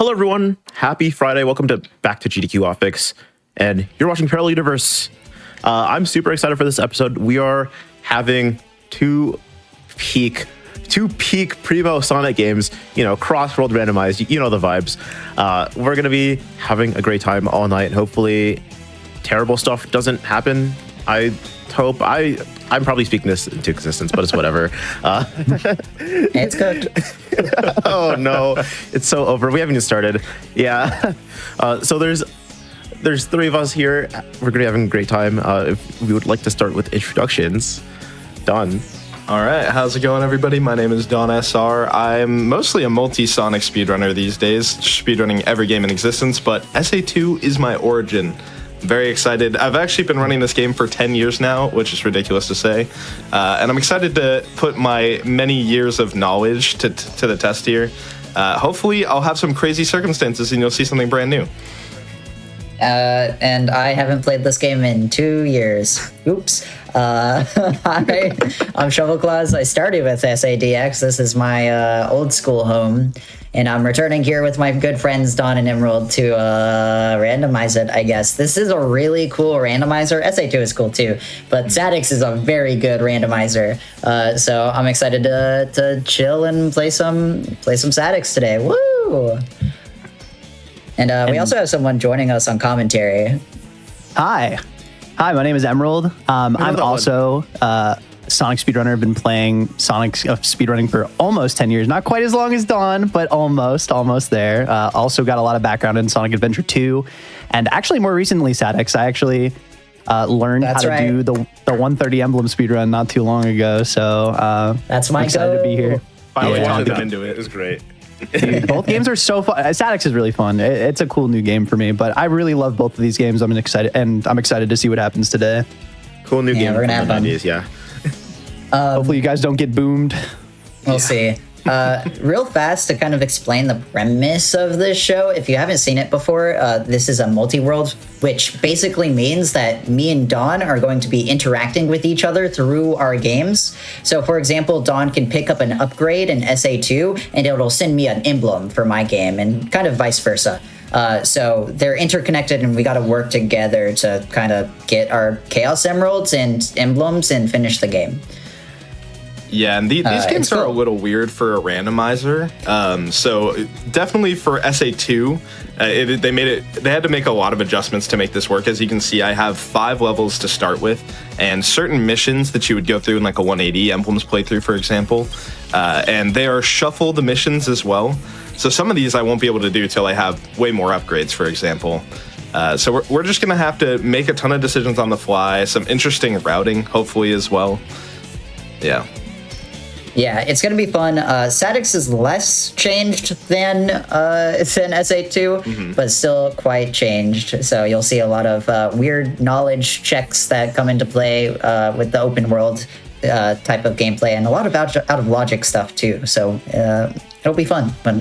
Hello, everyone. Happy Friday. Welcome back to GDQ Hotfix, and you're watching Parallel Universe. I'm super excited for this episode. We are having two peak primo Sonic games, cross-world randomized. You know the vibes. We're gonna be having a great time all night, and hopefully terrible stuff doesn't happen. I hope. I'm probably speaking this into existence, but it's whatever. It's good. Oh no, it's so over. We haven't even started. Yeah. So there's three of us here. We're gonna be having a great time. If we would like to start with introductions. Don. All right, how's it going, everybody? My name is Don SR. I'm mostly a multi-Sonic speedrunner these days, speedrunning every game in existence, but SA2 is my origin. Very excited. I've actually been running this game for 10 years now, which is ridiculous to say. And I'm excited to put my many years of knowledge to the test here. Hopefully, I'll have some crazy circumstances and you'll see something brand new. And I haven't played this game in 2 years. Oops. I'm Shovel Claus. I started with SADX. This is my old school home. And I'm returning here with my good friends Don and Emerald to randomize it, I guess. This is a really cool randomizer. SA2 is cool too, but SADX is a very good randomizer. So I'm excited to chill and play some SADX today. Woo! And we also have someone joining us on commentary. Hi, my name is Emerald. I'm also Sonic speedrunner. I've been playing Sonic speedrunning for almost 10 years. Not quite as long as Dawn, but almost there. Also got a lot of background in Sonic Adventure 2, and actually more recently SADX. I actually learned how to do the 130 emblem speedrun not too long ago. So that's my I'm excited to be here. I wanted to into it. It was great. Dude, both games are so fun. SADX is really fun. It's a cool new game for me, but I really love both of these games. I'm excited to see what happens today. Cool new game. We're gonna have fun. Ideas, yeah. Hopefully you guys don't get boomed. We'll see. Real fast to kind of explain the premise of this show. If you haven't seen it before, this is a multi-world, which basically means that me and Dawn are going to be interacting with each other through our games. So, for example, Dawn can pick up an upgrade in SA2, and it'll send me an emblem for my game, and kind of vice versa. So they're interconnected, and we got to work together to kind of get our Chaos Emeralds and emblems and finish the game. Yeah, and these games are a little weird for a randomizer. So definitely for SA2, they had to make a lot of adjustments to make this work. As you can see, I have 5 levels to start with, and certain missions that you would go through in like a 180 emblems playthrough, for example, and they are shuffle the missions as well. So some of these I won't be able to do till I have way more upgrades, for example. So we're just gonna have to make a ton of decisions on the fly, some interesting routing, hopefully as well. Yeah. Yeah, it's going to be fun. SADX is less changed than SA2, but still quite changed. So you'll see a lot of weird knowledge checks that come into play with the open world type of gameplay, and a lot of out of logic stuff too. So it'll be fun. But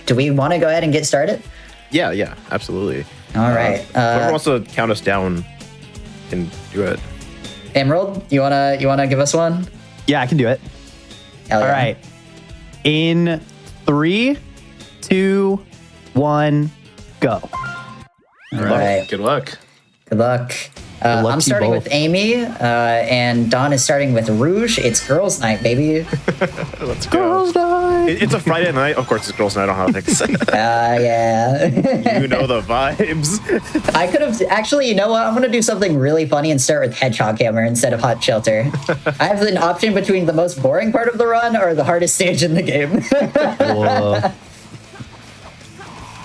do we want to go ahead and get started? Yeah, absolutely. All right. Whoever wants to count us down can do it. Emerald, you wanna give us one? Yeah, I can do it. All right. In 3, 2, 1, go. All right. Good luck. Good luck. I'm starting with Amy, and Dawn is starting with Rouge. It's girls' night, baby. Let's go. Girls' night. It's a Friday night. Of course, it's girls' night on Hotfix. Yeah. You know the vibes. I could have actually. You know what? I'm gonna do something really funny and start with Hedgehog Hammer instead of Hot Shelter. I have an option between the most boring part of the run or the hardest stage in the game. Whoa.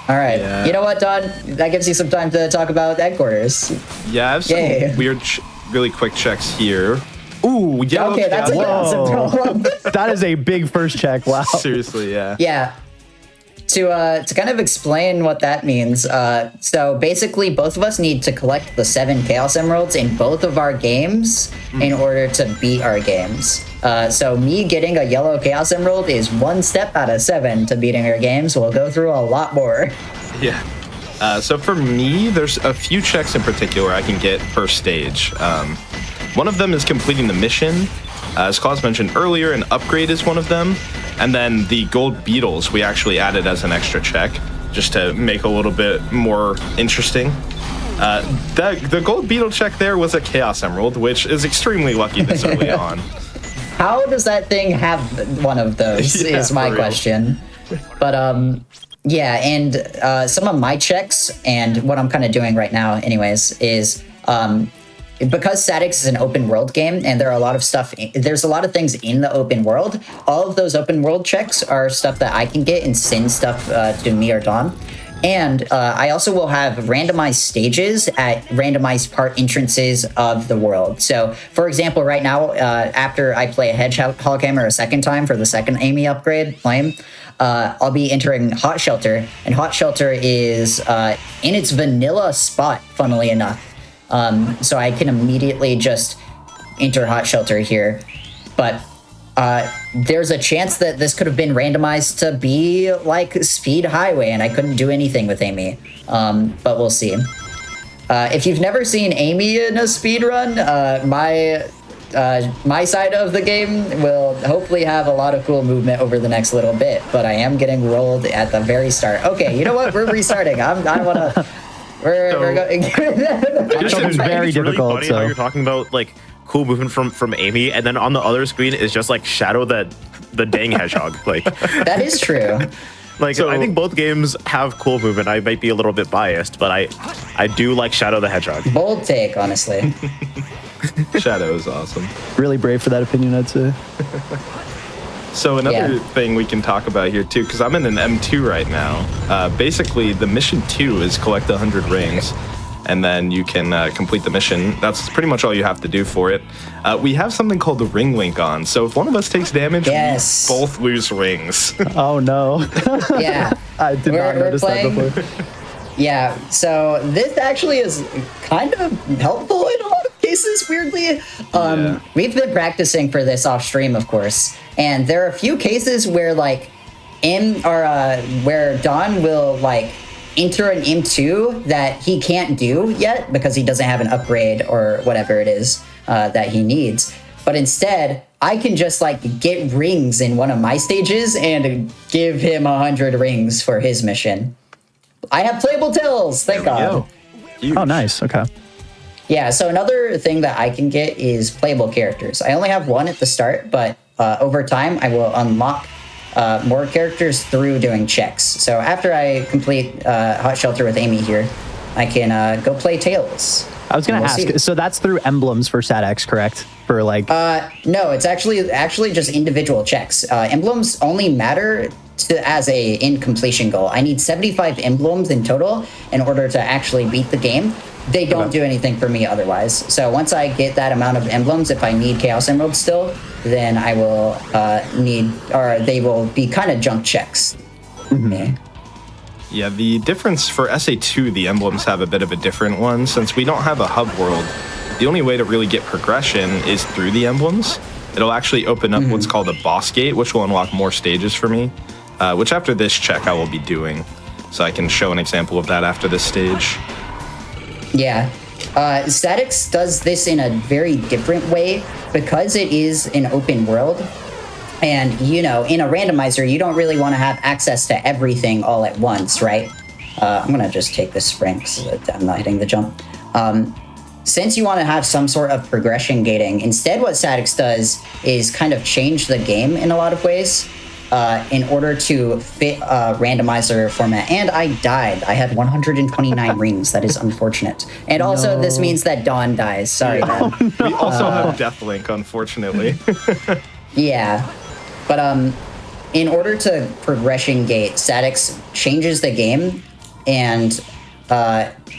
All right. Yeah. You know what, Don? That gives you some time to talk about headquarters. Yeah, I have some weird, really quick checks here. Ooh, yeah. Okay, that's a Whoa. That is a big first check. Wow. Seriously, yeah. Yeah. To kind of explain what that means, so basically both of us need to collect the 7 Chaos Emeralds in both of our games in order to beat our games. So me getting a yellow Chaos Emerald is 1 step out of 7 to beating our games. We'll go through a lot more. Yeah. So for me, there's a few checks in particular I can get per stage. One of them is completing the mission. As Claus mentioned earlier, an upgrade is one of them. And then the gold beetles we actually added as an extra check. just to make a little bit more interesting. The gold beetle check there was a Chaos Emerald, which is extremely lucky this early on. How does that thing have one of those? Yeah, is my question. But yeah, and some of my checks and what I'm kind of doing right now, anyways, is because Statix is an open world game, and there are a lot of stuff. There's a lot of things in the open world. All of those open world checks are stuff that I can get and send stuff to me or Dawn. And I also will have randomized stages at randomized part entrances of the world. So, for example, right now, after I play a Hedgehog Hammer a second time for the second Amy upgrade, I'll be entering Hot Shelter. And Hot Shelter is in its vanilla spot, funnily enough. So I can immediately just enter Hot Shelter here. But there's a chance that this could have been randomized to be like Speed Highway, and I couldn't do anything with Amy. But we'll see. If you've never seen Amy in a speedrun, my side of the game will hopefully have a lot of cool movement over the next little bit, but I am getting rolled at the very start. Okay, you know what? We're restarting. I want to... We're going... It's very it's really difficult, funny so... how you're talking about, like, cool movement from Amy, and then on the other screen is just, like, Shadow the dang hedgehog. Like, That is true. Like, So- I think both games have cool movement. I might be a little bit biased, but I do like Shadow the Hedgehog. Bold take, honestly. Shadow is awesome. Really brave for that opinion, I'd say. So another Yeah. thing we can talk about here too, because I'm in an M2 right now. Basically, the mission 2 is collect 100 rings, and then you can complete the mission. That's pretty much all you have to do for it. We have something called the ring link on, so if one of us takes damage, Yes. we both lose rings. Oh, no. Yeah. I did not notice that before. Yeah, so this actually is kind of helpful in a lot of cases, weirdly. Yeah. We've been practicing for this off stream, of course, and there are a few cases where, like, where Don will, like, enter an M2 that he can't do yet because he doesn't have an upgrade or whatever it is that he needs. But instead, I can just, like, get rings in one of my stages and give him 100 rings for his mission. I have playable tills, thank God. Huge. Oh, nice. Okay. Yeah, so another thing that I can get is playable characters. I only have one at the start, but over time I will unlock more characters through doing checks. So after I complete Hot Shelter with Amy here, I can go play Tails. I was going to We'll ask, see. so that's through emblems for StatX, correct? For like... No, it's actually just individual checks. Emblems only matter as a in completion goal. I need 75 emblems in total in order to actually beat the game. They don't do anything for me otherwise. So once I get that amount of emblems, if I need Chaos Emeralds still, then I will they will be kind of junk checks. Yeah. Yeah, the difference for SA2, the emblems have a bit of a different one. Since we don't have a hub world, the only way to really get progression is through the emblems. It'll actually open up what's called a boss gate, which will unlock more stages for me, which after this check I will be doing. So I can show an example of that after this stage. Yeah. Statix does this in a very different way because it is an open world. And, you know, in a randomizer, you don't really want to have access to everything all at once, right? I'm going to just take this sprint because I'm not hitting the jump. Since you want to have some sort of progression gating, instead what Statix does is kind of change the game in a lot of ways in order to fit a randomizer format. And I died. I had 129 rings. That is unfortunate. And also, this means that Dawn dies. Sorry, man. We also have Deathlink, unfortunately. Yeah. But in order to progression gate, Statix changes the game and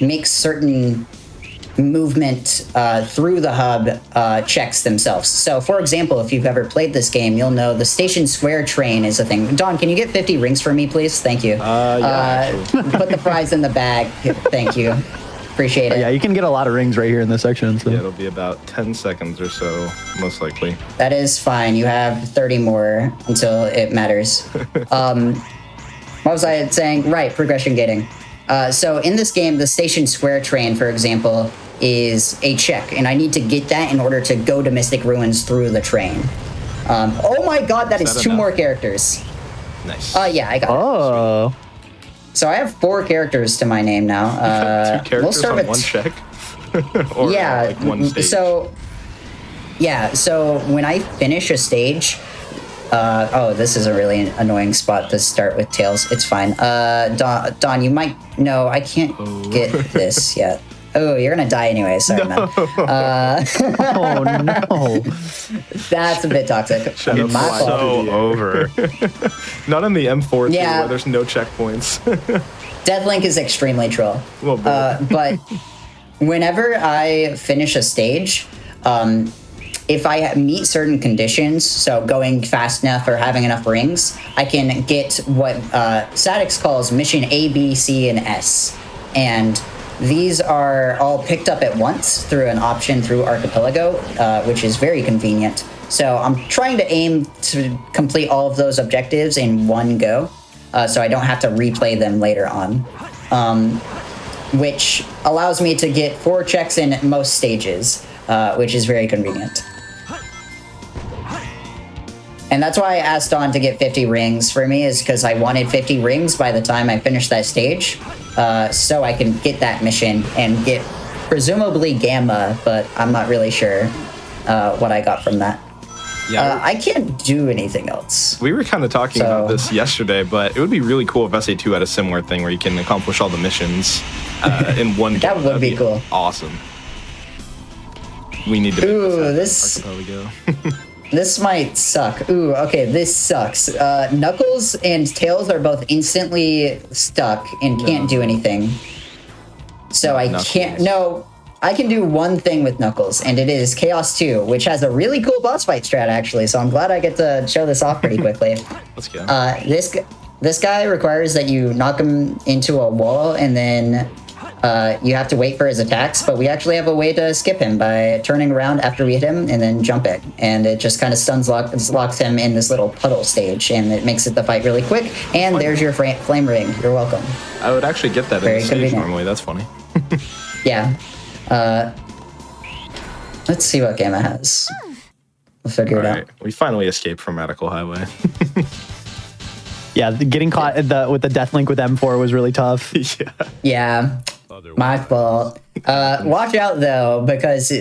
makes certain movement through the hub checks themselves. So, for example, if you've ever played this game, you'll know the station square train is a thing. Don, can you get 50 rings for me, please? Thank you. Put the prize in the bag. Thank you. Appreciate it. Yeah, you can get a lot of rings right here in this section. So. Yeah, it'll be about 10 seconds or so, most likely. That is fine. You have 30 more until it matters. What was I saying? Right, progression gating. So in this game, the station square train, for example, is a check, and I need to get that in order to go to Mystic Ruins through the train. Oh my god, that is that two enough? more characters. Nice. Yeah, I got it. Oh. So I have 4 characters to my name now. 2 characters we'll start on with one check? Or yeah. like one stage? So when I finish a stage, this is a really annoying spot to start with Tails. It's fine. Don, you might... No, I can't get this yet. Oh, you're gonna die anyway. Sorry, man. Oh no. That's a bit toxic. Shut up, My fault. So over. Not in the M4 too, Yeah. where there's no checkpoints. Deadlink is extremely troll. Well, But whenever I finish a stage, if I meet certain conditions, so going fast enough or having enough rings, I can get what Statics calls mission A, B, C, and S. And these are all picked up at once through an option through Archipelago, which is very convenient. So I'm trying to aim to complete all of those objectives in one go, so I don't have to replay them later on, which allows me to get 4 checks in most stages, which is very convenient. And that's why I asked Don to get 50 rings for me, is because I wanted 50 rings by the time I finished that stage, so I can get that mission and get presumably Gamma, but I'm not really sure what I got from that. yeah, I can't do anything else. we were kind of talking So- about this yesterday, but it would be really cool if SA2 had a similar thing where you can accomplish all the missions in one game. That would That'd be cool. Awesome. We need to make Ooh, this this- happen. Archipelago. This might suck. Ooh, okay, this sucks. Knuckles and Tails are both instantly stuck and can't do anything. So I Knuckles. can't... No, I can do one thing with Knuckles, and it is Chaos 2, which has a really cool boss fight strat, actually, so I'm glad I get to show this off pretty quickly. Let's go. This guy requires that you knock him into a wall, and then you have to wait for his attacks, but we actually have a way to skip him by turning around after we hit him and then jump it. And it just kind of locks him in this little puddle stage, and it makes it the fight really quick. And there's your flame ring. You're welcome. I would actually get that in very the stage convenient. normally. That's funny. Yeah. Let's see what Gamma has. We'll figure it All out. right, we finally escaped from Radical Highway. Yeah, getting caught with the death link with M4 was really tough. Yeah. Yeah, my fault. Watch out though, because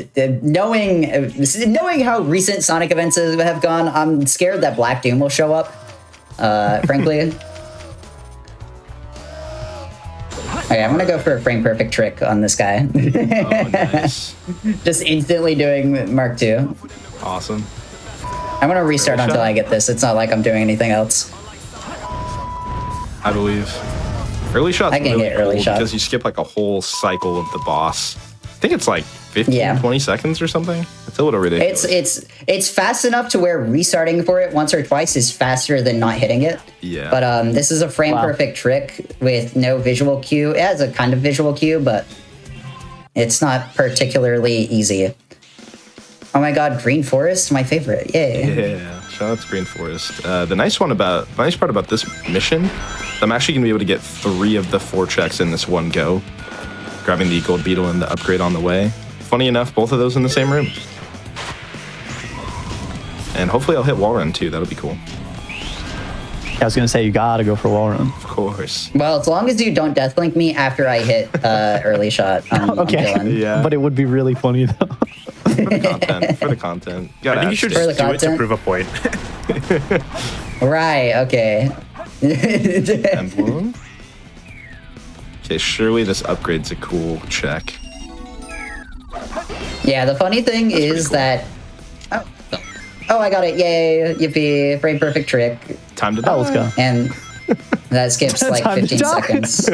knowing how recent Sonic events have gone, I'm scared that Black Doom will show up. Frankly. Okay, I'm gonna go for a frame perfect trick on this guy. Oh, nice. Just instantly doing Mark II. Awesome. I'm gonna restart Early until shot? I get this. It's not like I'm doing anything else. I believe. Early shot's I can really get early cool shot. because you skip like a whole cycle of the boss. I think it's like 15, Yeah. 20 seconds or something. It's a little ridiculous. It's fast enough to where restarting for it once or twice is faster than not hitting it. Yeah. But this is a frame Wow. perfect trick with no visual cue. It has a kind of visual cue, but it's not particularly easy. Oh my god, Green Forest, my favorite. Yay. Yeah, shout out to Green Forest. The nice part about this mission, I'm actually gonna be able to get 3 of the 4 checks in this one go, grabbing the gold beetle and the upgrade on the way. Funny enough, both of those in the same room. And hopefully I'll hit wall run too. That'll be cool. I was gonna say you gotta go for wall run. Of course. Well, as long as you don't deathlink me after I hit early shot, I'm Okay. chilling. Yeah. But it would be really funny though. For the content. For the content. I think you should For just the do it to content? prove a point. Right, okay. Emblem. Okay, surely this upgrade's a cool check. Yeah, the funny thing is cool. that... Oh, I got it. Yay. Yippee. Frame perfect trick. Time to die. Oh, let's go. And that skips like Time to 15 die. seconds.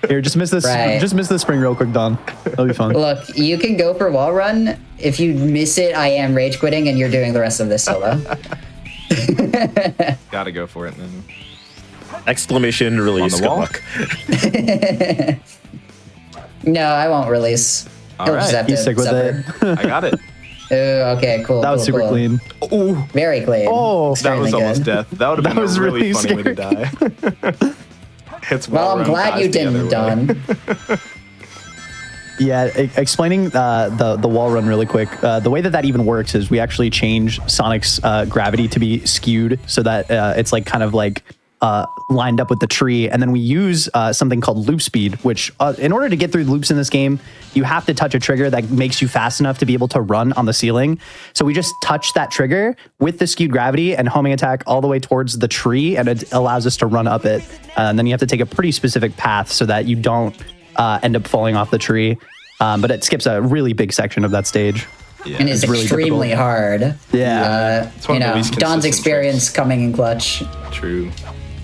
Here, just miss this. Right. Just miss the spring real quick, Don. That'll be fun. Look, you can go for wall run. If you miss it, I am rage quitting and you're doing the rest of this solo. Gotta go for it then. Exclamation release. On the Good wall? luck. No, I won't release. All He'll just right, have You to stick with suffer. it. I got it. Ooh, okay, cool. That was cool, super cool. clean. Ooh, Very clean. Oh, that Extremely was almost good. death. That would have been was a really really funny way to die. It's Well, I'm well-run glad you fast the didn't, other way. Don. Yeah, explaining the wall run really quick. The way that even works is we actually change Sonic's gravity to be skewed so that it's like kind of like lined up with the tree, and then we use something called loop speed, which in order to get through loops in this game, you have to touch a trigger that makes you fast enough to be able to run on the ceiling. So we just touch that trigger with the skewed gravity and homing attack all the way towards the tree, and it allows us to run up it. And then you have to take a pretty specific path so that you don't end up falling off the tree. But it skips a really big section of that stage. Yeah, and it's really extremely difficult. hard. Yeah. It's one You of the know, least Don's consistent experience coming in clutch, True.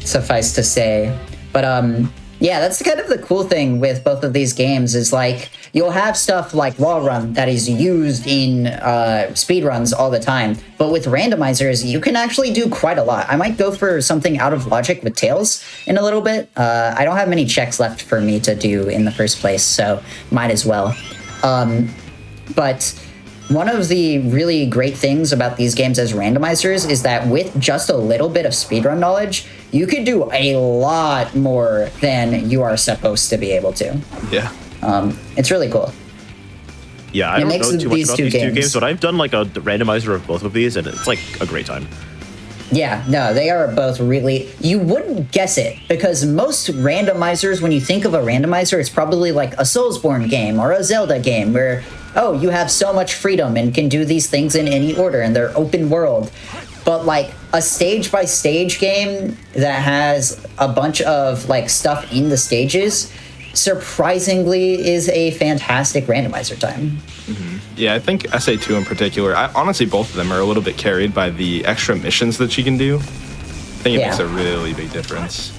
suffice to say. But yeah, that's kind of the cool thing with both of these games is like you'll have stuff like wall run that is used in speedruns all the time, but with randomizers you can actually do quite a lot. I might go for something out of logic with Tails in a little bit. I don't have many checks left for me to do in the first place, so might as well. But one of the really great things about these games as randomizers is that with just a little bit of speedrun knowledge, you could do a lot more than you are supposed to be able to. Yeah. It's really cool. Yeah, I It don't makes know too much these about two these two games. games, but I've done like a randomizer of both of these, and it's like a great time. Yeah, no, they are both really... You wouldn't guess it, because most randomizers, when you think of a randomizer, it's probably like a Soulsborne game or a Zelda game where, oh, you have so much freedom and can do these things in any order, and they're open world. But like a stage-by-stage game that has a bunch of like stuff in the stages surprisingly is a fantastic randomizer time. Yeah, I think SA2 in particular, honestly, both of them are a little bit carried by the extra missions that you can do. I think it Yeah. makes a really big difference.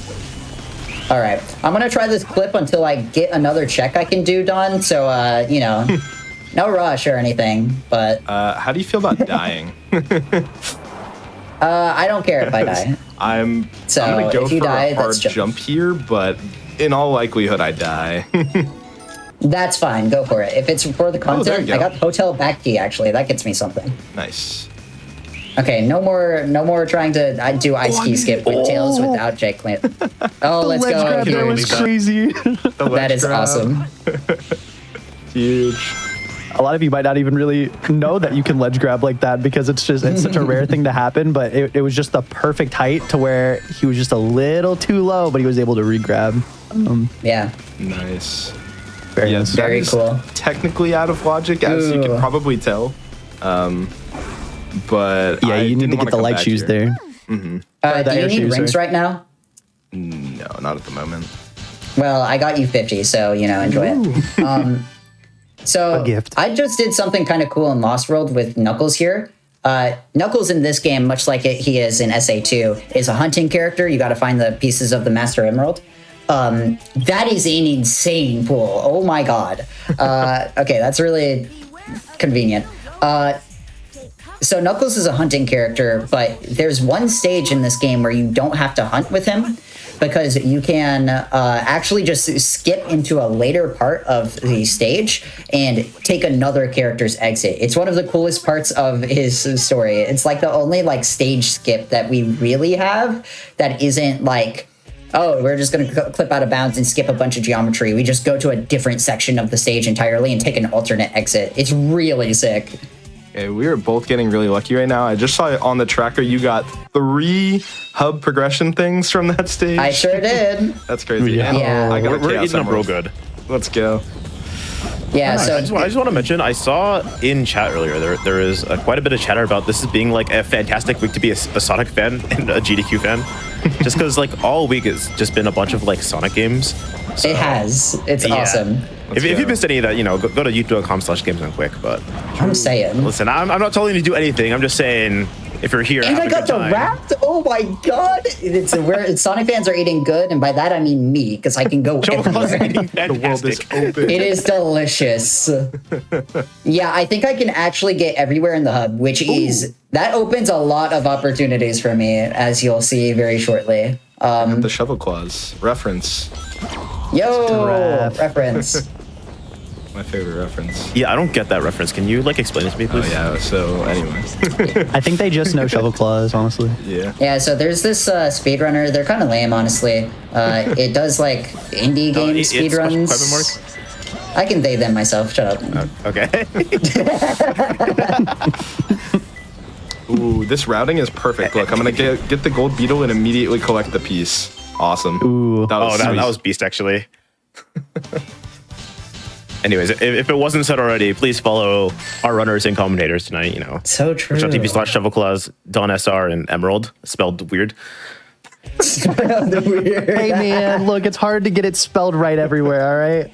All right, I'm gonna try this clip until I get another check I can do, Don. So, you know, no rush or anything, but How do you feel about dying? I don't care if I die. I'm So, gonna go if you for die, a hard that's jump here, but in all likelihood, I die. That's fine. Go for it. If it's for the there content, you I go. got hotel back key. Actually, that gets me something. Nice. Okay, no more trying to do ice key skip with Tails without Jake Clint. Oh, let's Ledge go. grab there was crazy. The That ledge is grab, awesome. Huge. A lot of you might not even really know that you can ledge grab like that because it's such a rare thing to happen, but it was just the perfect height to where he was just a little too low, but he was able to re-grab. Yeah, Nice. Very Yeah, nice. that very is cool. Technically out of logic, as you Ooh. can probably tell. But Yeah, I you need didn't to wanna get the come light back shoes here. there. Do the you air need shoes, rings sorry. right now? No, not at the moment. Well, I got you 50, so you know, enjoy it. So A gift. I just did something kind of cool in Lost World with Knuckles here. Knuckles in this game, much like he is in SA2, is a hunting character. You got to find the pieces of the Master Emerald. That is an insane pool. Oh my god. Okay, that's really convenient. So Knuckles is a hunting character, but there's one stage in this game where you don't have to hunt with him because you can actually just skip into a later part of the stage and take another character's exit. It's one of the coolest parts of his story. It's like the only like stage skip that we really have that isn't like, oh, we're just going to clip out of bounds and skip a bunch of geometry. We just go to a different section of the stage entirely and take an alternate exit. It's really sick. Okay, we are both getting really lucky right now. I just saw it on the tracker. You got 3 hub progression things from that stage. I sure did. That's crazy. Yeah. And Yeah. I got a We're Chaos eating up real Emerald. good. Let's go. Yeah, so I just want to mention, I saw in chat earlier, there is quite a bit of chatter about this as being like a fantastic week to be a Sonic fan and a GDQ fan. Just because like all week it's just been a bunch of like Sonic games. So, it has. It's yeah. awesome. If you missed any of that, you know, go to youtube.com/gamesonquick. But I'm saying. listen, I'm not telling you to do anything. I'm just saying if you're here, And have I a got good the time. wrapped. Oh my god! Sonic fans are eating good, and by that I mean me, because I can go Joel was everywhere. eating The world is fantastic. open. It is delicious. Yeah, I think I can actually get everywhere in the hub, which is that opens a lot of opportunities for me, as you'll see very shortly. The shovel claws reference. Yo, Ref. reference. My favorite reference. Yeah, I don't get that reference. Can you like explain it to me, Oh please? yeah. So anyway. I think they just know shovel claws, honestly. Yeah. Yeah, so there's this speedrunner. They're kind of lame, honestly. It does like indie game It's speedruns. question mark? I can they them myself. Shut up. Okay. Ooh, this routing is perfect. Look, I'm gonna get the gold beetle and immediately collect the piece. Awesome. Ooh. That was that was beast, actually. Anyways, if it wasn't said already, please follow our runners and commentators tonight. So true. TV/ShovelClaws, Don SR, and Emerald, spelled weird. Hey man, look, it's hard to get it spelled right everywhere, all right?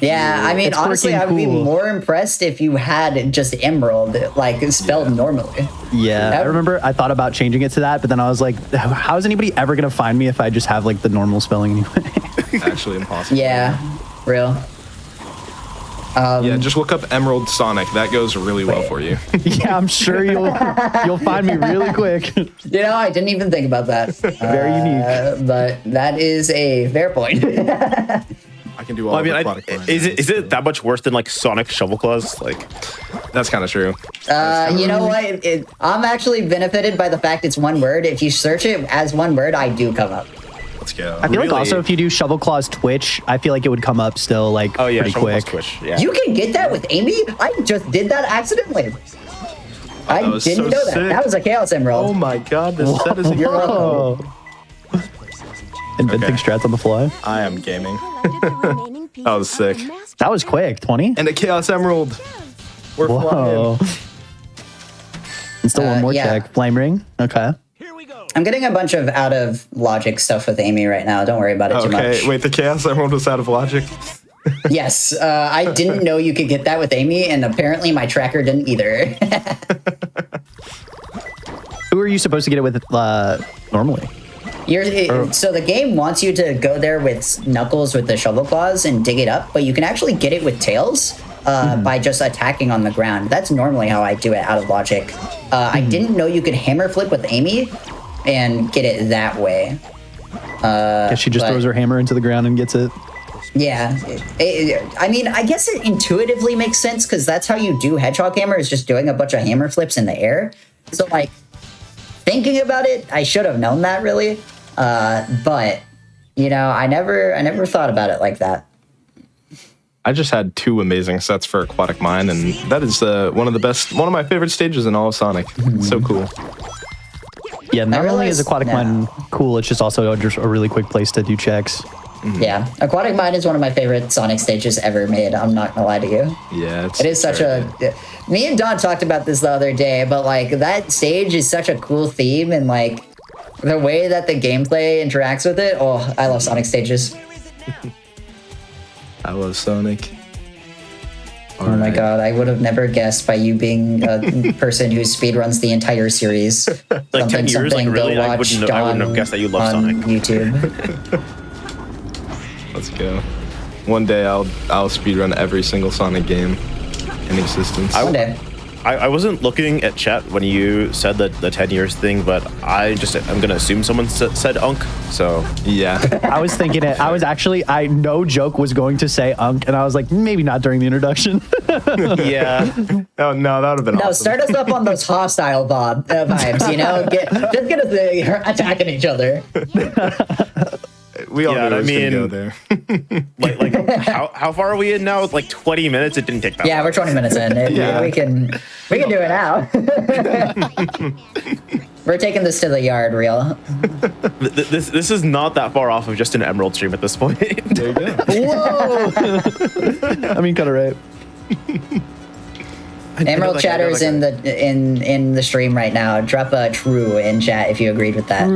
Yeah, I mean, It's honestly, freaking I would be cool. more impressed if you had just Emerald, like, spelled normally. Yeah, I remember I thought about changing it to that, but then I was like, how is anybody ever going to find me if I just have like the normal spelling anyway? actually impossible. Yeah, real. Yeah, just look up Emerald Sonic. That goes really well for you. Yeah, I'm sure you'll find me really quick. I didn't even think about that. Very unique. But that is a fair point. I can do all the aquatic runs. Is it that much worse than like Sonic ShovelClaws? Like, That's kind of true. You know what? I'm actually benefited by the fact it's one word. If you search it as one word, I do come up. Let's go. I feel like Really? also if you do ShovelClaws Twitch, I feel like it would come up still like oh yeah, pretty ShovelClaws quick. Twitch. Yeah. You can get that with Amy? I just did that accidentally. I was didn't so know that. sick. That was a Chaos Emerald. Oh my god, this set is You're incredible. welcome. Inventing Okay. strats on the fly. I am gaming. That was sick. That was quick. 20. And a Chaos Emerald. We're Whoa. flying. And still one more yeah. check. Flame ring. Okay. I'm getting a bunch of out of logic stuff with Amy right now. Don't worry about it too Okay, much. wait, the Chaos Emerald was out of logic? Yes, I didn't know you could get that with Amy, and apparently my tracker didn't either. Who are you supposed to get it with normally? So the game wants you to go there with Knuckles with the shovel claws and dig it up, but you can actually get it with Tails by just attacking on the ground. That's normally how I do it out of logic. I didn't know you could hammer flip with Amy and get it that way. Guess she just but- throws her hammer into the ground and gets it. Yeah, I mean, I guess it intuitively makes sense because that's how you do Hedgehog Hammer, is just doing a bunch of hammer flips in the air. So, like, thinking about it, I should have known that, really. But, I never thought about it like that. I just had 2 amazing sets for Aquatic Mine, and that is one of my favorite stages in all of Sonic. It's so cool. Yeah, not only is realized Aquatic now- Mine cool, it's just also just a really quick place to do checks. Yeah, Aquatic Mine is one of my favorite Sonic stages ever made. I'm not gonna lie to you. Yeah, It is such very a. Me and Don talked about this the other day, but like that stage is such a cool theme, and like the way that the gameplay interacts with it. Oh, I love Sonic stages. I love Sonic. Oh my god, I would have never guessed by you being a person who speedruns the entire series. Like 10 years, like, really? I wouldn't have guessed that you love on Sonic. YouTube. Let's go. One day I'll speedrun every single Sonic game in existence. One day. I wasn't looking at chat when you said the 10 years thing, but I'm gonna assume someone said Unk. So Yeah. I was thinking it. I no joke was going to say Unk, and I was like, maybe not during the introduction. yeah, Oh no, that would have been No, awesome. start us up on those hostile vibes, just get us attacking each other. We all Yeah, knew it I was gonna mean- go there. like how far are we in now? Like 20 minutes. It didn't take that. Yeah, long. we're 20 minutes in. Yeah. We can do it now. We're taking this to the yard, real. This is not that far off of just an Emerald stream at this point. There you go. I mean, kind of right. Emerald chatter is in the stream right now. Drop a true in chat if you agreed with that.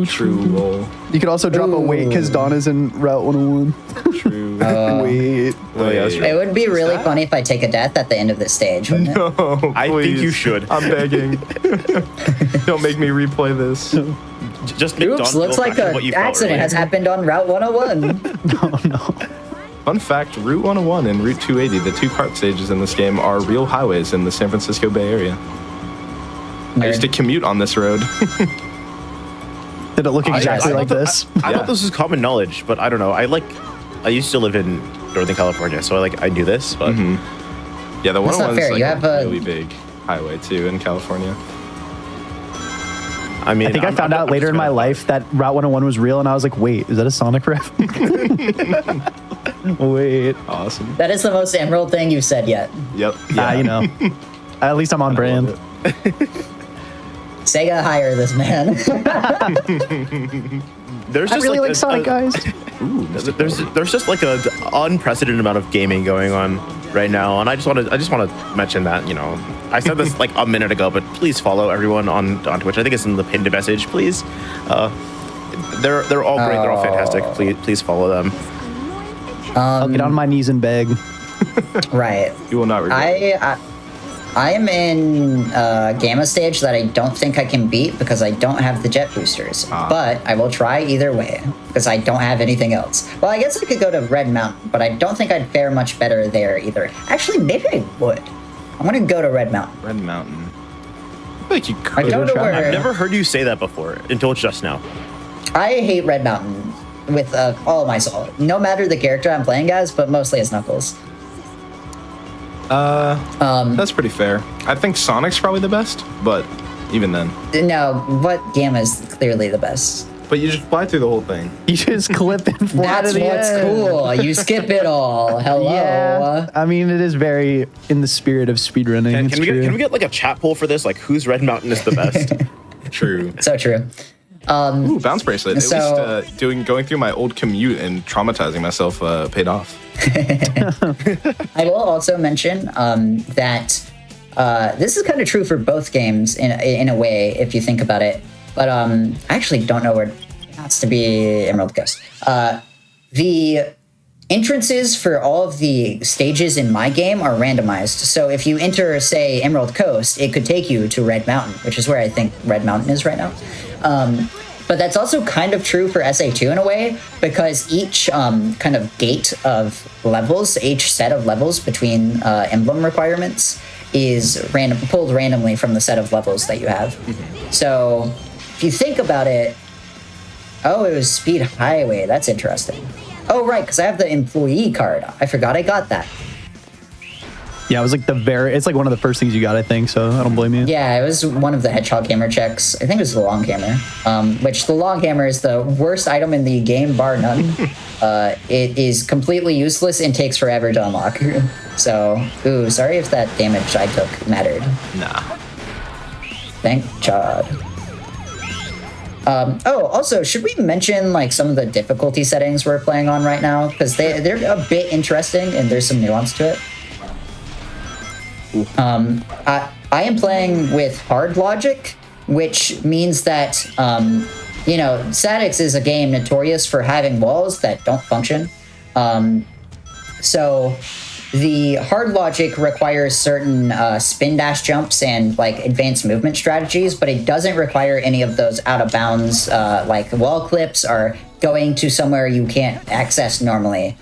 True lol. You could also drop a wait because Dawn is in Route 101. True. Wait. Oh, yeah, that's right. It would be really funny if I take a death at the end of this stage, wouldn't it? No, I think you please. should. I'm begging. Don't make me replay this. Just make Oops, Dawn looks feel like back to an what you felt accident has earlier. happened on Route 101. Fun fact, Route 101 and Route 280, the 2 kart stages in this game, are real highways in the San Francisco Bay Area. I used to commute on this road. Did it look exactly like this? I thought this was common knowledge, but I don't know. I used to live in Northern California, so I knew this, but Yeah, the That's not 101 fair. is like You have a- really big highway too in California. I mean, I think I found out later in my life that Route 101 was real, and I was like, wait, is that a Sonic ref? Wait. Awesome. That is the most Emerald thing you've said yet. Yep. At least I'm on brand. Sega, hire this man. There's I just really like Sonic, guys. there's just like a unprecedented amount of gaming going on right now, and I just want to mention that, you know, I said this like a minute ago, but please follow everyone on Twitch. I think it's in the pinned message. Please, they're all great. They're all fantastic. Please follow them. I'll get on my knees and beg. Right. You will not regret. I am in Gamma stage that I don't think I can beat because I don't have the jet boosters. But I will try either way because I don't have anything else. Well, I guess I could go to Red Mountain, but I don't think I'd fare much better there either. Actually, maybe I would. I'm going to go to Red Mountain. Red Mountain. I feel like you could. I don't know where. I've never heard you say that before until just now. I hate Red Mountain with all of my soul. No matter the character I'm playing as, but mostly as Knuckles. That's pretty fair. I think Sonic's probably the best, but even then. No, but Gamma is clearly the best. But you just fly through the whole thing. You just clip and fly That's to the what's end. cool. You skip it all. Hello. Yeah, I mean, it is very in the spirit of speedrunning. Can we get like a chat poll for this? Like, whose Red Mountain is the best? True. So true. Ooh, bounce bracelet. At So- least going through my old commute and traumatizing myself paid off. I will also mention that this is kind of true for both games in a way, if you think about it. But I actually don't know where it has to be Emerald Coast. The entrances for all of the stages in my game are randomized. So if you enter, say, Emerald Coast, it could take you to Red Mountain, which is where I think Red Mountain is right now. But that's also kind of true for SA2 in a way, because each kind of gate of levels, each set of levels between emblem requirements is pulled randomly from the set of levels that you have. So if you think about it, oh, it was Speed Highway. That's interesting. Oh, right, because I have the employee card. I forgot I got that. Yeah, it was like it's like one of the first things you got, I think, so I don't blame you. Yeah, it was one of the hedgehog hammer checks. I think it was the long hammer, which the long hammer is the worst item in the game, bar none. It is completely useless and takes forever to unlock. So, ooh, sorry if that damage I took mattered. Nah. Thank God. Also, should we mention like some of the difficulty settings we're playing on right now? Because they're a bit interesting and there's some nuance to it. I am playing with hard logic, which means that, Statics is a game notorious for having walls that don't function. So the hard logic requires certain spin dash jumps and like advanced movement strategies, but it doesn't require any of those out of bounds, like wall clips or going to somewhere you can't access normally.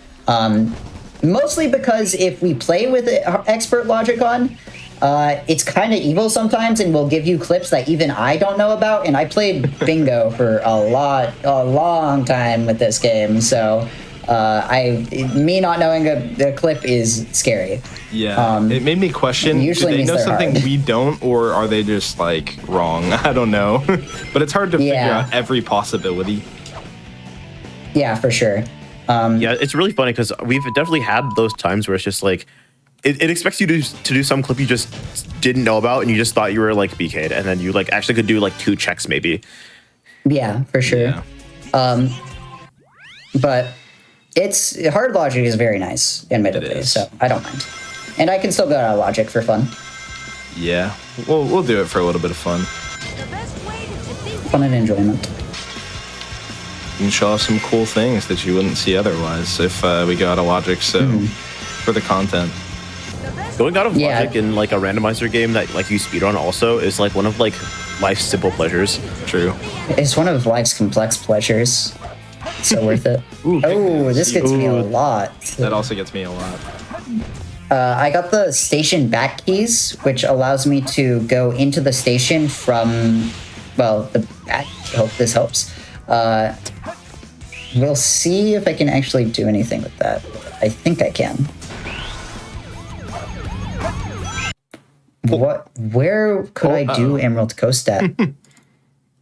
Mostly because if we play with expert logic on, it's kind of evil sometimes and will give you clips that even I don't know about. And I played bingo for a long time with this game. So me not knowing the clip is scary. Yeah, it made me question, do they know something we don't, or are they just like wrong? I don't know. But it's hard to figure out every possibility. Yeah, for sure. Yeah, it's really funny because we've definitely had those times where it's just like it expects you to do some clip you just didn't know about and you just thought you were like BK'd, and then you like actually could do like 2 checks maybe. Yeah, for sure. Yeah. But it's hard logic is very nice, admittedly, so I don't mind, and I can still go to logic for fun. Yeah, we'll do it for a little bit of fun. Fun and enjoyment. You can show off some cool things that you wouldn't see otherwise if we go out of logic. So for the content, going out of logic in like a randomizer game that like you speedrun also is like one of like life's simple pleasures. True. It's one of life's complex pleasures. So worth it. This gets me a lot. That also gets me a lot. I got the station back keys, which allows me to go into the station from, the back. I hope this helps. We'll see if I can actually do anything with that. I think I can. Where could I do Emerald Coast at?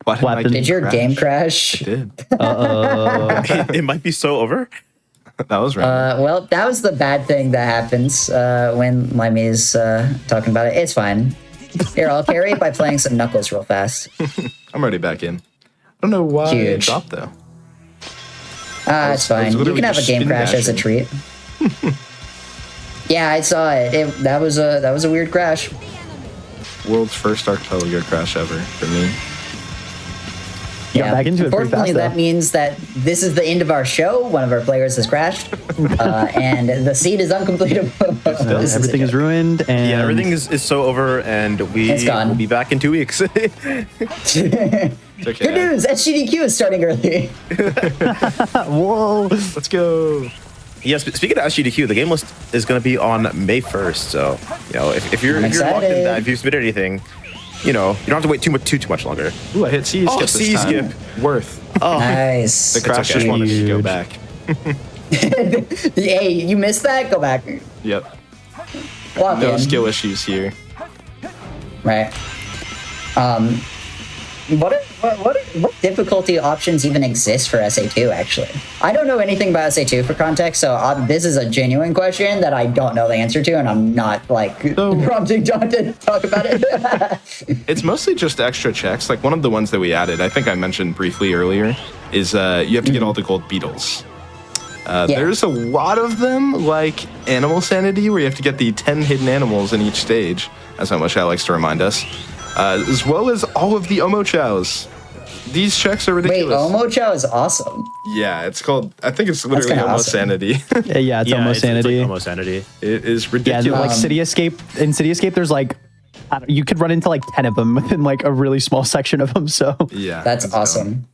Did your game crash? It did. It might be so over. That was random. That was the bad thing that happens when Lemmy is talking about it. It's fine. Here, I'll carry it by playing some Knuckles real fast. I'm already back in. I don't know why it Huge. dropped though. It's fine. You literally can have a just game spin crash as a dashing. treat. Yeah, I saw it. That was a weird crash. World's first archipelago crash ever for me. Got back into it pretty Unfortunately, fast, though. that means that this is the end of our show. One of our players has crashed, and the seed is uncompletable. Everything is ruined, and Yeah, everything is so over, and It's gone. will be back in 2 weeks. It's okay. Good news! SGDQ is starting early. Whoa! Let's go. Yes, but speaking of SGDQ, the game list is going to be on May 1st. So, if you're locked in excited. that, if you submitted anything, you don't have to wait too much longer. Ooh, I hit C skip this C time. skip. Worth. Nice. The crash okay. just wanted me to go Huge. back. Hey, you missed that? Go back. Yep. Walk No in. skill issues here. Right. What difficulty options even exist for SA2, actually? I don't know anything about SA2 for context, so this is a genuine question that I don't know the answer to, and I'm not, prompting John to talk about it. It's mostly just extra checks. Like one of the ones that we added, I think I mentioned briefly earlier, is you have to get all the gold beetles. There's a lot of them, like Animal Sanity, where you have to get the 10 hidden animals in each stage, as how much I likes to remind us, as well as all of the Omo Chows. These checks are Wait, ridiculous. Omo Chow is awesome. Yeah, it's called, I think it's literally kinda Almost awesome. Sanity. Yeah, it's almost sanity. It's like almost sanity. It is Yeah, ridiculous. like City Escape. In City Escape, there's you could run into 10 of them within a really small section of them. So Yeah. That's it's dumb. awesome.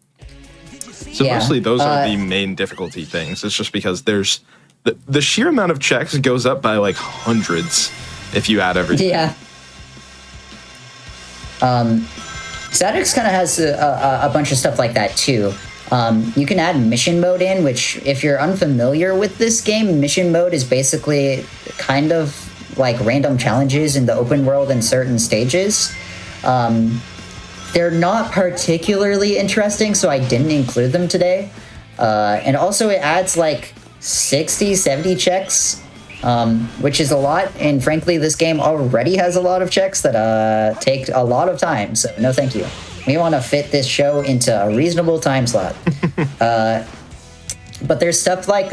So Yeah, mostly those are the main difficulty things. It's just because there's the sheer amount of checks goes up by hundreds if you add everything. Yeah. Static kind of has a bunch of stuff like that too. You can add mission mode in, which, if you're unfamiliar with this game, mission mode is basically kind of like random challenges in the open world in certain stages. They're not particularly interesting, so I didn't include them today. And also it adds 60, 70 checks, which is a lot. And frankly, this game already has a lot of checks that take a lot of time. So no, thank you. We want to fit this show into a reasonable time slot. But there's stuff like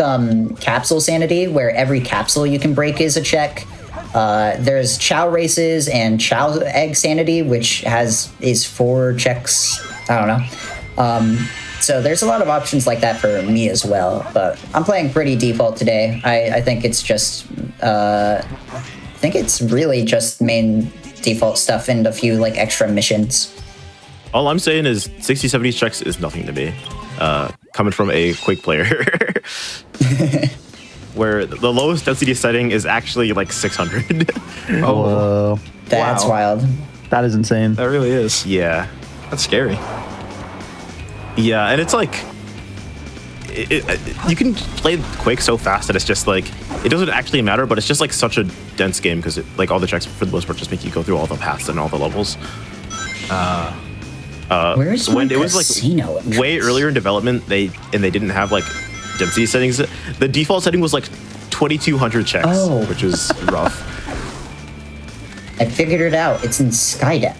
capsule sanity, where every capsule you can break is a check. There's chow races and chow egg sanity, which is 4 checks. I don't know. So there's a lot of options like that for me as well. But I'm playing pretty default today. I think it's just really just main default stuff and a few extra missions. All I'm saying is 60, 70 checks is nothing to me. Coming from a Quake player. Where the lowest density setting is actually 600. whoa, That's Wow. wild. that is insane. That really is. Yeah. That's scary. Yeah, and it's you can play Quake so fast that it's just it doesn't actually matter, but it's just such a dense game because all the checks for the most part just make you go through all the paths and all the levels. Where's When my it was casino entrance? way earlier in development, they didn't have density settings. The default setting was 2,200 checks, Oh. which is rough. I figured it out. It's in Skydeck.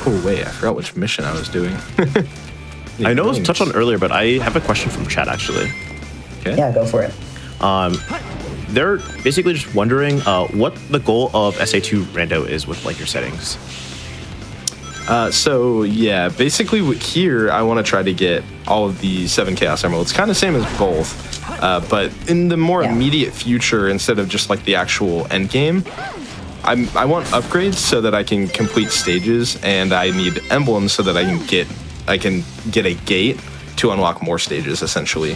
Oh, wait, I forgot which mission I was doing. I know it was touched on earlier, but I have a question from chat actually. Okay. Yeah, go for it. They're basically just wondering what the goal of SA2 Rando is with your settings. So yeah, basically here I want to try to get all of the 7 Chaos Emeralds, kind of same as both, but in the more immediate future, instead of just the actual end game, I want upgrades so that I can complete stages, and I need emblems so that I can get a gate to unlock more stages, essentially.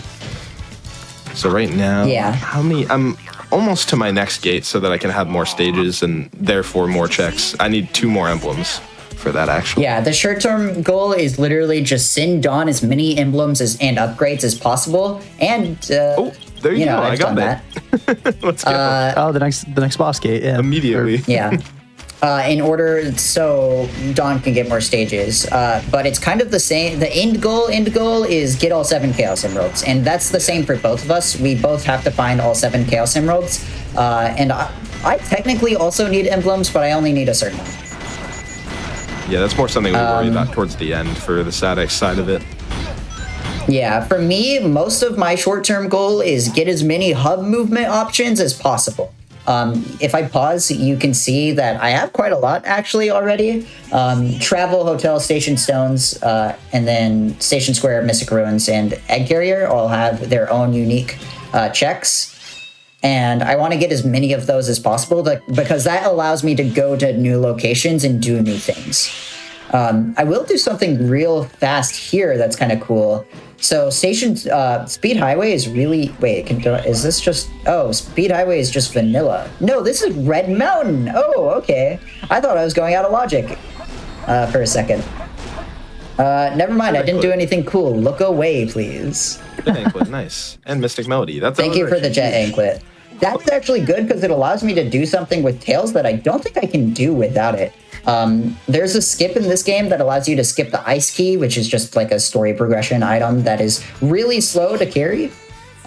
So right now, I'm almost to my next gate so that I can have more stages and therefore more checks. I need 2 more emblems for that, actually. Yeah, the short-term goal is literally just send Dawn as many emblems and upgrades as possible, and There you go. I I've got done that. Let's go. The next boss gate. Yeah. Immediately. Yeah. In order so Dawn can get more stages. But it's kind of the same. The end goal is get all 7 Chaos Emeralds. And that's the same for both of us. We both have to find all 7 Chaos Emeralds. And I technically also need emblems, but I only need a certain amount. Yeah, that's more something we worry about towards the end for the static side of it. Yeah, for me, most of my short-term goal is get as many hub movement options as possible. If I pause, you can see that I have quite a lot actually already. Travel, Hotel, Station Stones, and then Station Square, Mystic Ruins, and Egg Carrier all have their own unique checks. And I want to get as many of those as possible because that allows me to go to new locations and do new things. I will do something real fast here that's kind of cool. So Speed Highway is really, is this just, Speed Highway is just vanilla. No, this is Red Mountain. Oh, okay. I thought I was going out of logic for a second. Never mind, I didn't do anything cool. Look away, please. Jet Anklet, nice. And Mystic Melody. Thank you for the Jet Anklet. That's actually good because it allows me to do something with Tails that I don't think I can do without it. There's a skip in this game that allows you to skip the Ice Key, which is just like a story progression item that is really slow to carry.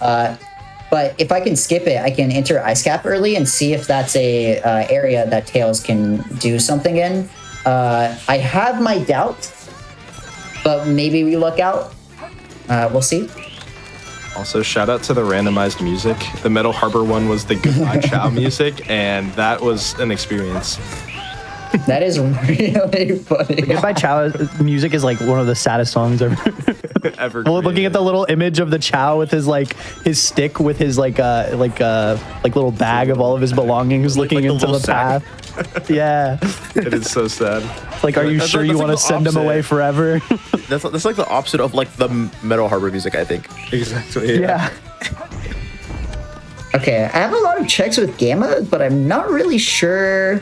But if I can skip it, I can enter Ice Cap early and see if that's a area that Tails can do something in. I have my doubts, but maybe we look out. We'll see. Also, shout out to the randomized music. The Metal Harbor one was the Goodbye Chow music, and that was an experience. That is really funny. Goodbye Chow music is like one of the saddest songs ever. Well, looking at the little image of the Chow with his stick with his like little bag of all of his belongings looking the into the sack. path. Yeah. It is so sad. Like, are you sure you want to send him away forever? That's like the opposite of like the Metal Harbor music, I think. Exactly. Yeah. Okay, I have a lot of checks with Gamma, but I'm not really sure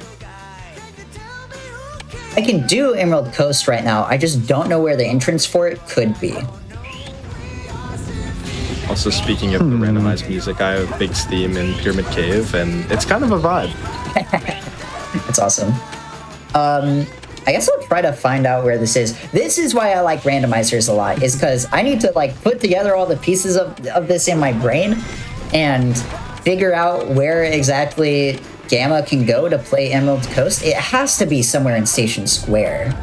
I can do Emerald Coast right now. I just don't know where the entrance for it could be. Also, speaking of the randomized music, I have Big Steam in Pyramid Cave, and it's kind of a vibe. That's awesome. I guess I'll try to find out where this is. This is why I like randomizers a lot, is because I need to like put together all the pieces of this in my brain and figure out where exactly Gamma can go to play Emerald Coast. It has to be somewhere in Station Square.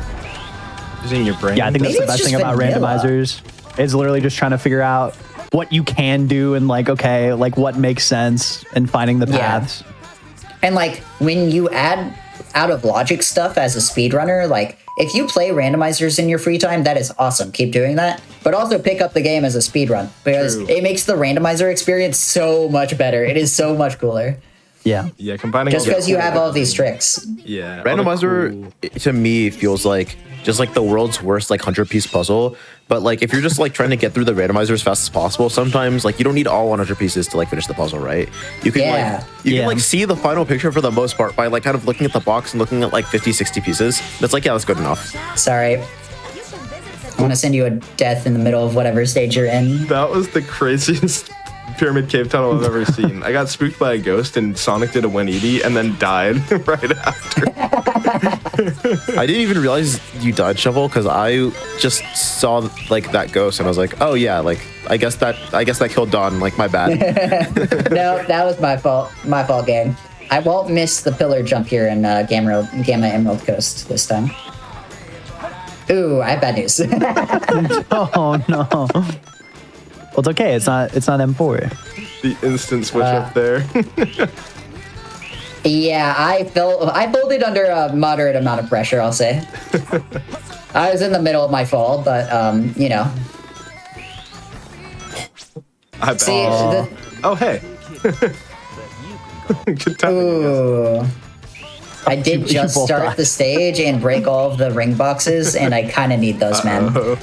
Using your brain. Yeah, I think that's Maybe the it's best thing just about vanilla. randomizers. It's literally just trying to figure out what you can do and like, okay, like what makes sense and finding the paths. And like when you add out of logic stuff as a speedrunner, like if you play randomizers in your free time, that is awesome. Keep doing that. But also pick up the game as a speedrun because it makes the randomizer experience so much better. It is so much cooler. Yeah. Yeah, combining Just because you have all these tricks. Yeah. Randomizer to me feels like just like the world's worst like 100-piece puzzle. But like if you're just like trying to get through the randomizer as fast as possible, sometimes like you don't need all 100 pieces to like finish the puzzle, right? You can can like see the final picture for the most part by like kind of looking at the box and looking at like 50, 60 pieces. That's like, yeah, that's good enough. Sorry. I want to send you a death in the middle of whatever stage you're in. That was the craziest Pyramid Cave tunnel I've ever seen. I got spooked by a ghost and Sonic did a 180 and then died right after. I didn't even realize you died, Shovel, because I just saw like that ghost and I was like, oh yeah, like I guess that killed Dawn. Like my bad. No, that was my fault. My fault, gang. I won't miss the pillar jump here in Gamma Emerald Coast this time. Ooh, I have bad news. Oh no. Well, it's okay. It's not M4. The instant switch up there. Yeah, I folded under a moderate amount of pressure, I'll say. I was in the middle of my fall, but you know. See, oh hey. Good timing, ooh. I did just start the stage and break all of the ring boxes, and I kind of need those, man.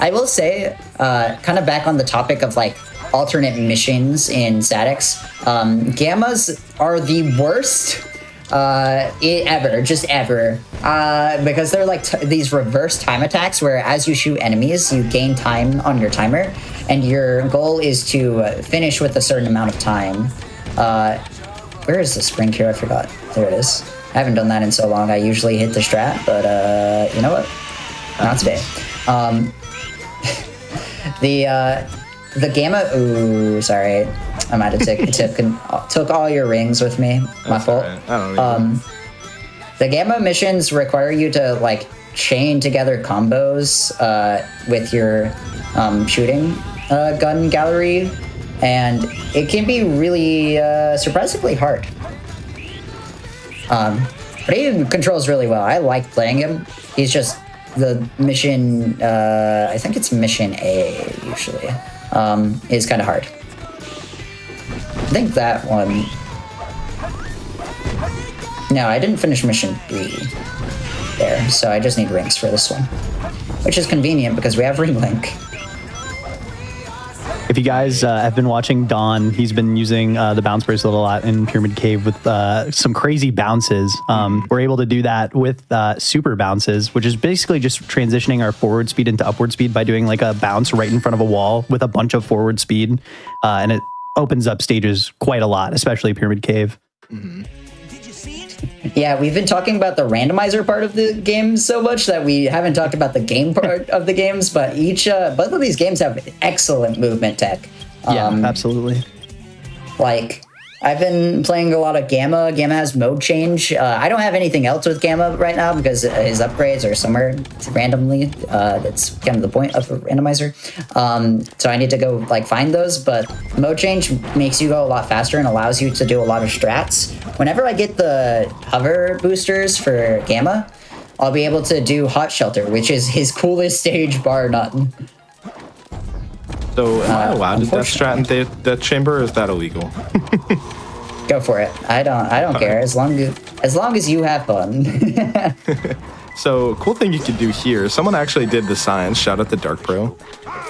I will say, kind of back on the topic of like alternate missions in statics, Gammas are the worst ever, just ever, because they're like these reverse time attacks where as you shoot enemies, you gain time on your timer, and your goal is to finish with a certain amount of time. Where is the spring here? I forgot. There it is. I haven't done that in so long. I usually hit the strat, but you know what? Not today. The gamma. Ooh, sorry. I might have took all your rings with me. My fault. Right. I don't know. The gamma missions require you to like chain together combos with your shooting gun gallery, and it can be really surprisingly hard. But he controls really well. I like playing him. He's just the mission. I think it's mission A usually. Is kind of hard. I think that one. No, I didn't finish mission B there, so I just need rings for this one, which is convenient because we have ring link. If you guys have been watching Don, he's been using the bounce bracelet a lot in Pyramid Cave with some crazy bounces. We're able to do that with super bounces, which is basically just transitioning our forward speed into upward speed by doing like a bounce right in front of a wall with a bunch of forward speed. And it opens up stages quite a lot, especially Pyramid Cave. Mm-hmm. Yeah, we've been talking about the randomizer part of the game so much that we haven't talked about the game part of the games, but both of these games have excellent movement tech. Yeah, absolutely. Like, I've been playing a lot of Gamma. Gamma has mode change. I don't have anything else with Gamma right now because his upgrades are somewhere randomly. That's kind of the point of a randomizer. So I need to go like find those. But mode change makes you go a lot faster and allows you to do a lot of strats. Whenever I get the hover boosters for Gamma, I'll be able to do Hot Shelter, which is his coolest stage bar none. So am I allowed to death strat in Death Chamber, or is that illegal? Go for it. I don't care as long as you have fun. So cool thing you could do here. Someone actually did the science. Shout out to Dark Pro.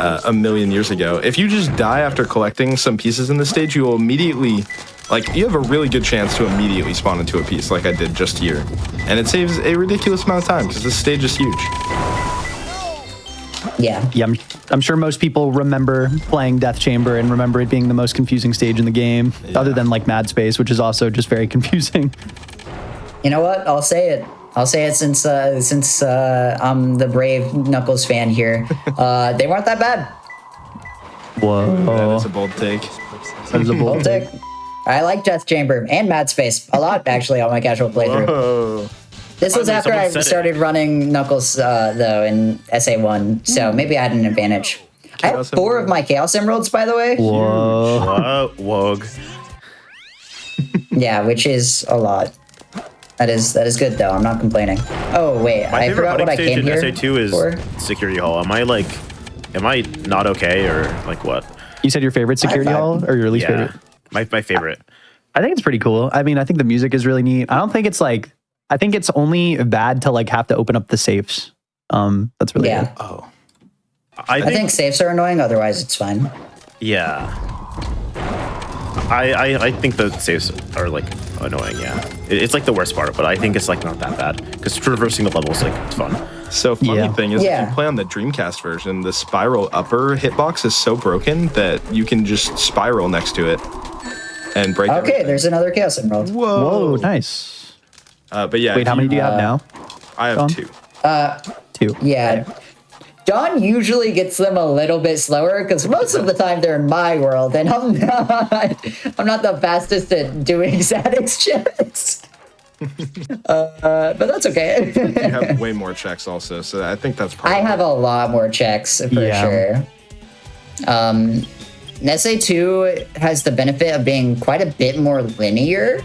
A million years ago. If you just die after collecting some pieces in the stage, you will immediately, like, you have a really good chance to immediately spawn into a piece, like I did just here, and it saves a ridiculous amount of time because this stage is huge. Yeah. Yeah, I'm sure most people remember playing Death Chamber and remember it being the most confusing stage in the game, other than like Mad Space, which is also just very confusing. You know what? I'll say it. Since I'm the brave Knuckles fan here. They weren't that bad. Whoa. That is a bold take. That is a bold take. I like Death Chamber and Mad Space a lot, actually, on my casual playthrough. Whoa. This was after I started running Knuckles, though, in SA1, so maybe I had an advantage. I have 4 of my Chaos Emeralds, by the way. Whoa. Wog. Yeah, which is a lot. That is good, though. I'm not complaining. Oh, wait. I forgot what I came here in SA2 is for. Security Hall. Am I not okay, or like what? You said your favorite security hall or your least favorite? My favorite. I think it's pretty cool. I mean, I think the music is really neat. I think it's only bad to like have to open up the safes. That's really good. Oh. I think safes are annoying, otherwise it's fine. Yeah. I think the saves are like annoying, yeah. It's like the worst part, but I think it's like not that bad because traversing the levels like it's fun. So funny thing is, if you play on the Dreamcast version, the spiral upper hitbox is so broken that you can just spiral next to it and break. Okay, everything. there's another Chaos Emerald. Whoa, nice. But yeah. Wait, how many do you have now? I have 2. 2. Yeah. Don usually gets them a little bit slower because most of the time they're in my world, and I'm not the fastest at doing statics checks. But that's okay. You have way more checks also, so I think that's probably. I have a lot more checks for sure. SA2 has the benefit of being quite a bit more linear.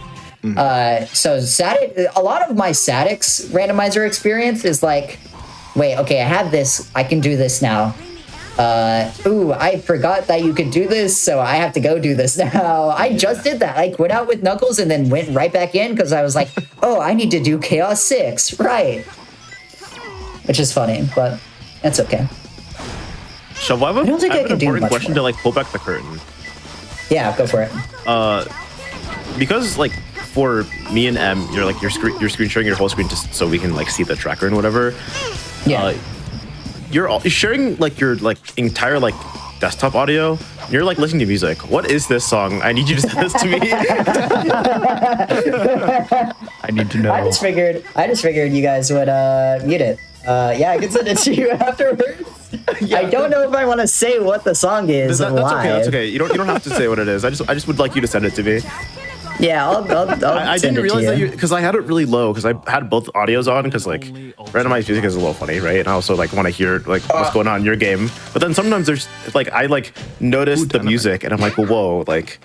So a lot of my statics randomizer experience is like, wait, okay, I have this, I can do this now. Ooh, I forgot that you could do this, so I have to go do this now. I just did that. I quit out with Knuckles and then went right back in because I was like, oh, I need to do Chaos 6, right? Which is funny, but that's okay. So I don't think I can do much question more. to like pull back the curtain. Yeah, go for it. Because like for me and M, you're screen sharing your whole screen just so we can like see the tracker and whatever. Yeah. You're sharing like your like entire like desktop audio. You're like listening to music. What is this song? I need you to send this to me. I need to know. I just figured you guys would mute it. Yeah, I can send it to you afterwards. I don't know if I want to say what the song is That's live. okay. That's okay. You don't have to say what it is. I just would like you to send it to me. Yeah, I send didn't it realize to that you. because I had it really low because I had both audios on because like randomized music is a little funny, right? And I also like want to hear like what's going on in your game. But then sometimes there's like I like notice the music and I'm like, well, whoa, like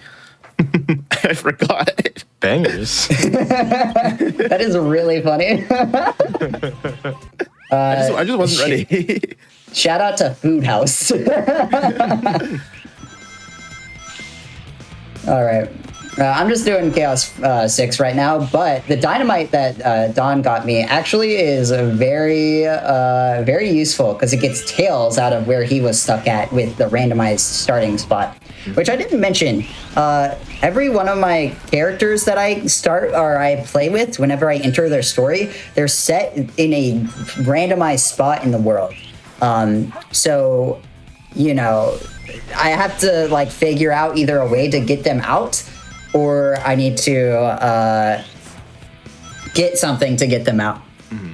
I forgot. Bangers. That is really funny. I just wasn't ready. Shout out to Food House. All right. I'm just doing Chaos 6 right now, but the dynamite that Don got me actually is very useful because it gets tails out of where he was stuck at with the randomized starting spot, which I didn't mention. Every one of my characters that I start or I play with, whenever I enter their story, they're set in a randomized spot in the world. So, you know, I have to like figure out either a way to get them out or I need to get something to get them out.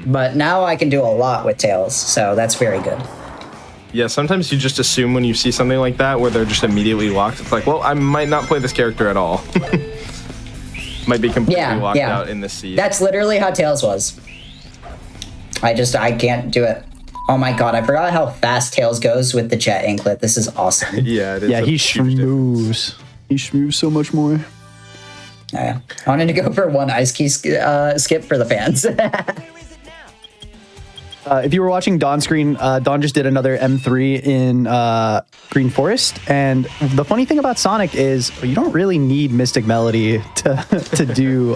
But now I can do a lot with Tails, so that's very good. Yeah, sometimes you just assume when you see something like that where they're just immediately locked. It's like, well, I might not play this character at all. Might be completely locked out in the sea. That's literally how Tails was. I can't do it. Oh my god, I forgot how fast Tails goes with the jet anklet. This is awesome. Yeah, it is. Yeah, he schmooves. He schmooves so much more. Yeah. I wanted to go for one ice key skip for the fans. If you were watching Don's screen, Don just did another M3 in Green Forest. And the funny thing about Sonic is you don't really need Mystic Melody to do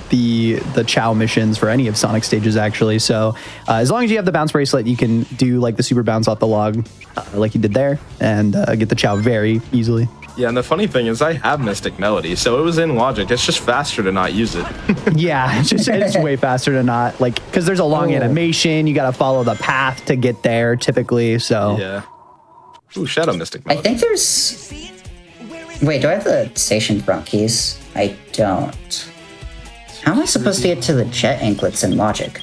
the Chow missions for any of Sonic stages, actually. So as long as you have the bounce bracelet, you can do like the super bounce off the log like you did there and get the Chow very easily. Yeah, and the funny thing is I have Mystic Melody, so it was in logic. It's just faster to not use it. Yeah, it's way faster to not, like, because there's a long animation. You got to follow the path to get there, typically, so. Yeah. Ooh, Shadow Mystic I Melody. think there's... Wait, do I have the station front keys? I don't. How am I supposed to get to the jet anklets in logic?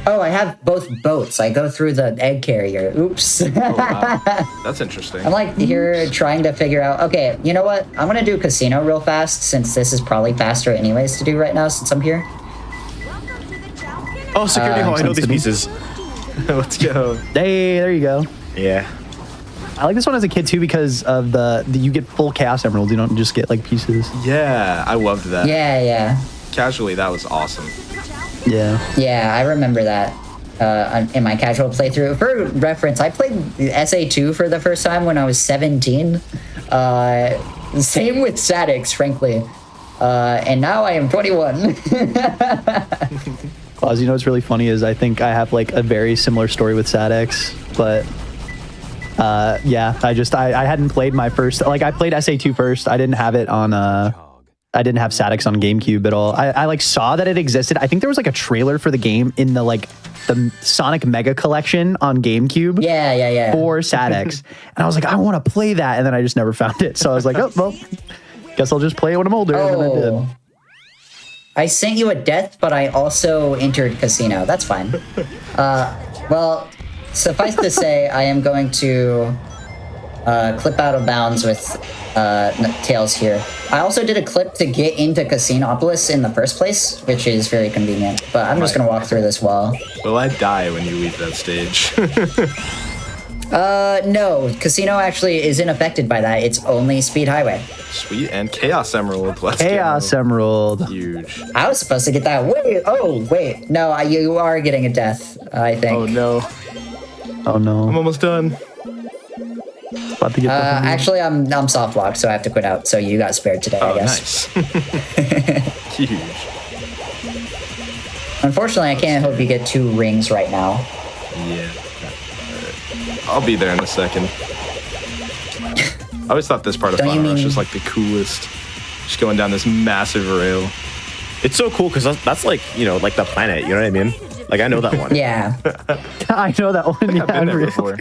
Oh, I have both boats. I go through the egg carrier. Oops. Oh, wow. That's interesting. I'm like here trying to figure out, okay, you know what? I'm gonna do casino real fast since this is probably faster anyways to do right now since I'm here. Oh, security hall. I know these pieces. Let's go. Hey, there you go. Yeah. I like this one as a kid too because of the you get full Chaos Emeralds. You don't just get like pieces. Yeah, I loved that. Yeah. Casually, that was awesome. Yeah. Yeah, I remember that in my casual playthrough. For reference, I played SA2 for the first time when I was 17. Same with Statics, frankly. And now I am 21. Claus, you know what's really funny is I think I have like a very similar story with SADX, but yeah, I hadn't played my first, like I played SA2 first. I didn't have it on I didn't have SADX on GameCube at all. I like saw that it existed. I think there was like a trailer for the game in the Sonic Mega Collection on GameCube. Yeah. For SADX. And I was like, I want to play that. And then I just never found it. So I was like, oh, well, guess I'll just play it when I'm older. And then I did. I sent you a death, but I also entered casino. That's fine. Well, suffice to say, I am going to clip out of bounds with Tails here. I also did a clip to get into Casinopolis in the first place, which is very convenient. But I'm just going to walk through this wall. Will I die when you leave that stage? No. Casino actually isn't affected by that. It's only Speed Highway. Sweet. And Chaos Emerald. Let's Chaos Emerald. Huge. I was supposed to get that. Wait. No, you are getting a death, I think. Oh, no. Oh, no. I'm almost done. About to get Actually, I'm soft locked, so I have to quit out. So you got spared today, I guess. Nice. Huge. Unfortunately, I can't hope you get 2 rings right now. Yeah. I'll be there in a second. I always thought this part of Final Rush was like the coolest. Just going down this massive rail. It's so cool because that's like, you know, like the planet. You know what I mean? Like, I know that one. Yeah. I know that one. I've been there before.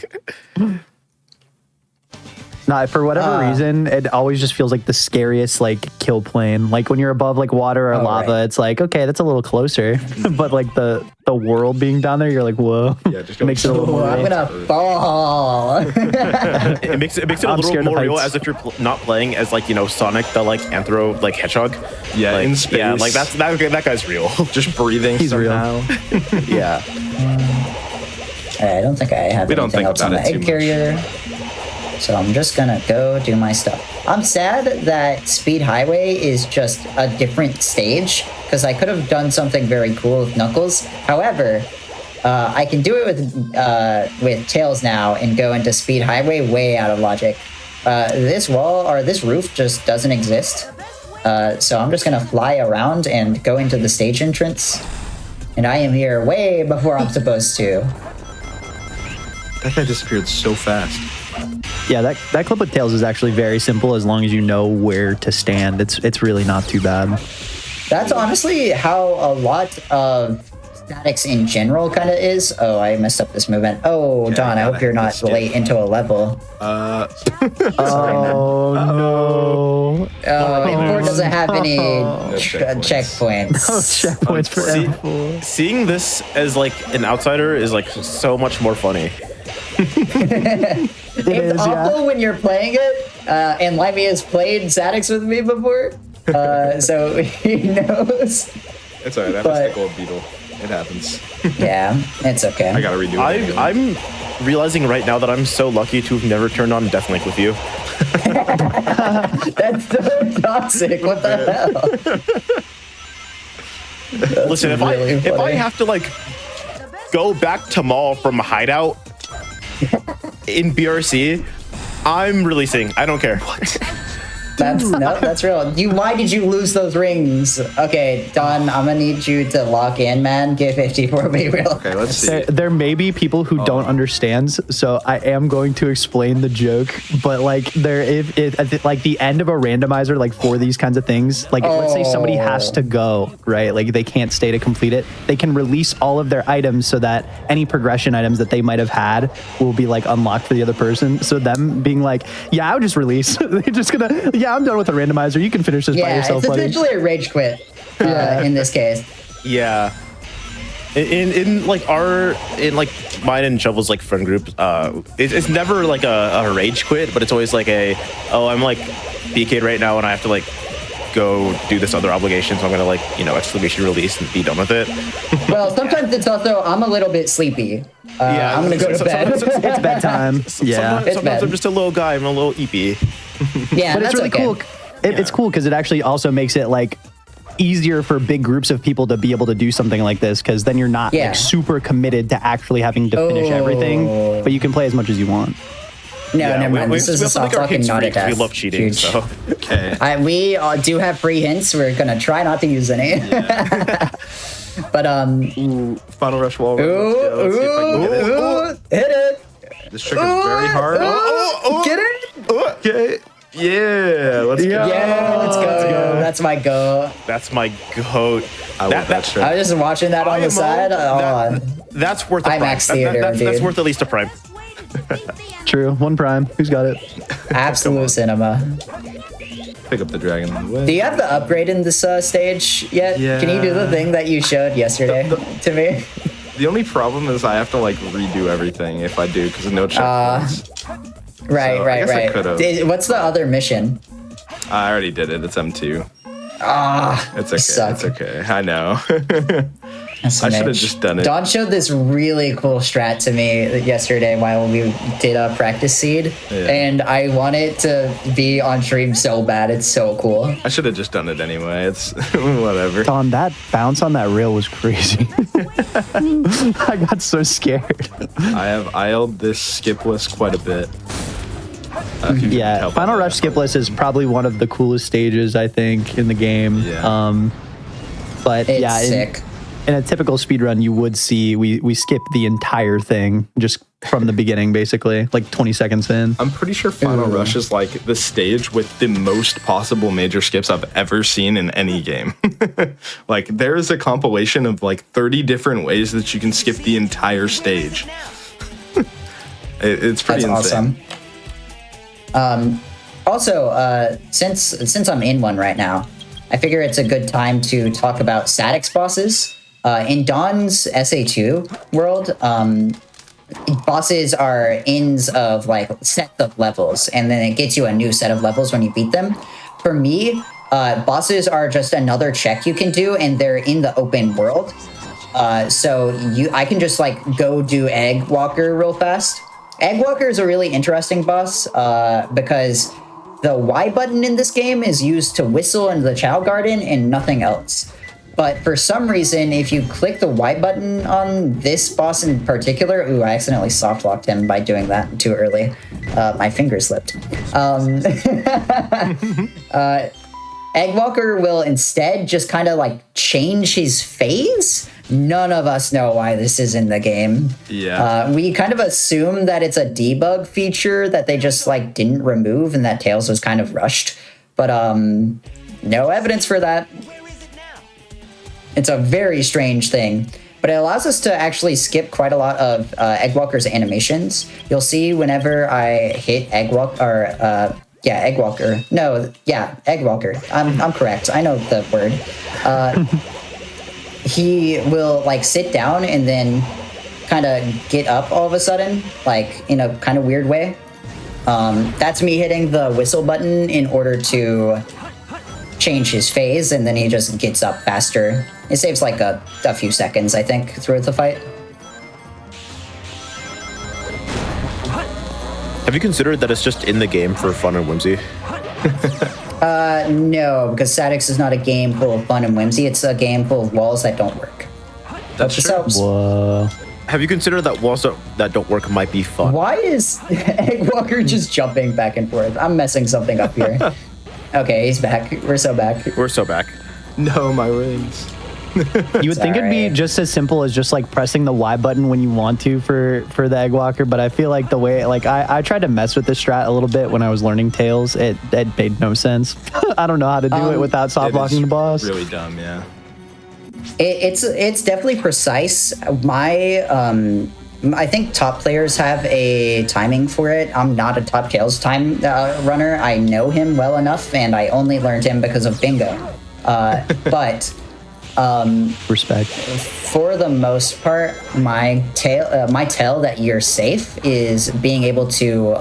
Not for whatever reason, it always just feels like the scariest like kill plane. Like when you're above like water or lava, right. it's like okay, that's a little closer. But like the world being down there, you're like whoa. Yeah, just It makes it a little more I'm real. gonna fall. It makes it a I'm little scared of more real, heights. as if you're not playing as like Sonic the like anthro like hedgehog. Yeah, like, in space. Yeah, like that guy's real. Just breathing. He's real. somehow. Yeah. I don't think I have We don't anything think else on about the it too egg much. carrier. So I'm just gonna go do my stuff. I'm sad that Speed Highway is just a different stage because I could have done something very cool with Knuckles. However, I can do it with Tails now and go into Speed Highway way out of logic. This wall or this roof just doesn't exist. So I'm just gonna fly around and go into the stage entrance. And I am here way before I'm supposed to. That guy disappeared so fast. Yeah, that clip with Tails is actually very simple as long as you know where to stand. It's really not too bad. That's honestly how a lot of statics in general kind of is. Oh, I messed up this movement. Oh, Yeah, Don, I hope you're not late into a level. Oh no! Oh, Import doesn't have any checkpoints. checkpoints. Checkpoints for See- M4. Seeing this as like an outsider is like so much more funny. It's is, yeah. awful when you're playing it, and Limey has played statics with me before, so he knows. It's alright. I But- missed the gold beetle. It happens. Yeah, it's okay. I gotta redo it. anyway. I'm realizing right now that I'm so lucky to have never turned on Deathlink with you. That's so toxic. What the hell? Listen, if really I funny. have to like go back to Mall from a hideout in BRC, I'm releasing. I don't care. That's real. Why did you lose those rings? Okay, Don, I'm gonna need you to lock in, man. Get 54 be real. Okay, let's see. There may be people who don't understand, so I am going to explain the joke. But like, if at like the end of a randomizer, like for these kinds of things, like let's say somebody has to go, right? Like they can't stay to complete it. They can release all of their items so that any progression items that they might have had will be like unlocked for the other person. So them being like, yeah, I'll just release. They're just gonna, yeah, I'm done with the randomizer. You can finish this by Yeah, yourself, it's buddy. essentially a rage quit in this case. Yeah. In like mine and Shovel's like friend group, it's never like a rage quit, but it's always like I'm like BK'd right now and I have to like go do this other obligation, so I'm gonna like exclamation release and be done with it. Well, sometimes it's also I'm a little bit sleepy. Yeah, I'm gonna go to bed. It's bedtime. Yeah. Sometimes bad. I'm just a little guy. I'm a little eepy. Yeah, But it's that's really okay. cool. It's cool because it actually also makes it like easier for big groups of people to be able to do something like this, because then you're not Yeah. like super committed to actually having to finish everything, but you can play as much as you want. No, never mind. This is a also soft make our talking, hints not free a 'cause death. we love cheating. Huge. So Okay. We do have free hints. We're gonna try not to use any. But Final rush wall run. Let's see if I can get it. hit it. This trick is very hard. Get it? Okay. Yeah. Let's go. Yeah, let's go. That's my go. that's my goat. I love that trick. I was just watching that on the side. That's worth a prime. IMAX theater, that's dude. worth at least a prime. True. One prime. Who's got it? Absolute cinema. Pick up the dragon on the way. Do you have the upgrade in this stage yet? Yeah. Can you do the thing that you showed yesterday to me? The only problem is I have to like redo everything if I do because no checkpoints. Right, So, I right, guess I right. could've. What's the other mission? I already did it. It's M2. It's okay. suck. It's okay. I know. That's I should have amazing. just done it. Don showed this really cool strat to me yesterday while we did a practice seed, Yeah. and I want it to be on stream so bad. It's so cool. I should have just done it anyway. It's whatever. Don, that bounce on that rail was crazy. I got so scared. I have IL'd this skip list quite a bit. If you can Yeah, tell by Final that. Rush skip list is probably one of the coolest stages I think in the game. Yeah. But It's yeah, sick. in a typical speedrun, you would see we skip the entire thing just from the beginning, basically, like 20 seconds in. I'm pretty sure Final Rush is like the stage with the most possible major skips I've ever seen in any game. Like there is a compilation of like 30 different ways that you can skip the entire stage. It's pretty That's insane. awesome. Also, since I'm in one right now, I figure it's a good time to talk about Static's bosses. In Dawn's SA2 world, bosses are ends of like sets of levels, and then it gets you a new set of levels when you beat them. For me, bosses are just another check you can do, and they're in the open world. So I can just like go do Egg Walker real fast. Egg Walker is a really interesting boss because the Y button in this game is used to whistle in the Chow Garden and nothing else. But for some reason, if you click the Y button on this boss in particular, ooh, I accidentally soft locked him by doing that too early. My finger slipped. Egg Walker will instead just kind of like change his phase. None of us know why this is in the game. Yeah. We kind of assume that it's a debug feature that they just like didn't remove and that Tails was kind of rushed. But no evidence for that. It's a very strange thing. But it allows us to actually skip quite a lot of Egg Walker's animations. You'll see whenever I hit Egg Walker, Egg Walker. No, yeah, Egg Walker. I'm correct. I know the word. He will like sit down and then kind of get up all of a sudden, like in a kind of weird way. That's me hitting the whistle button in order to change his phase, and then he just gets up faster. It saves like a few seconds, I think, throughout the fight. Have you considered that it's just in the game for fun and whimsy? No, because Statics is not a game full of fun and whimsy. It's a game full of walls that don't work. That's Hope this true. helps. Whoa. Have you considered that walls that don't work might be fun? Why is Egg Walker just jumping back and forth? I'm messing something up here. Okay, he's back. We're so back. We're so back. No, my rings. You would think it'd be just as simple as just like pressing the Y button when you want to for the Egg Walker, but I feel like the way like I tried to mess with this strat a little bit when I was learning Tails. It made no sense. I don't know how to do it without soft locking the boss. Really dumb, yeah. It's definitely precise. I think top players have a timing for it. I'm not a top Tails time runner. I know him well enough, and I only learned him because of Bingo. But Respect. for the most part, my tell that you're safe is being able to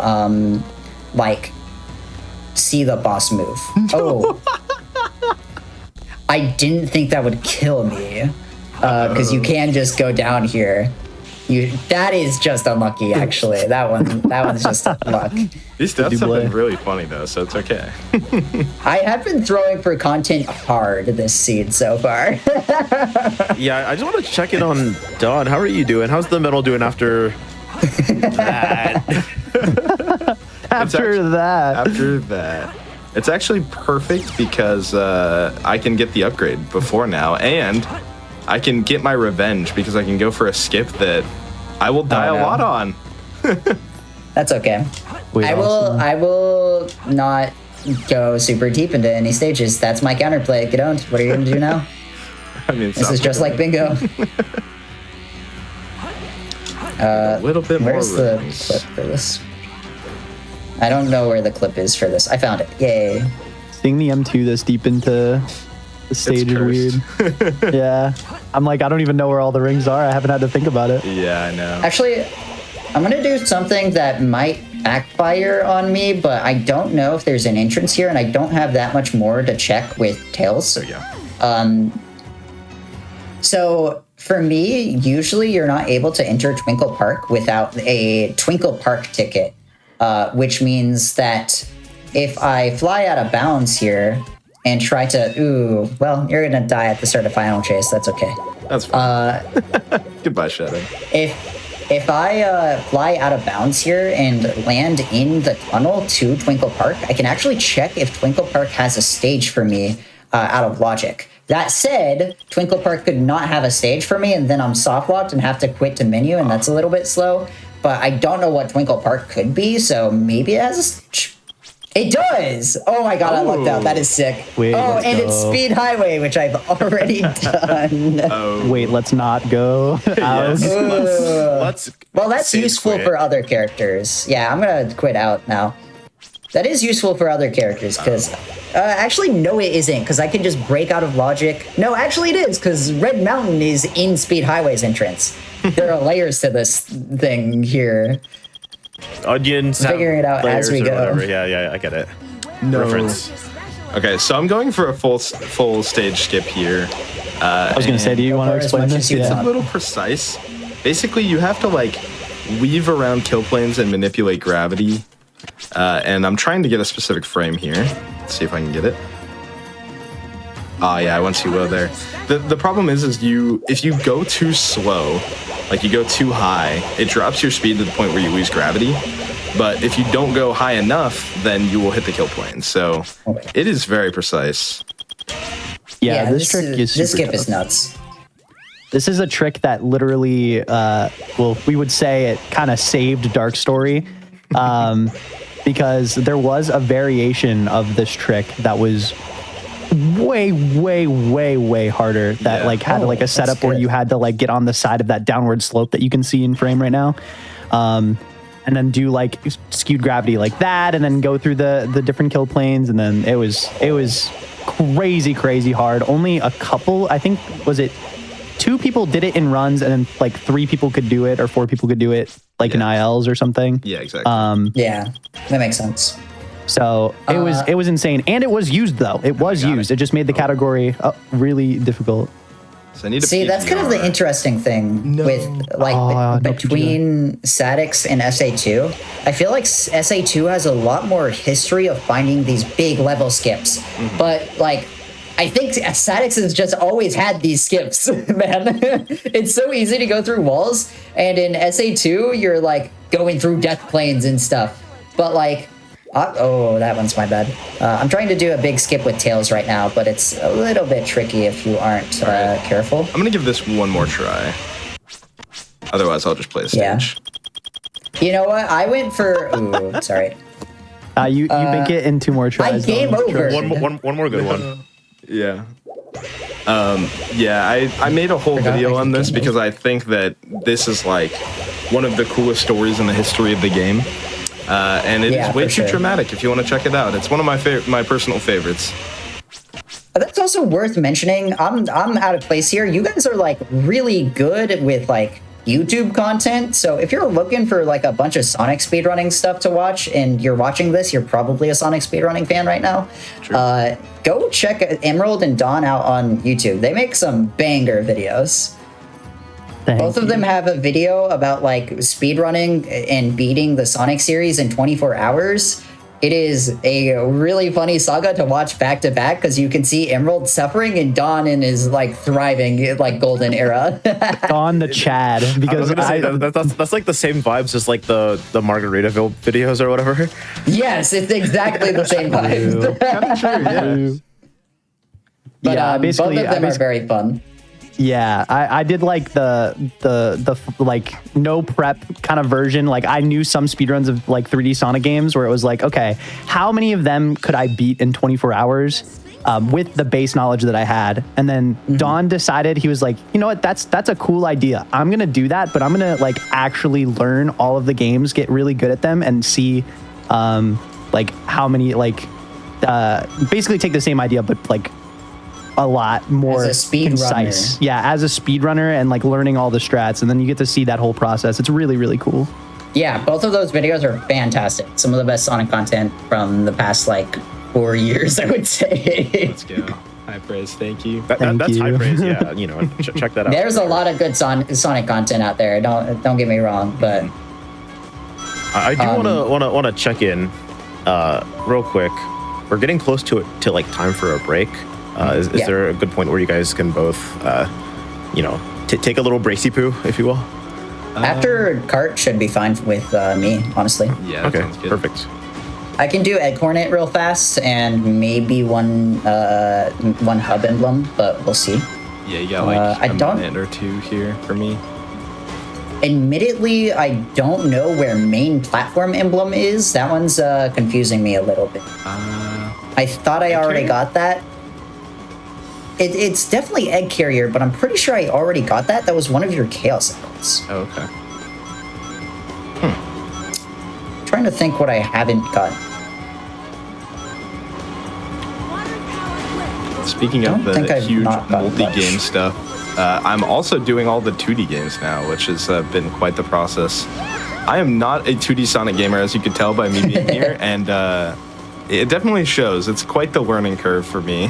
like see the boss move. Oh, I didn't think that would kill me because you can just go down here. That is just unlucky, actually. That one's just luck. These deaths have been really funny though, so it's okay. I have been throwing for content hard this seed so far. Yeah, I just want to check in on Dawn. How are you doing? How's the metal doing after that? After that. It's actually perfect because I can get the upgrade before now, and I can get my revenge because I can go for a skip that I will die a lot on. That's okay. Wait, I will not go super deep into any stages. That's my counterplay. Get owned. What are you gonna do now? I mean, This is just like Bingo. a little bit more. Where's the rings. clip for this? I don't know where the clip is for this. I found it. Yay. Seeing the M2 this deep into the stage is weird. Yeah. I'm like, I don't even know where all the rings are. I haven't had to think about it. Yeah, I know. Actually, I'm gonna do something that might backfire on me, but I don't know if there's an entrance here, and I don't have that much more to check with Tails. There you go. So for me, usually you're not able to enter Twinkle Park without a Twinkle Park ticket, which means that if I fly out of bounds here and try to, well, you're gonna die at the start of Final Chase. That's okay. That's fine. Goodbye, Shadow. If I fly out of bounds here and land in the tunnel to Twinkle Park, I can actually check if Twinkle Park has a stage for me out of logic. That said, Twinkle Park could not have a stage for me, and then I'm soft locked and have to quit to menu, and that's a little bit slow. But I don't know what Twinkle Park could be, so maybe it has a stage. It does! Oh my god, I lucked out. That is sick. Wait, and let's it's go. Speed Highway, which I've already done. Wait, let's not go. Yes. Let's Well, that's save useful quit. for other characters. Yeah, I'm gonna quit out now. That is useful for other characters, because... actually, no, it isn't, because I can just break out of logic. No, actually it is, because Red Mountain is in Speed Highway's entrance. There are layers to this thing here. Onions. Figuring it out as we go. Whatever. Yeah, I get it. No. Reference. Okay, so I'm going for a full stage skip here. I was going to say, do you want to explain this? It's a little precise. Basically, you have to like weave around kill planes and manipulate gravity. And I'm trying to get a specific frame here. Let's see if I can get it. Oh yeah, I went too low there. The problem is if you go too slow, like you go too high, it drops your speed to the point where you lose gravity. But if you don't go high enough, then you will hit the kill plane. So it is very precise. Yeah, this trick is super this skip tough. is nuts. This is a trick that literally, well, we would say it kind of saved Dark Story, because there was a variation of this trick that was way, way, way, way harder. That like had like a setup where you had to like get on the side of that downward slope that you can see in frame right now, and then do like skewed gravity like that, and then go through the different kill planes, and then it was crazy hard. Only a couple, I think, was it 2 people did it in runs, and then like 3 people could do it, or 4 people could do it like in ILs or something. Yeah, exactly. Yeah, that makes sense. So it was insane, and it was used though. It was used. It just made the category really difficult. So I need to See, that's kind of the interesting thing with like between Sadix and SA2. I feel like SA2 has a lot more history of finding these big level skips, but like I think Sadix has just always had these skips, man. It's so easy to go through walls, and in SA2 you're like going through death planes and stuff. But like, oh, that one's my bad. I'm trying to do a big skip with tails right now, but it's a little bit tricky if you aren't careful. I'm gonna give this one more try. Otherwise, I'll just play a stage. Yeah. You know what? I went for. Ooh, sorry. You make it in 2 more tries. I game over. One more good one. Yeah. I made a whole video on this because I think that this is like one of the coolest stories in the history of the game. And it is way too dramatic if you want to check it out. It's one of my personal favorites. That's also worth mentioning. I'm out of place here. You guys are like really good with like YouTube content. So if you're looking for like a bunch of Sonic speedrunning stuff to watch and you're watching this, you're probably a Sonic speedrunning fan right now. True. Go check Emerald and Dawn out on YouTube. They make some banger videos. Both of them have a video about like speedrunning and beating the Sonic series in 24 hours. It is a really funny saga to watch back to back because you can see Emerald suffering and Dawn is like thriving, like golden era. Dawn the Chad, because that's like the same vibes as like the Margaritaville videos or whatever. Yes, it's exactly the same vibes. But basically, both of them are very fun. Yeah, I did like the like no prep kind of version. Like I knew some speedruns of like 3D Sonic games where it was like, okay, how many of them could I beat in 24 hours with the base knowledge that I had? And then Don decided, he was like, you know what, that's a cool idea. I'm gonna do that, but I'm gonna like actually learn all of the games, get really good at them, and see like how many like basically take the same idea but like a lot more as a speed concise. runner. Yeah, as a speedrunner and like learning all the strats, and then you get to see that whole process. It's really, really cool. Yeah, both of those videos are fantastic. Some of the best Sonic content from the past like 4 years, I would say. Let's go. High praise, thank you. That's high praise. Yeah, you know, check that out. There's a lot of good Sonic content out there. Don't get me wrong, but I do want to check in real quick. We're getting close to like time for a break. Is there a good point where you guys can both, take a little bracy poo, if you will? After cart should be fine with me, honestly. Yeah. Okay. Sounds good. Perfect. I can do egg hornet real fast and maybe one hub emblem, but we'll see. Yeah, you got like a minute or 2 here for me. Admittedly, I don't know where main platform emblem is. That one's confusing me a little bit. I thought I already got that. It's definitely egg carrier, but I'm pretty sure I already got that. That was one of your chaos symbols. Oh, okay. Trying to think what I haven't gotten. speaking of Don't think the I've huge not gotten multi-game much. stuff, I'm also doing all the 2D games now, which has been quite the process. I am not a 2D Sonic gamer, as you could tell by me being here, and it definitely shows. It's quite the learning curve for me.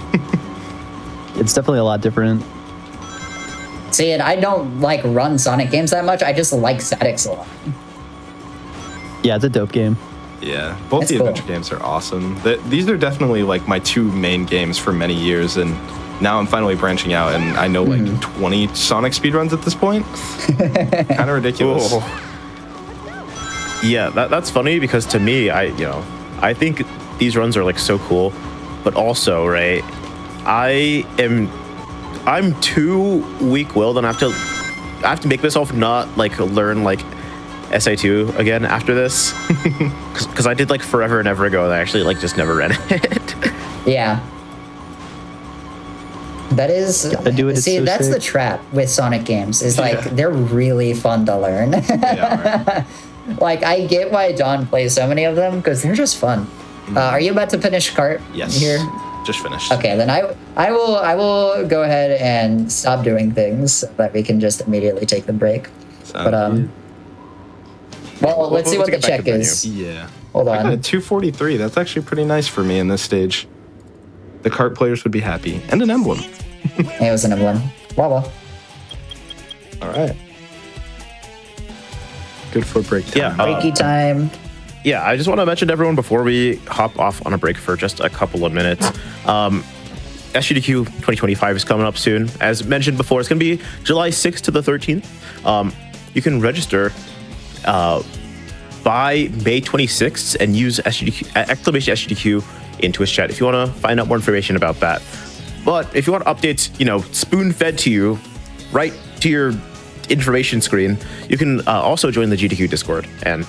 It's definitely a lot different. See, and I don't like run Sonic games that much. I just like statics a lot. Yeah, it's a dope game. Yeah, both That's the cool. adventure games are awesome. These are definitely like my two main games for many years, and now I'm finally branching out, and I know like 20 Sonic speedruns at this point. Kind of ridiculous. Oh. Yeah, that's funny because to me, I think these runs are like so cool, but also, right, I'm too weak-willed, and I have to make myself not like learn like SA2 again after this, because I did like forever and ever ago, and I actually like just never ran it. Yeah. That is. Gotta do it, it's See, so that's sick. the trap with Sonic games. Is like they're really fun to learn. They are. Like I get why John plays so many of them because they're just fun. Are you about to finish cart Yes. here? Just finished. Okay, then I will go ahead and stop doing things so that we can just immediately take the break. Sounds But well, let's see what the get back to check the is. yeah. Hold I got a on. 243. That's actually pretty nice for me in this stage. The cart players would be happy. And an emblem. It was an emblem. Wow. All right. Good for break time. Yeah, Breaky time. Yeah, I just want to mention to everyone before we hop off on a break for just a couple of minutes. SGDQ 2025 is coming up soon. As mentioned before, it's going to be July 6th to the 13th. You can register by May 26th and use exclamation SGDQ in Twitch chat if you want to find out more information about that. But if you want updates, spoon-fed to you right to your information screen, you can also join the GDQ Discord. And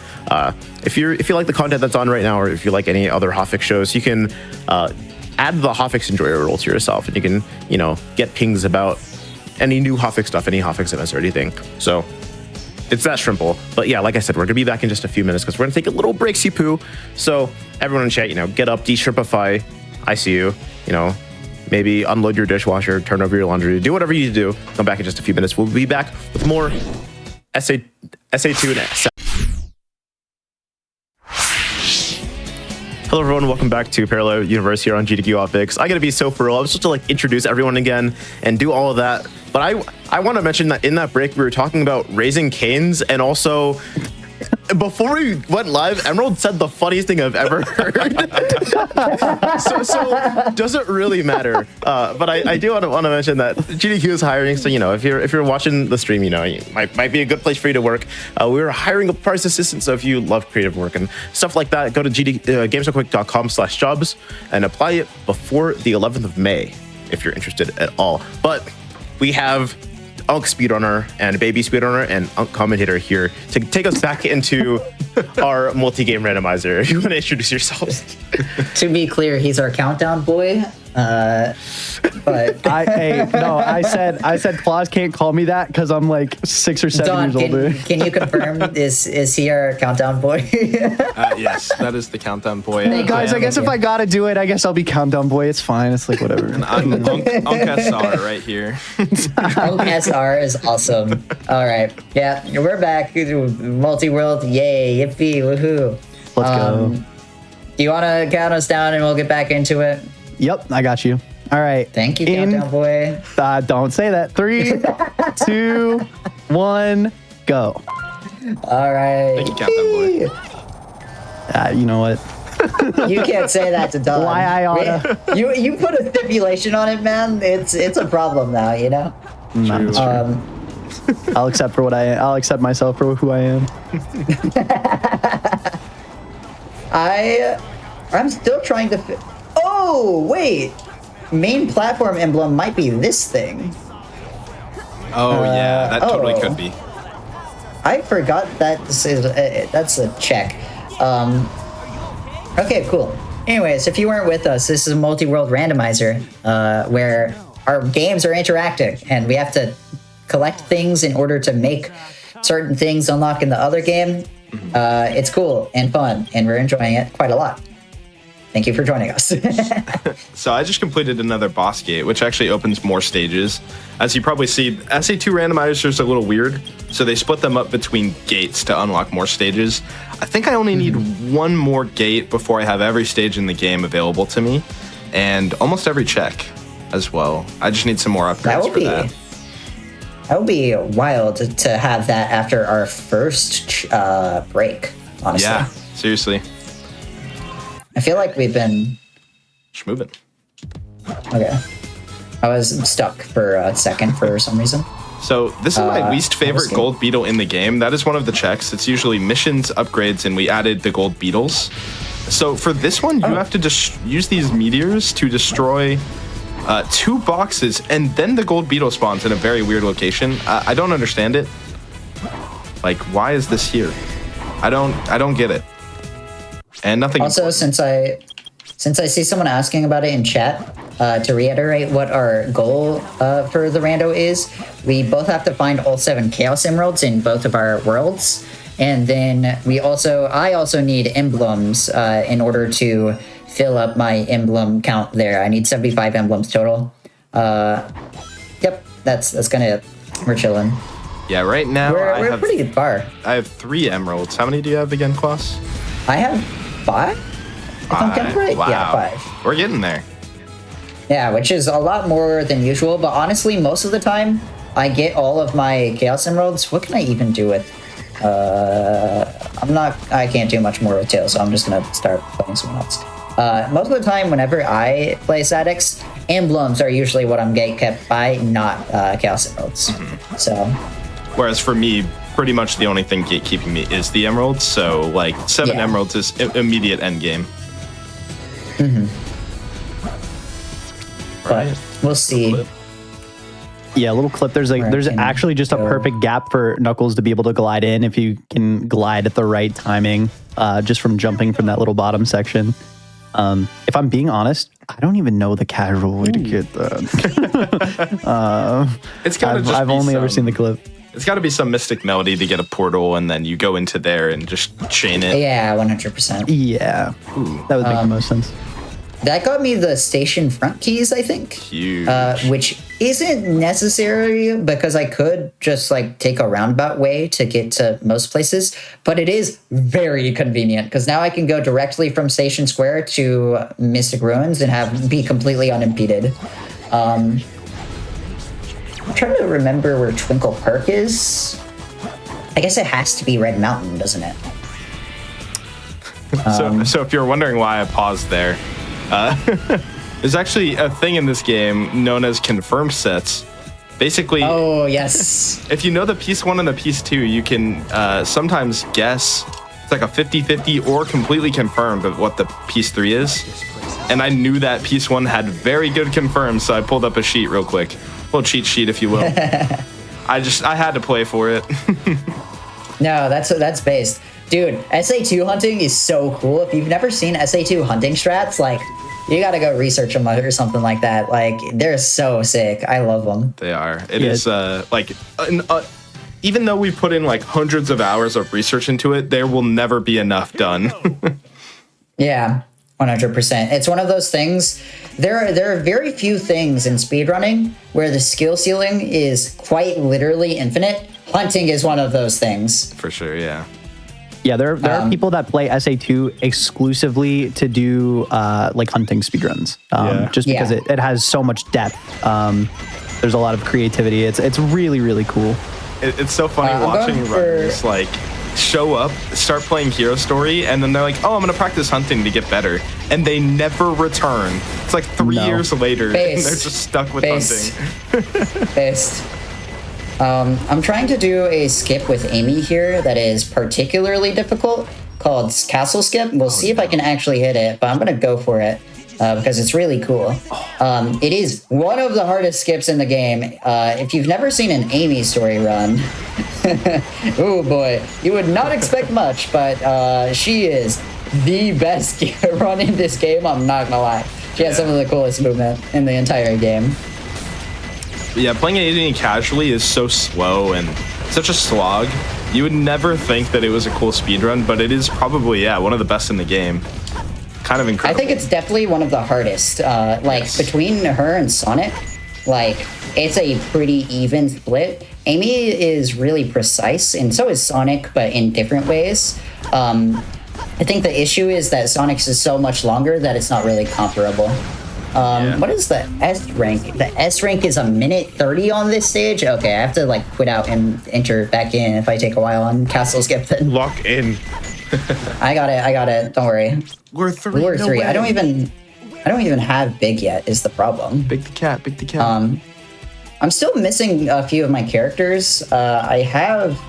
if you like the content that's on right now, or if you like any other Hotfix shows, you can add the Hotfix enjoyer role to yourself, and you can get pings about any new Hotfix stuff, any Hotfix events or anything. So it's that simple. But yeah, like I said, we're gonna be back in just a few minutes because we're gonna take a little break, poo. So everyone in chat, get up, de-shrimpify. I see you. Maybe unload your dishwasher, turn over your laundry, do whatever you need to do. Come back in just a few minutes. We'll be back with more SA2 and SA. Hello everyone, welcome back to Parallel Universe here on GDQ Hotfix. I gotta be so for real. I was supposed to introduce everyone again and do all of that, but I want to mention that in that break we were talking about raising canes, and also before we went live, Emerald said the funniest thing I've ever heard. so does it really matter? But I do want to mention that GDQ is hiring. So if you're watching the stream, it might be a good place for you to work. We're hiring a price assistant. So if you love creative work and stuff like that, go to gamesrealquick.com/jobs and apply it before the 11th of May if you're interested at all. But we have Unk Speedrunner and Baby Speedrunner and Unk Commentator here to take us back into our multi-game randomizer. If you want to introduce yourselves. To be clear, he's our countdown boy. But I said Claus can't call me that because I'm like 6 or 7 Don, years older. can you confirm is he our countdown boy? Yes, that is the countdown boy. Thank Guys, you. I guess if I gotta do it, I guess I'll be countdown boy. It's fine. It's like whatever. I'm Unk SR right here. SR is awesome. All right, yeah, we're back. Multi-world, yay, yippee, woohoo! Let's go. Do you want to count us down and we'll get back into it? Yep, I got you. All right. Thank you, countdown boy. Don't say that. 3, 2, 1, go. All right. Thank you, Captain Boy. You know what? You can't say that to Don. Why I oughta. You put a stipulation on it, man. It's a problem now, Not true. I'll accept for what I am. I'll accept myself for who I am. I'm still trying to. Oh wait, main platform emblem might be this thing. Oh, yeah, that totally could be. I forgot that this is that's a check. Okay, cool. Anyways, if you weren't with us, this is a multi-world randomizer where our games are interactive and we have to collect things in order to make certain things unlock in the other game. It's cool and fun, and we're enjoying it quite a lot. thank you for joining us. So I just completed another boss gate, which actually opens more stages. As you probably see, SA2 randomizers are a little weird, so they split them up between gates to unlock more stages. I think I only need one more gate before I have every stage in the game available to me, and almost every check as well. I just need some more upgrades for that. That would be wild to have that after our first break, honestly. Yeah, seriously. I feel like we've been... Just moving. Okay. I was stuck for a second for some reason. So this is my least favorite gold beetle in the game. That is one of the checks. It's usually missions, upgrades, and we added the gold beetles. So for this one, you have to just use these meteors to destroy 2 boxes, and then the gold beetle spawns in a very weird location. I don't understand it. Like, why is this here? I don't get it. And nothing. Also, since I see someone asking about it in chat, to reiterate what our goal for the rando is, we both have to find all 7 Chaos Emeralds in both of our worlds, and then I also need emblems in order to fill up my emblem count there. I need 75 emblems total. Yep, that's kind of it. We're chilling. Yeah, right now we're a pretty good bar. I have 3 emeralds. How many do you have again, Klaus? I have 5. If I'm counting right. Wow. Yeah, 5. We're getting there. Yeah, which is a lot more than usual, but honestly, most of the time, I get all of my Chaos Emeralds. What can I even do with... I can't do much more with Tail, so I'm just gonna start playing someone else. Most of the time, whenever I play Sadix, emblems are usually what I'm gate kept by, not Chaos Emeralds. So... Whereas for me, pretty much the only thing gatekeeping me is the emeralds, so like 7 emeralds is immediate end game. But we'll see. Yeah, a little clip. There's actually just a perfect gap for Knuckles to be able to glide in if you can glide at the right timing, just from jumping from that little bottom section. If I'm being honest, I don't even know the casual way to get that. It's gotta I've only ever seen the clip. It's got to be some mystic melody to get a portal, and then you go into there and just chain it. Yeah, 100%. Yeah, that would make the most sense. That got me the station front keys, I think. Huge. Which isn't necessary because I could just like take a roundabout way to get to most places, but it is very convenient because now I can go directly from Station Square to Mystic Ruins and be completely unimpeded. I'm trying to remember where Twinkle Park is. I guess it has to be Red Mountain, doesn't it? So if you're wondering why I paused there, there's actually a thing in this game known as confirmed sets. Basically, oh yes. If you know the piece 1 and the piece 2, you can sometimes guess. It's like a 50-50 or completely confirmed of what the piece 3 is. And I knew that piece 1 had very good confirmed, so I pulled up a sheet real quick. A little cheat sheet, if you will. I had to play for it. No, that's based. Dude, SA2 hunting is so cool. If you've never seen SA2 hunting strats, like, you gotta go research them or something like that. Like, they're so sick. I love them. They are. It is, even though we've put in, like, hundreds of hours of research into it, there will never be enough done. Yeah, 100%. It's one of those things. There are very few things in speedrunning where the skill ceiling is quite literally infinite. Hunting is one of those things. For sure, yeah. Yeah, there are people that play SA2 exclusively to do like hunting speedruns, just because it has so much depth. There's a lot of creativity. It's really, really cool. It's so funny watching runners like show up, start playing Hero Story, and then they're like, "Oh, I'm gonna practice hunting to get better," and they never return. It's like 3 years later, and they're just stuck with hunting. Based. I'm trying to do a skip with Amy here that is particularly difficult, called Castle Skip. We'll see if I can actually hit it, but I'm gonna go for it because it's really cool. It is one of the hardest skips in the game. If you've never seen an Amy story run, oh boy, you would not expect much, but she is the best run in this game, I'm not gonna lie. She has some of the coolest movement in the entire game. Yeah, playing Amy casually is so slow and such a slog. You would never think that it was a cool speedrun, but it is probably, one of the best in the game. kind of incredible. I think it's definitely one of the hardest. Between her and Sonic, like, it's a pretty even split. Amy is really precise, and so is Sonic, but in different ways. I think the issue is that Sonic's is so much longer that it's not really comparable. What is the S rank? The S rank is 1:30 on this stage? Okay, I have to, like, quit out and enter back in if I take a while on Castle Skip. Lock in. I got it. Don't worry. We're three. We're three. I don't even have Big yet, is the problem. Big the cat. I'm still missing a few of my characters. I have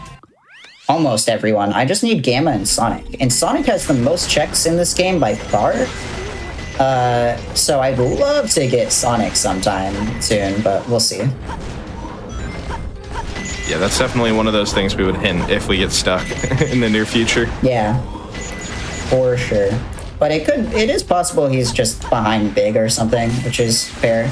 almost everyone. I just need Gamma and Sonic. And Sonic has the most checks in this game by far. So I'd love to get Sonic sometime soon, but we'll see. Yeah, that's definitely one of those things we would hint if we get stuck in the near future. Yeah, for sure. But it is possible he's just behind Big or something, which is fair.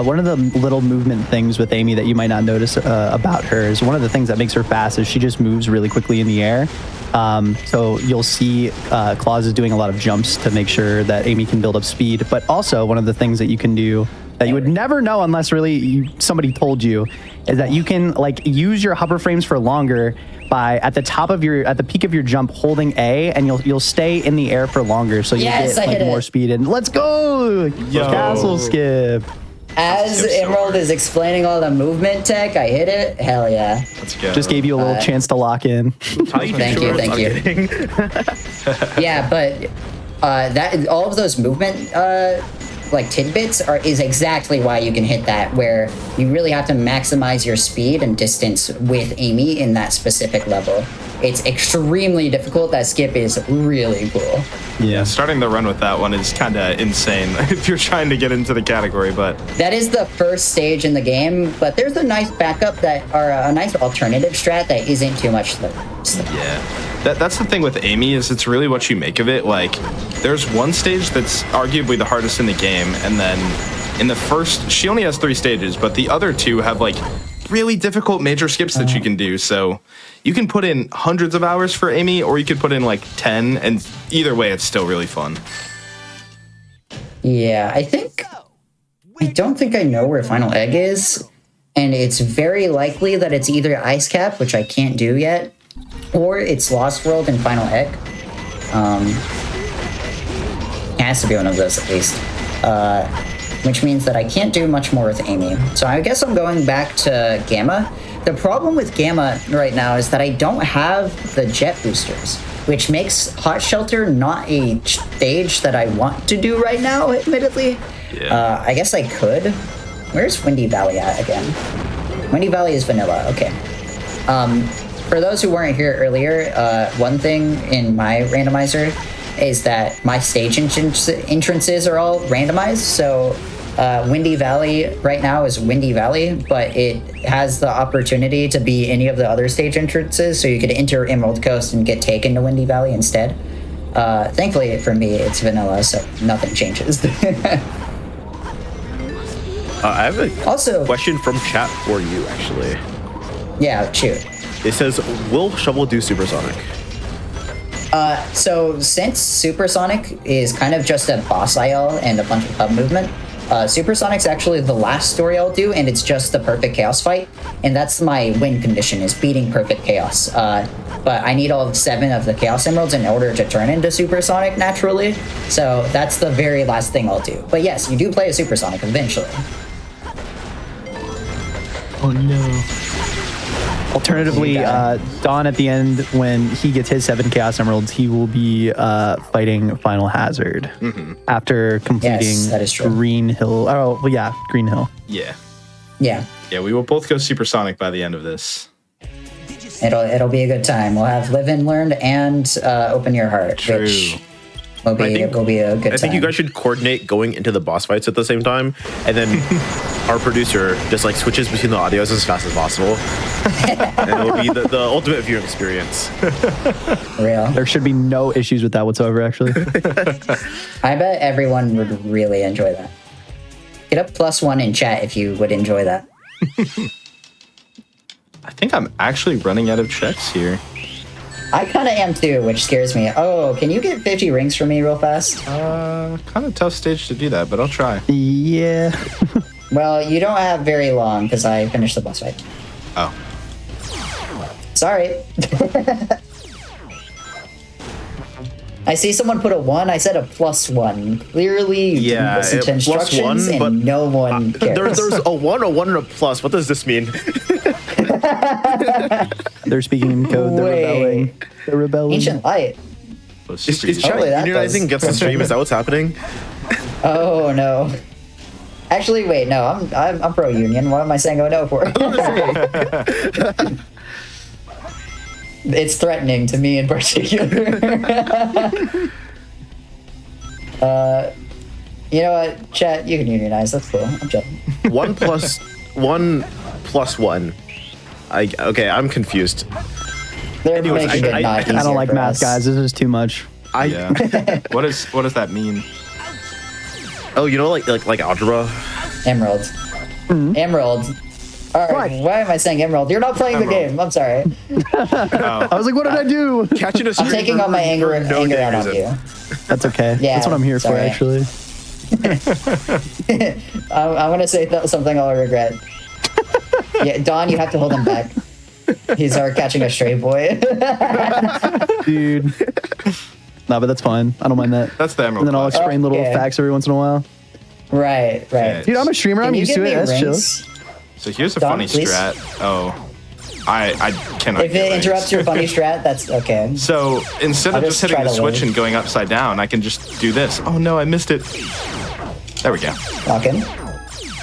One of the little movement things with Amy that you might not notice about her is one of the things that makes her fast is she just moves really quickly in the air. So you'll see Claus is doing a lot of jumps to make sure that Amy can build up speed. But also one of the things that you can do that you would never know unless really somebody told you is that you can, like, use your hover frames for longer by at the peak of your jump holding A, and you'll stay in the air for longer, so you get like more speed. And let's go, Castle Skip. As Emerald is explaining all the movement tech, I hit it. Hell yeah. Let's go. Just gave you a little chance to lock in. Thank you. Yeah, but that all of those movement tidbits is exactly why you can hit that, where you really have to maximize your speed and distance with Amy in that specific level. It's extremely difficult. That skip is really cool. Yeah, starting the run with that one is kind of insane if you're trying to get into the category, but... That is the first stage in the game, but there's a nice backup or a nice alternative strat that isn't too much slow. Yeah. That's the thing with Amy, is it's really what you make of it. Like, there's one stage that's arguably the hardest in the game, and then in the first, she only has 3 stages, but the other 2 have, like, really difficult major skips that you can do. So you can put in hundreds of hours for Amy, or you could put in like 10, and either way, it's still really fun. Yeah, I don't think I know where Final Egg is, and it's very likely that it's either Ice Cap, which I can't do yet, or it's Lost World and Final Egg. It has to be one of those at least. Which means that I can't do much more with Amy. So I guess I'm going back to Gamma. The problem with Gamma right now is that I don't have the jet boosters, which makes Hot Shelter not a stage that I want to do right now, admittedly. Yeah. I guess I could. Where's Windy Valley at again? Windy Valley is vanilla, okay. For those who weren't here earlier, one thing in my randomizer is that my stage entrances are all randomized. So Windy Valley right now is Windy Valley, but it has the opportunity to be any of the other stage entrances. So you could enter Emerald Coast and get taken to Windy Valley instead. Thankfully for me, it's vanilla, so nothing changes. I have a question from chat for you, actually. Yeah, shoot. It says, will Shovel do Supersonic? So since Supersonic is kind of just a boss IL and a bunch of hub movement, Supersonic's actually the last story I'll do, and it's just the perfect chaos fight, and that's my win condition, is beating perfect chaos. But I need all 7 of the Chaos Emeralds in order to turn into Supersonic naturally, so that's the very last thing I'll do. But yes, you do play a Supersonic eventually. Oh no. Alternatively, Dawn at the end, when he gets his 7 Chaos Emeralds, he will be fighting Final Hazard after completing that is true. Green Hill. Oh, well, yeah, Green Hill. Yeah. Yeah. Yeah, we will both go Supersonic by the end of this. It'll be a good time. We'll have Live and Learned and Open Your Heart, True. which will be a good time. I think you guys should coordinate going into the boss fights at the same time, and then our producer just like switches between the audios as fast as possible. And it'll be the ultimate viewing experience. Real. There should be no issues with that whatsoever, actually. I bet everyone would really enjoy that. Get a +1 in chat if you would enjoy that. I think I'm actually running out of checks here. I kind of am too, which scares me. Oh, can you get 50 rings for me real fast? Kind of tough stage to do that, but I'll try. Yeah. Well, you don't have very long because I finished the boss fight. Oh. Sorry. I see someone put a 1. I said a +1. Clearly, you didn't listen to instructions, +1, but and no one cares. there's a 1, and a plus. What does this mean? They're speaking in code. They're rebelling. They're rebelling. Ancient Light. Is Hopefully chat that unionizing does. gets the stream? Is that what's happening? Oh no. Actually, wait, no, I'm pro union. What am I saying? Oh no for? It's threatening to me in particular. You know what, chat? You can unionize. That's cool. I'm joking. 1 plus 1 plus 1. Okay, I'm confused. They're Anyways, making it I not easier I don't like for math, us. guys. This is too much. Yeah. What does that mean? Oh, you know, like algebra. Emerald. Emerald. All right. Why am I saying Emerald? You're not playing the game. I'm sorry. I was like, what did I do? Catching a stream. I'm taking all my anger out on you. That's okay. Yeah, That's what I'm here for, sorry. actually. I'm gonna say something I'll regret. Yeah, Don, you have to hold him back. He's our catching a stray boy. Dude. Nah, but that's fine. I don't mind that. That's the Emerald. And then I'll class. explain little Okay. facts every once in a while. Right. Dude, I'm a streamer. Can I'm you used give to it. me That's chill. rings? So here's a Don, funny please? strat. Oh, I cannot. If get it rings. interrupts your funny strat, that's okay. So instead I'll of just hitting try the to switch wave. and going upside down, I can just do this. Oh no, I missed it. There we go. Lock in.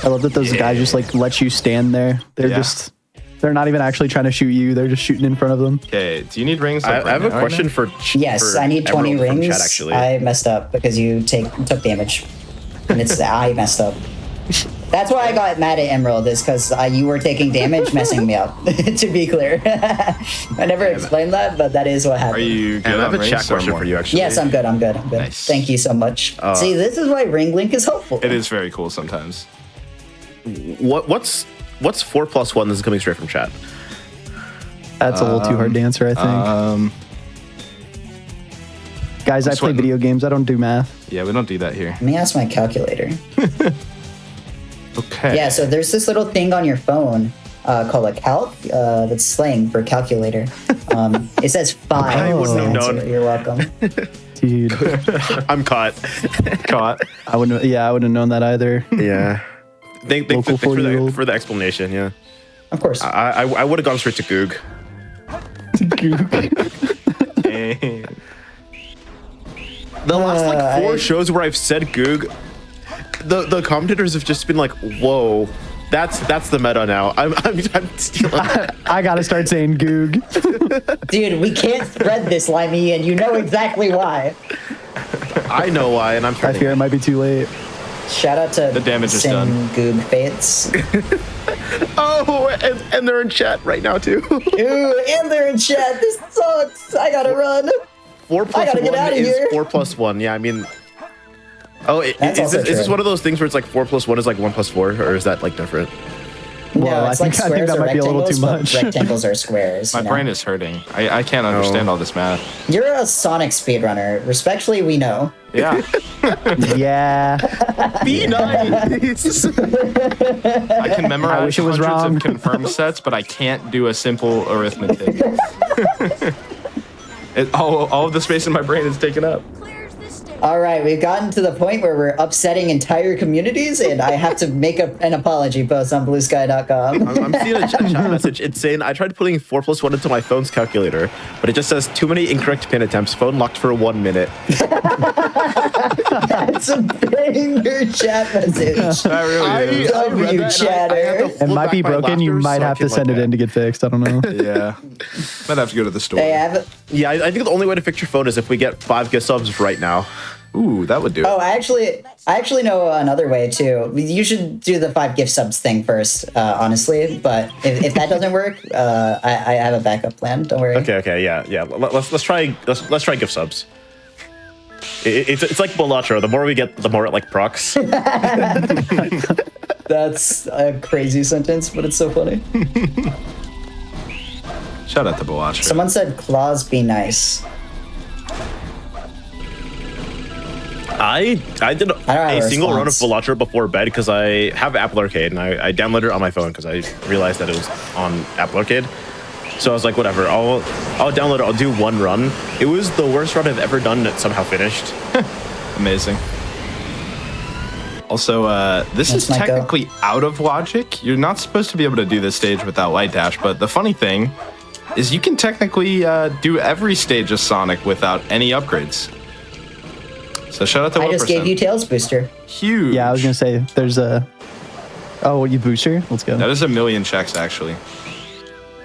I love that those guys just like let you stand there. They're Yeah. they're not even actually trying to shoot you. They're just shooting in front of them. Okay, do you need rings? I like, right have a now, right question now? for. Yes, for I need 20 Emerald from rings. Chat, actually. I messed up because you took damage, and I messed up. That's why I got mad at Emerald, is because you were taking damage, messing me up. To be clear, I never explained that, but that is what happened. Are you good And I have on a chat rings or question more? for you, actually. Yes, I'm good. I'm good. Nice. Thank you so much. See, this is why Ring Link is helpful. It is very cool sometimes. What's 4 plus 1? This is coming straight from chat. That's a little too hard to answer, I think. Guys, I play sweating. video games. I don't do math. Yeah, we don't do that here. Let me ask my calculator. Okay. Yeah, so there's this little thing on your phone called a calc. That's slang for calculator. It says 5. I wouldn't have Answer. known. You're welcome. Dude, I'm caught. Caught. I wouldn't have known that either. Yeah. Thanks Local for 40-year-old. the explanation. Yeah. Of course. I would have gone straight to Goog. The last like 4 shows where I've said Goog, the commentators have just been like, "Whoa, that's the meta now." I'm stealing. I gotta start saying Goog. Dude, we can't spread this, Limey, and you know exactly why. I know why, and I'm I trying. fear it might be too late. Shout out to The damage is Sin done. Goog Fates. Oh, and they're in chat right now too. Ooh, and they're in chat. This sucks. I gotta run. 4 plus gotta get 1 outta is here. 4 plus 1. Yeah, I mean. Oh, That's is also this true. one of those things where it's like 4 plus 1 is like 1 plus 4, or is that like different? No, Whoa, it's I like think squares that are might be a little rectangles, too but much. rectangles are squares. My you know? brain is hurting. I can't understand all this math. You're a Sonic speedrunner. Respectfully, we know. Yeah. Yeah. Be nice. I can memorize wish it was hundreds wrong. of confirmed sets, but I can't do a simple arithmetic. All of the space in my brain is taken up. All right, we've gotten to the point where we're upsetting entire communities, and I have to make an apology post on bluesky.com. I'm seeing a chat message. It's saying I tried putting 4 plus 1 into my phone's calculator, but it just says too many incorrect pin attempts. Phone locked for 1 minute. That's a banger chat message. That really is. love read you, that and I had to chatter. It hold might be back my broken. You laughter, might so I have to came send like it in that. to get fixed. I don't know. Yeah. Might have to go to the store. They have. Yeah, I think the only way to fix your phone is if we get 5 gift subs right now. Ooh, that would do it. Oh, I actually know another way too. You should do the 5 gift subs thing first, honestly. But if that doesn't work, I have a backup plan. Don't worry. Okay, yeah. Let's try gift subs. It's like Balatro. The more we get, the more it like procs. That's a crazy sentence, but it's so funny. Shout out to Bawatcher. Someone said claws be nice. I did a single run of response. Velocro before bed because I have Apple Arcade and I downloaded it on my phone because I realized that it was on Apple Arcade. So I was like, whatever, I'll download it. I'll do one run. It was the worst run I've ever done. It somehow finished. Amazing. Also, this is That's my go. technically out of logic. You're not supposed to be able to do this stage without light dash, but the funny thing is you can technically do every stage of Sonic without any upgrades. So shout out to 1%. I just gave you Tails Booster. Huge. Yeah, I was gonna say there's a. Oh, you booster? Let's go. That is a million checks, actually.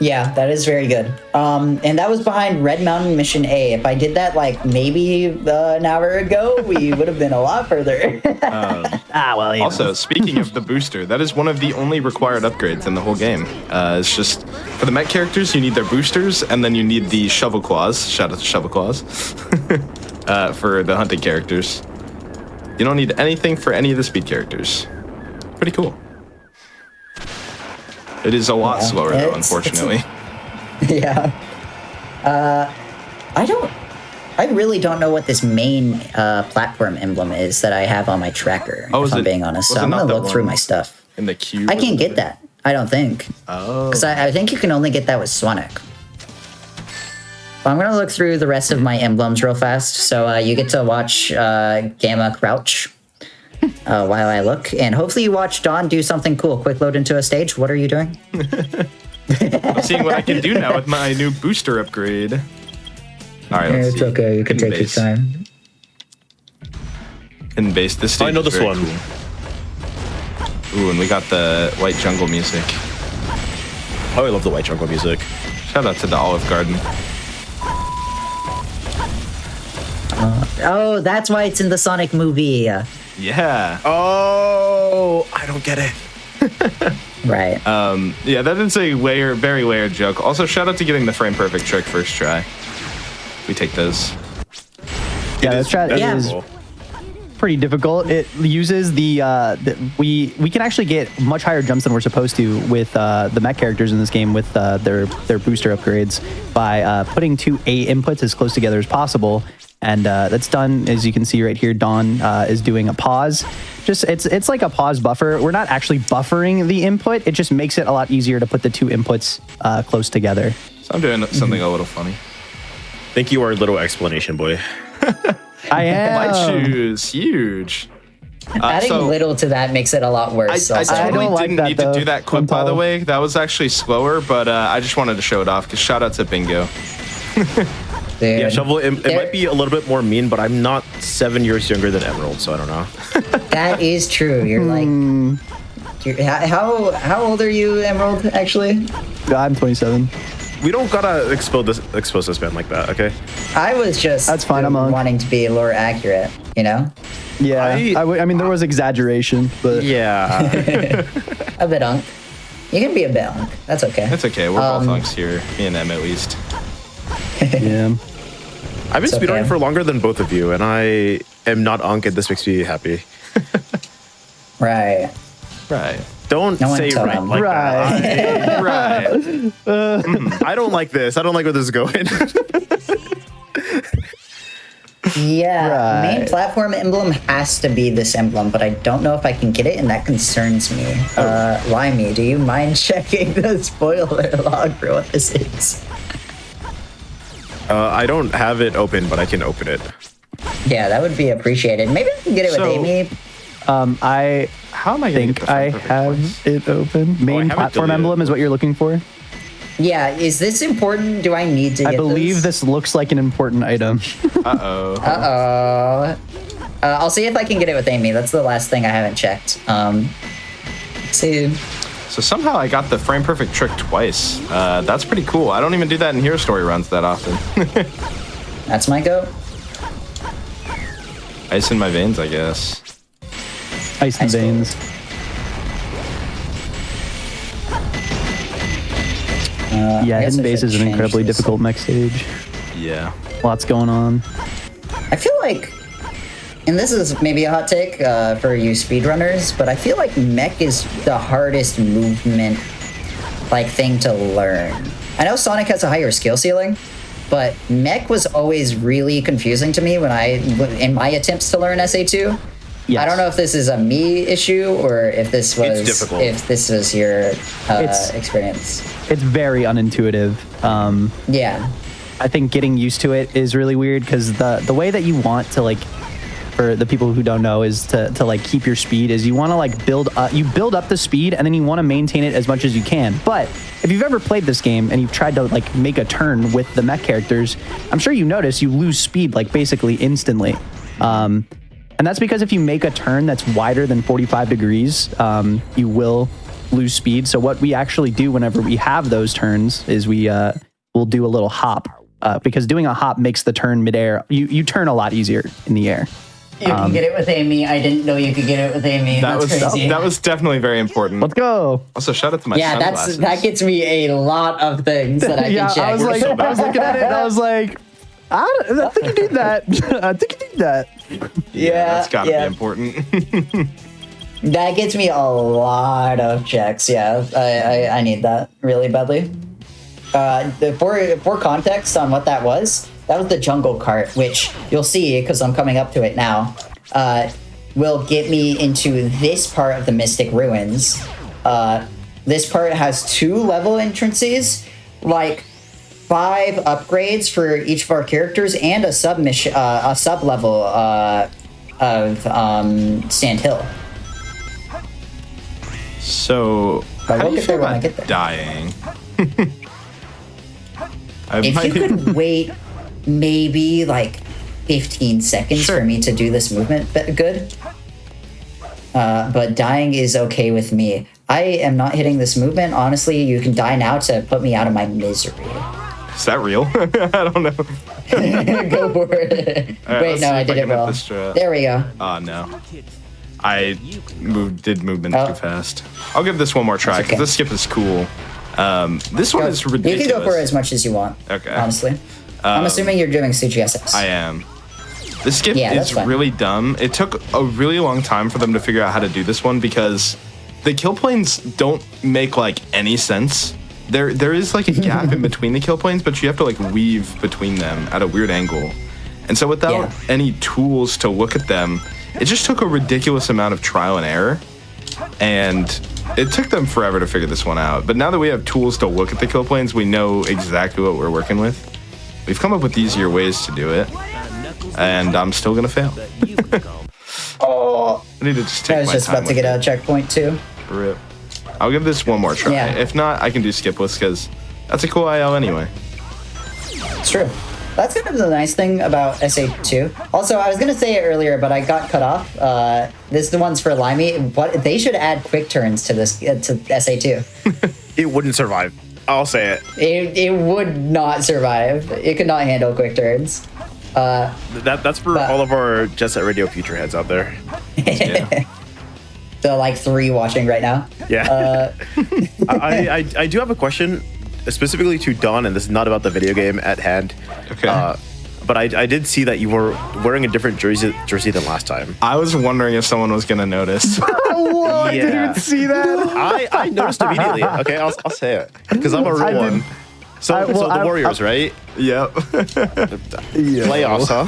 Yeah, that is very good. And that was behind Red Mountain Mission A. If I did that like maybe an hour ago, we would have been a lot further. Well. You Also, know. speaking of the booster, that is one of the only required upgrades in the whole game. It's just for the mech characters, you need their boosters, and then you need the shovel claws. Shout out to shovel claws. For the hunting characters. You don't need anything for any of the speed characters. Pretty cool. It is a lot Yeah, slower though, it's- unfortunately. Yeah. I really don't know what this main platform emblem is that I have on my tracker, Oh, if is I'm it- being honest. was So it I'm not going to that look through one my stuff. In the queue. I can't get that. I don't think. Oh. Because I think you can only get that with Sonic. But I'm going to look through the rest of my emblems real fast. So you get to watch Gamma crouch while I look. And hopefully you watch Dawn do something cool. Quick load into a stage. What are you doing? I'm seeing what I can do now with my new booster upgrade. All right, let's It's see. okay. You can Hidden take your base. time. Hidden base. This stage I know is this very one. Cool. Ooh, and we got the white jungle music. Oh, I love the white jungle music. Shout out to the Olive Garden. Oh, that's why it's in the Sonic movie. Yeah. Oh, I don't get it. Right. Yeah, that is a very layered joke. Also, shout out to getting the frame perfect trick first try. We take those. Yeah, let's try. Yeah. It is pretty difficult. It uses we can actually get much higher jumps than we're supposed to with the mech characters in this game with their booster upgrades by putting two A inputs as close together as possible. And that's done, as you can see right here. Dawn is doing a pause. Just it's like a pause buffer. We're not actually buffering the input. It just makes it a lot easier to put the two inputs close together. So I'm doing something a little funny. Thank you, our little explanation boy. I am. Light shoes, huge. Adding so- little to that makes it a lot worse. I also. totally don't like didn't that, need though. to do that clip, I'm by the tall. way. That was actually slower, but I just wanted to show it off because shout out to Bingo. Dude. Yeah, Shovel, it There- might be a little bit more mean, but I'm not 7 years younger than Emerald, so I don't know. That is true. You're like, how old are you, Emerald? Actually, I'm 27. We don't gotta expose this man like that, okay? I was just That's fine, I'm on. wanting to be lore accurate. You know, Yeah, I mean there was exaggeration, but Yeah. a bit unk. You can be a bit unk. That's okay. It's okay. We're both hunks here. Me and Em at least. yeah. I've been It's okay. speedrunning for longer than both of you, and I am not Unk, and this makes me happy. Right. Right. Don't No one say tell right him. like Right. that. Right. I don't like this. I don't like where this is going. Yeah, Right. main platform emblem has to be this emblem, but I don't know if I can get it, and that concerns me. Limey, do you mind checking the spoiler log for what this is? I don't have it open, but I can open it. Yeah, that would be appreciated. Maybe I can get it with So- Amy. I How am I going think I have it open. Main have it platform deleted. emblem is what you're looking for. Yeah, is this important? Do I need to I get believe this looks like an important item. Uh-oh. Uh-oh. I'll see if I can get it with Amy. That's the last thing I haven't checked. See. So somehow I got the frame perfect trick twice. That's pretty cool. I don't even do that in Hero Story runs that often. That's my go. Ice in my veins, I guess. Ice and Ice veins. I Yeah, guess Hidden I Base should is an change incredibly this. difficult mech stage. Yeah. Lots going on. I feel like, and this is maybe a hot take for you speedrunners, but I feel like mech is the hardest movement like thing to learn I know Sonic has a higher skill ceiling, but Mech was always really confusing to me in my attempts to learn SA2. Yes. I don't know if this is a me issue or if this was your experience. It's very unintuitive. Yeah. I think getting used to it is really weird because the way that you want to like, for the people who don't know, is to like keep your speed is you want to like build up the speed and then you want to maintain it as much as you can. But if you've ever played this game and you've tried to like make a turn with the mech characters, I'm sure you notice you lose speed like basically instantly. And that's because if you make a turn that's wider than 45 degrees, you will lose speed. So what we actually do whenever we have those turns is we'll do a little hop, because doing a hop makes the turn midair. You turn a lot easier in the air. You can get it with Amy. I didn't know you could get it with Amy. That's crazy. That was definitely very important. Let's go. Also, shout out to my sunglasses. That gets me a lot of things that I can check. I was looking at it and I was like, I think you did that. I think you did that. Yeah, that's gotta be important. That gets me a lot of checks. Yeah, I need that really badly. For context on what that was the jungle cart, which you'll see because I'm coming up to it now. Will get me into this part of the Mystic Ruins. This part has 2 level entrances, like 5 upgrades for each of our characters, and a sub level of Sand Hill. So, how do you feel about dying? If you could wait maybe like 15 seconds for me to do this movement good. But dying is okay with me. I am not hitting this movement. Honestly, you can die now to put me out of my misery. Is that real? I don't know. Go for it. Right, wait, no, I did it wrong. There we go. Oh, no. I did movement too fast. I'll give this one more try because this skip is cool. This one is ridiculous. You can go for it as much as you want. Okay. Honestly. I'm assuming you're doing CGSS. I am. This skip is really dumb. It took a really long time for them to figure out how to do this one because the kill planes don't make like any sense. There is like a gap in between the kill planes, but you have to like weave between them at a weird angle. And so without any tools to look at them, it just took a ridiculous amount of trial and error. And it took them forever to figure this one out. But now that we have tools to look at the kill planes, we know exactly what we're working with. We've come up with easier ways to do it. And I'm still going to fail. Oh, I need to just take my time. I was just about to get out of checkpoint too. Rip. I'll give this one more try. Yeah. If not, I can do skipless because that's a cool IL anyway. It's true. That's kind of the nice thing about SA2. Also, I was going to say it earlier, but I got cut off. This is the ones for Limey. What they should add quick turns to this to SA2. It wouldn't survive. I'll say it. It would not survive. It could not handle quick turns. That's for all of our Jet Set Radio future heads out there. Yeah. The like 3 watching right now. Yeah. I do have a question specifically to Don, and this is not about the video game at hand. Okay. But I did see that you were wearing a different jersey than last time. I was wondering if someone was going to notice. Whoa, I didn't even see that. I noticed immediately. Okay, I'll say it. Because I'm a real one. So the Warriors, right? Yep. Playoffs, huh?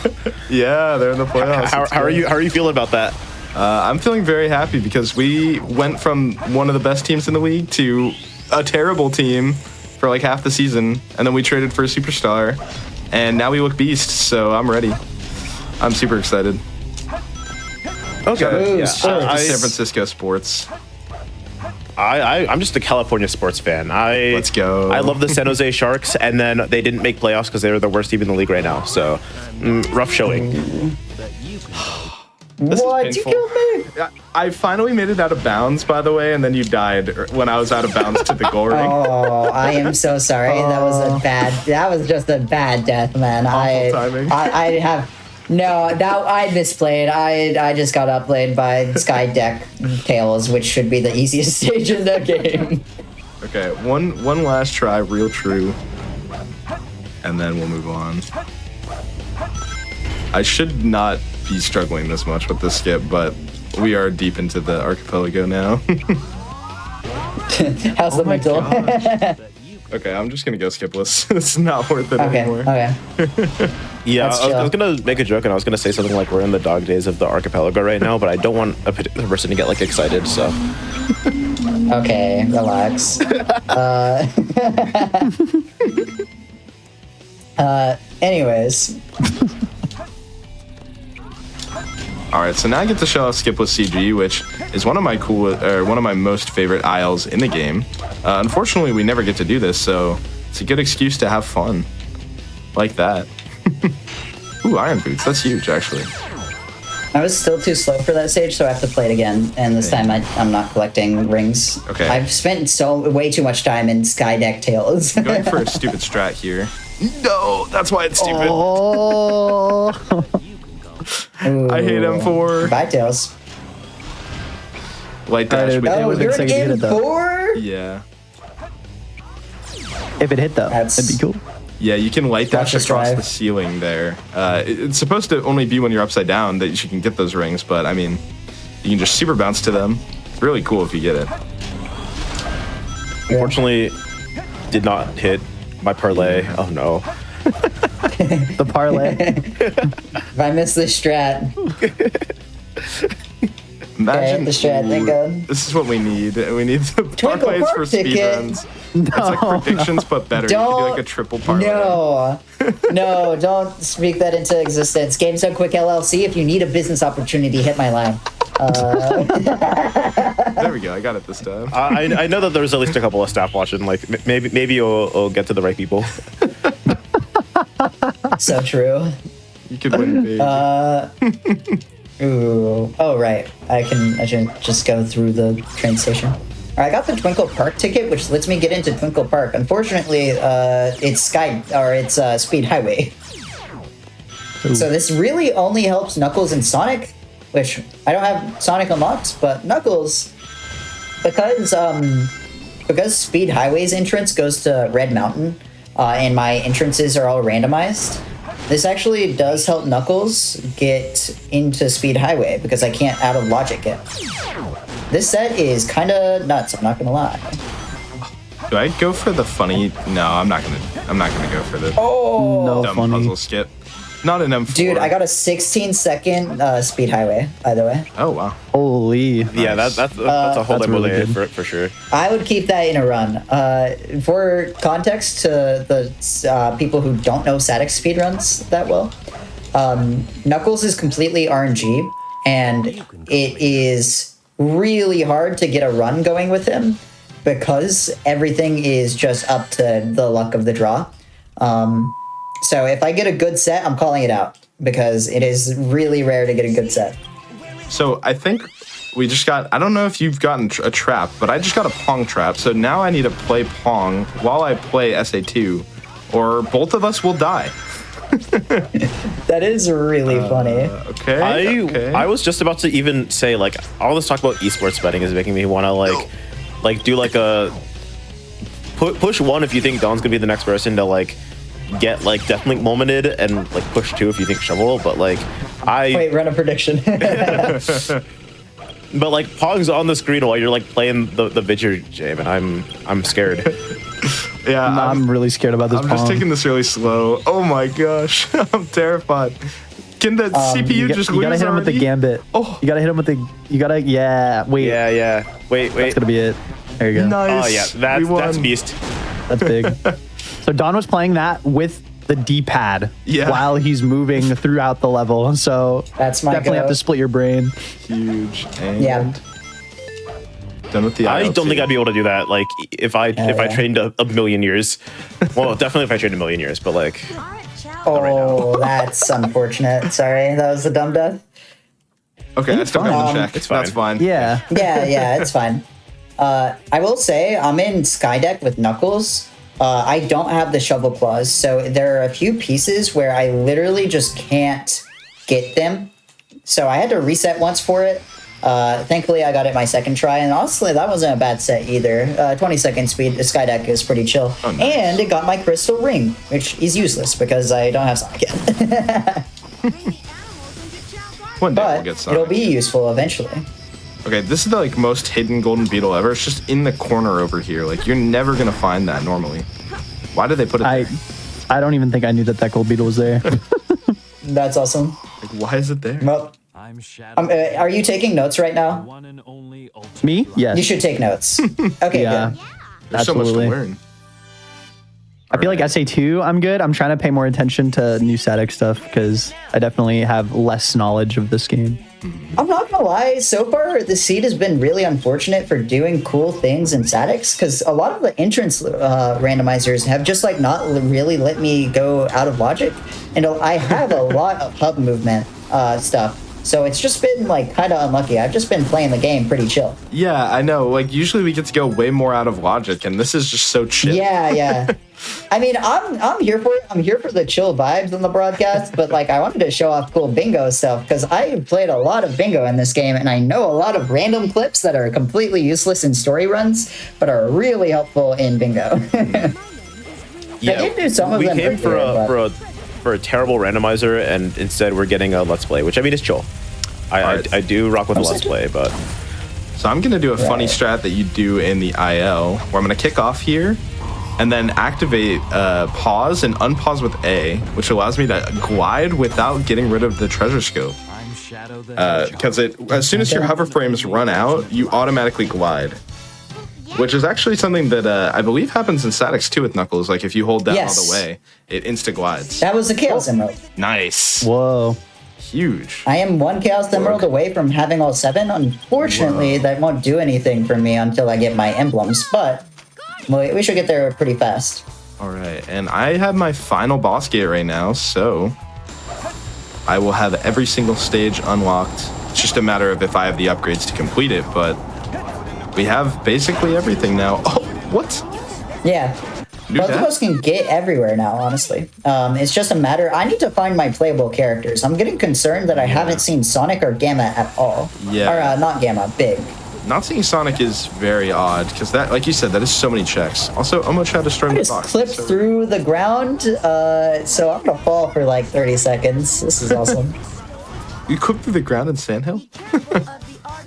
Yeah, they're in the playoffs. How are you feeling about that? I'm feeling very happy because we went from one of the best teams in the league to a terrible team for like half the season, and then we traded for a superstar, and now we look beast. So I'm ready. I'm super excited. Okay. San Francisco sports. I'm just a California sports fan. Let's go. I love the San Jose Sharks, and then they didn't make playoffs because they were the worst team in the league right now. So rough showing. What? You killed me! I finally made it out of bounds, by the way, and then you died when I was out of bounds to the goal ring. Oh, I am so sorry. That was just a bad death, man. Awful timing. I misplayed. I just got outplayed by Sky Deck Tails, which should be the easiest stage in the game. Okay, one last try, real true, and then we'll move on. I should not be struggling this much with this skip, but we are deep into the archipelago now. How's the mental? Okay, I'm just gonna go skipless. It's not worth it Okay. anymore. Okay. Yeah, Let's I was chill. gonna make a joke and I was gonna say something like we're in the dog days of the archipelago right now, but I don't want a particular person to get like excited. So Okay. Relax. Anyways. All right, so now I get to show off skipless CG, which is one of my most favorite aisles in the game. Unfortunately, we never get to do this, so it's a good excuse to have fun, like that. Ooh, iron boots. That's huge, actually. I was still too slow for that stage, so I have to play it again. And this time I'm not collecting rings. Okay. I've spent way too much time in Sky Deck Tails. Going for a stupid strat here. No, that's why it's stupid. Oh. I hate M4. Bye, Tails. Light dash. Alright, with it Oh, would him. make you're sense if you hit in it, though. four? Yeah. If it hit though, That's- that'd be cool. Yeah, you can light dash Watch us across drive. the ceiling there. It's supposed to only be when you're upside down that you can get those rings, but I mean, you can just super bounce to them. It's really cool if you get it. unfortunately, did not hit my parlay. Oh no. The parlay. If I miss this strat, Imagine the strat, thank God. This is what we need. We need the Twinkle parlays Park for ticket. speedruns. It's like predictions, but better. You can do like a triple parlay. no, don't speak that into existence. Games Done Quick LLC, if you need a business opportunity, hit my line. There we go. I got it this time. I know that there's at least a couple of staff watching. Like maybe you'll get to the right people. So true. You could win big. Ooh. Oh, right. I can just go through the train station. All right, I got the Twinkle Park ticket, which lets me get into Twinkle Park. Unfortunately, it's Speed Highway. Ooh. So this really only helps Knuckles and Sonic, which I don't have Sonic unlocked, but Knuckles, because Speed Highway's entrance goes to Red Mountain, and my entrances are all randomized. This actually does help Knuckles get into Speed Highway because I can't out of logic it. This set is kind of nuts, I'm not gonna lie. Do I go for the funny? No, I'm not gonna go for the Oh, No dumb funny. puzzle skip. Not an M4. dude, I got a 16-second Speed Highway, by the way. Oh wow. Holy. Yeah, that's a whole That's demo really day good. for sure. I would keep that in a run. For context to the people who don't know static speedruns that well, Knuckles is completely RNG, and it is really hard to get a run going with him because everything is just up to the luck of the draw. So if I get a good set, I'm calling it out because it is really rare to get a good set. So I think we just got. I don't know if you've gotten a trap, but I just got a Pong trap. So now I need to play Pong while I play SA2, or both of us will die. That is really funny. Okay. okay. I was just about to even say like all this talk about esports betting is making me want to like do like a push one if you think Don's gonna be the next person to like get like definitely momented, and like push two if you think Shovel. But like Wait, run a prediction. but like Pong's on the screen while you're like playing the video game, and I'm scared. Yeah. I'm really scared about this. I'm just Pong. taking this really slow. Oh my gosh, I'm terrified. Can the CPU just You gotta lose hit him with the already? gambit. Oh. You gotta hit him with the. You gotta. Yeah. Wait. Yeah. Wait. That's gonna be it. There you go. Nice. Oh yeah, We won. that's beast. That's big. So Don was playing that with the D-pad Yeah. while he's moving throughout the level. So That's my definitely have go. to split your brain. Huge. And Yeah. Done with the I don't think IL2. I'd be able to do that. Like if I yeah. trained a million years. Well, definitely if I trained a million years, but like Oh, that's unfortunate. Sorry, that was a dumb death. Okay, I still got fine. the check. It's fine. That's fine. Yeah. Yeah, it's fine. I will say I'm in Skydeck with Knuckles. I don't have the shovel claws, so there are a few pieces where I literally just can't get them. So I had to reset once for it. Thankfully, I got it my second try, and honestly, that wasn't a bad set either. 20-second speed, the Skydeck is pretty chill. Oh, nice. And it got my crystal ring, which is useless because I don't have Sonic yet. One day we'll But get some. it'll be useful eventually. Okay, this is the like most hidden golden beetle ever. It's just in the corner over here. Like you're never gonna find that normally. Why did they put it there? I don't even think I knew that gold beetle was there. That's awesome. Like, why is it there? Well, are you taking notes right now? Me? Yes. You should take notes. Okay, Yeah. good. There's so much to absolutely. learn. I feel like SA2, I'm good. I'm trying to pay more attention to new static stuff because I definitely have less knowledge of this game. I'm not gonna lie, so far the seed has been really unfortunate for doing cool things in statics because a lot of the entrance randomizers have just like not really let me go out of logic, and I have a lot of hub movement stuff. So it's just been like kind of unlucky. I've just been playing the game pretty chill. Yeah, I know. Like usually we get to go way more out of logic, and this is just so chill. Yeah. I mean, I'm here for it. I'm here for the chill vibes on the broadcast, but like I wanted to show off cool bingo stuff because I played a lot of bingo in this game, and I know a lot of random clips that are completely useless in story runs, but are really helpful in bingo. Yeah, did do some of we them came for earlier, a terrible randomizer, and instead we're getting a let's play, which I mean is chill. I do rock with a let's play, but So I'm gonna do a funny strat that you do in the IL, where I'm gonna kick off here, and then activate pause and unpause with A, which allows me to glide without getting rid of the treasure scope. Because as soon as your hover frames run out, you automatically glide. Which is actually something that I believe happens in statics too with Knuckles. Like if you hold down all the way, it insta glides. that was a Chaos Emerald. Nice. Whoa. Huge. I am one Chaos Emerald away from having all 7. Unfortunately, that won't do anything for me until I get my emblems, but we should get there pretty fast. All right, and I have my final boss gate right now, so I will have every single stage unlocked. It's just a matter of if I have the upgrades to complete it, but we have basically everything now. Oh, what? Yeah. Both of us can get everywhere now, honestly. It's just a matter... I need to find my playable characters. I'm getting concerned that I haven't seen Sonic or Gamma at all. Yeah. Or, not Gamma, Big. Not seeing Sonic is very odd, because that, like you said, that is so many checks. Also, almost had to destroy I my just box. clipped through the ground, so I'm gonna fall for like 30 seconds. This is awesome. You clipped through the ground in Sandhill?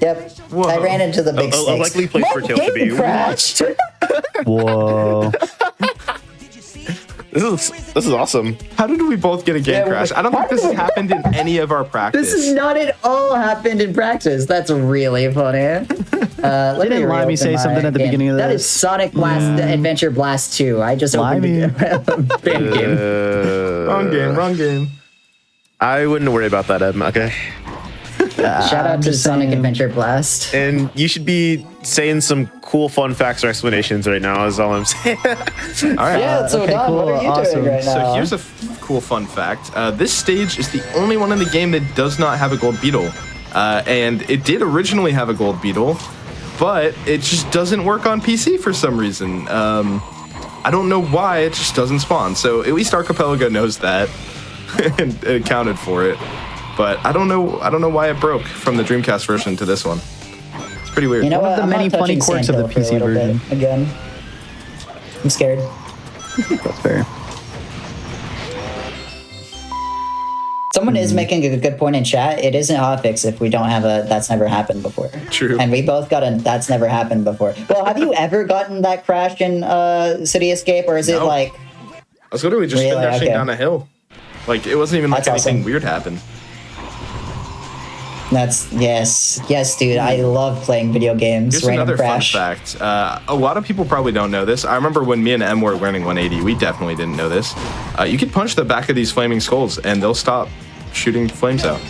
Yep. Whoa. I ran into the big a snakes. likely place for Tails to be. Game crashed. Whoa. This is awesome. How did we both get a game crash? I don't think this has happened in any of our practice. This is not at all happened in practice. That's really funny. Let Didn't Limey say something at the beginning of That this? is Sonic Blast Adventure Blast 2. I just opened the game. Wrong game. I wouldn't worry about that, Ed. Okay. Shout out to Sonic Adventure Blast. And you should be saying some cool fun facts or explanations right now, is all I'm saying. All right. Yeah, so okay, Don, cool, what are you awesome. doing right now? So here's a cool fun fact. This stage is the only one in the game that does not have a gold beetle. And it did originally have a gold beetle, but it just doesn't work on PC for some reason. I don't know why, it just doesn't spawn. So at least Archipelago knows that and accounted for it. But I don't know why it broke from the Dreamcast version to this one. It's pretty weird. You know One of what? the I'm many not funny touching quirks of the Sandhill for a PC little bit version. Again. I'm scared. That's fair. Someone is making a good point in chat. It isn't hotfix if we don't have a that's never happened before. True. And we both got a that's never happened before. Well, have you ever gotten that crash in City Escape, or is it No. like I was literally just Really? dashing Okay. down a hill. Like, it wasn't even like That's anything awesome. weird happened. that's yes, dude. I love playing video games. Here's Random another crash. fun fact. A lot of people probably don't know this. I remember when me and Em were learning 180, we definitely didn't know this. You can punch the back of these flaming skulls and they'll stop shooting flames out.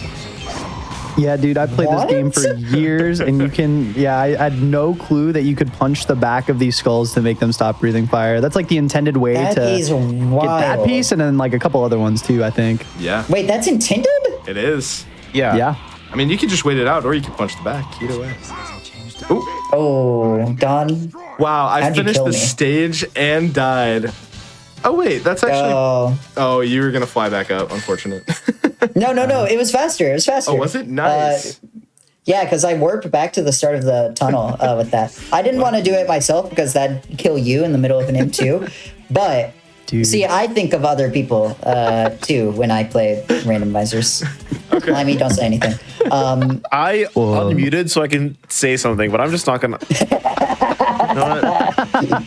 Yeah, dude, I played What? this game for years, and you can. Yeah, I had no clue that you could punch the back of these skulls to make them stop breathing fire. That's like the intended way That to is get wild. that piece, and then like a couple other ones too. I think. Yeah, Wait, that's intended? it is. Yeah. Yeah. I mean, you could just wait it out or you could punch the back. Either way. Ooh. Oh, Don. Wow, I How'd you finished kill the me? stage and died. Oh, wait, that's actually. Oh, you were going to fly back up. Unfortunate. No. It was faster. It was faster. Oh, was it? Nice. Yeah, because I warped back to the start of the tunnel with that. I didn't want to do it myself because that'd kill you in the middle of an M2. But Dude. see, I think of other people too when I play randomizers. Okay. I mean, don't say anything. I unmuted so I can say something, but I'm just not gonna. You know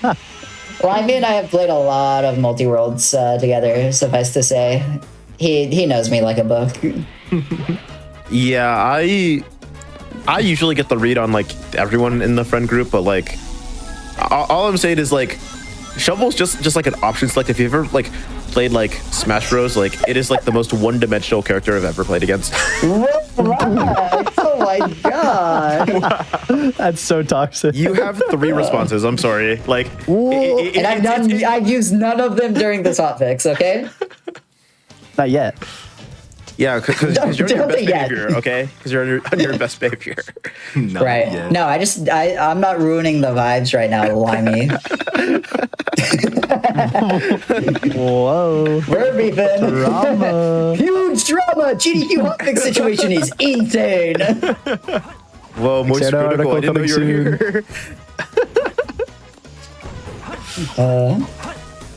what? Limey and I have played a lot of multi-worlds together, suffice to say. He knows me like a book. Yeah, I usually get the read on like everyone in the friend group, but like all I'm saying is like Shovel's just like an option select. If you ever like played like Smash Bros, like it is like the most one-dimensional character I've ever played against. Right. Oh my god. That's so toxic. You have 3 responses. I'm sorry. Like, And I've used none of them during this hotfix, okay? Not yet. yeah, because you're on your Don't best say yet. behavior, okay? Because you're on your best behavior. Not Right. yet. No, I'm not ruining the vibes right now, Limey. Whoa. We're beefing. Drama. Huge drama. GDQ Hotfix situation is insane. Whoa, most Excited critical. I article didn't know you were coming here.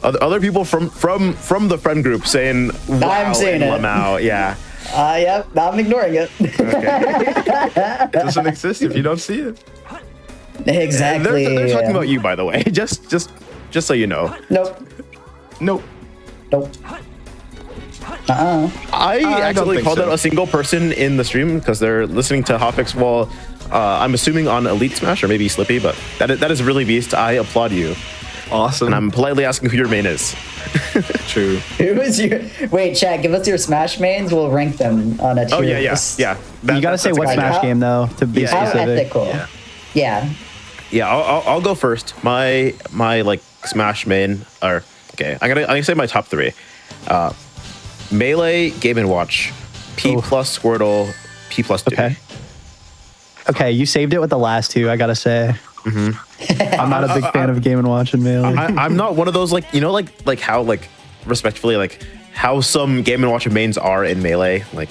Other people from the friend group saying, wow, I'm saying and it. Lamau. Yeah. Yep, I'm ignoring it. It doesn't exist if you don't see it. Exactly. They're talking about you, by the way. Just so you know. Nope. Nope. Nope. I don't actually think called so. out a single person in the stream because they're listening to Hotfix while I'm assuming on Elite Smash or maybe Slippy, but that is really beast. I applaud you. Awesome. And I'm politely asking who your main is. True. Who is your? Wait, chat. Give us your Smash mains. We'll rank them on a tier Oh, yeah. list. That- You gotta say that's what a good Smash How- game though to be Yeah, How specific. ethical. Yeah. Yeah. Yeah, I'll go first. My like Smash main are okay. I'm gonna say my top 3. Melee, Game and Watch, P plus Squirtle, P plus Duty. Okay. Okay, you saved it with the last 2. I gotta say. I'm not a big fan of Game and Watch and Melee. I'm not one of those like like how like respectfully like how some Game and Watch mains are in Melee. Like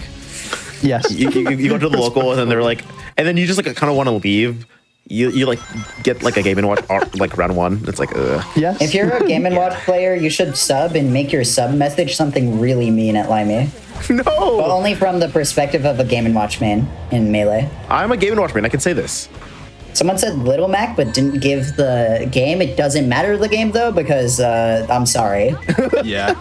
Yes. you go to the local and then they're like, and then you just like kind of want to leave. You like get like a Game and Watch like round 1. It's like Yes. If you're a Game and Watch player, you should sub and make your sub message something really mean at Limey. But no. only from the perspective of a Game and Watch main in Melee. I'm a Game and Watch main. I can say this. Someone said Little Mac, but didn't give the game. It doesn't matter the game though, because I'm sorry. Yeah.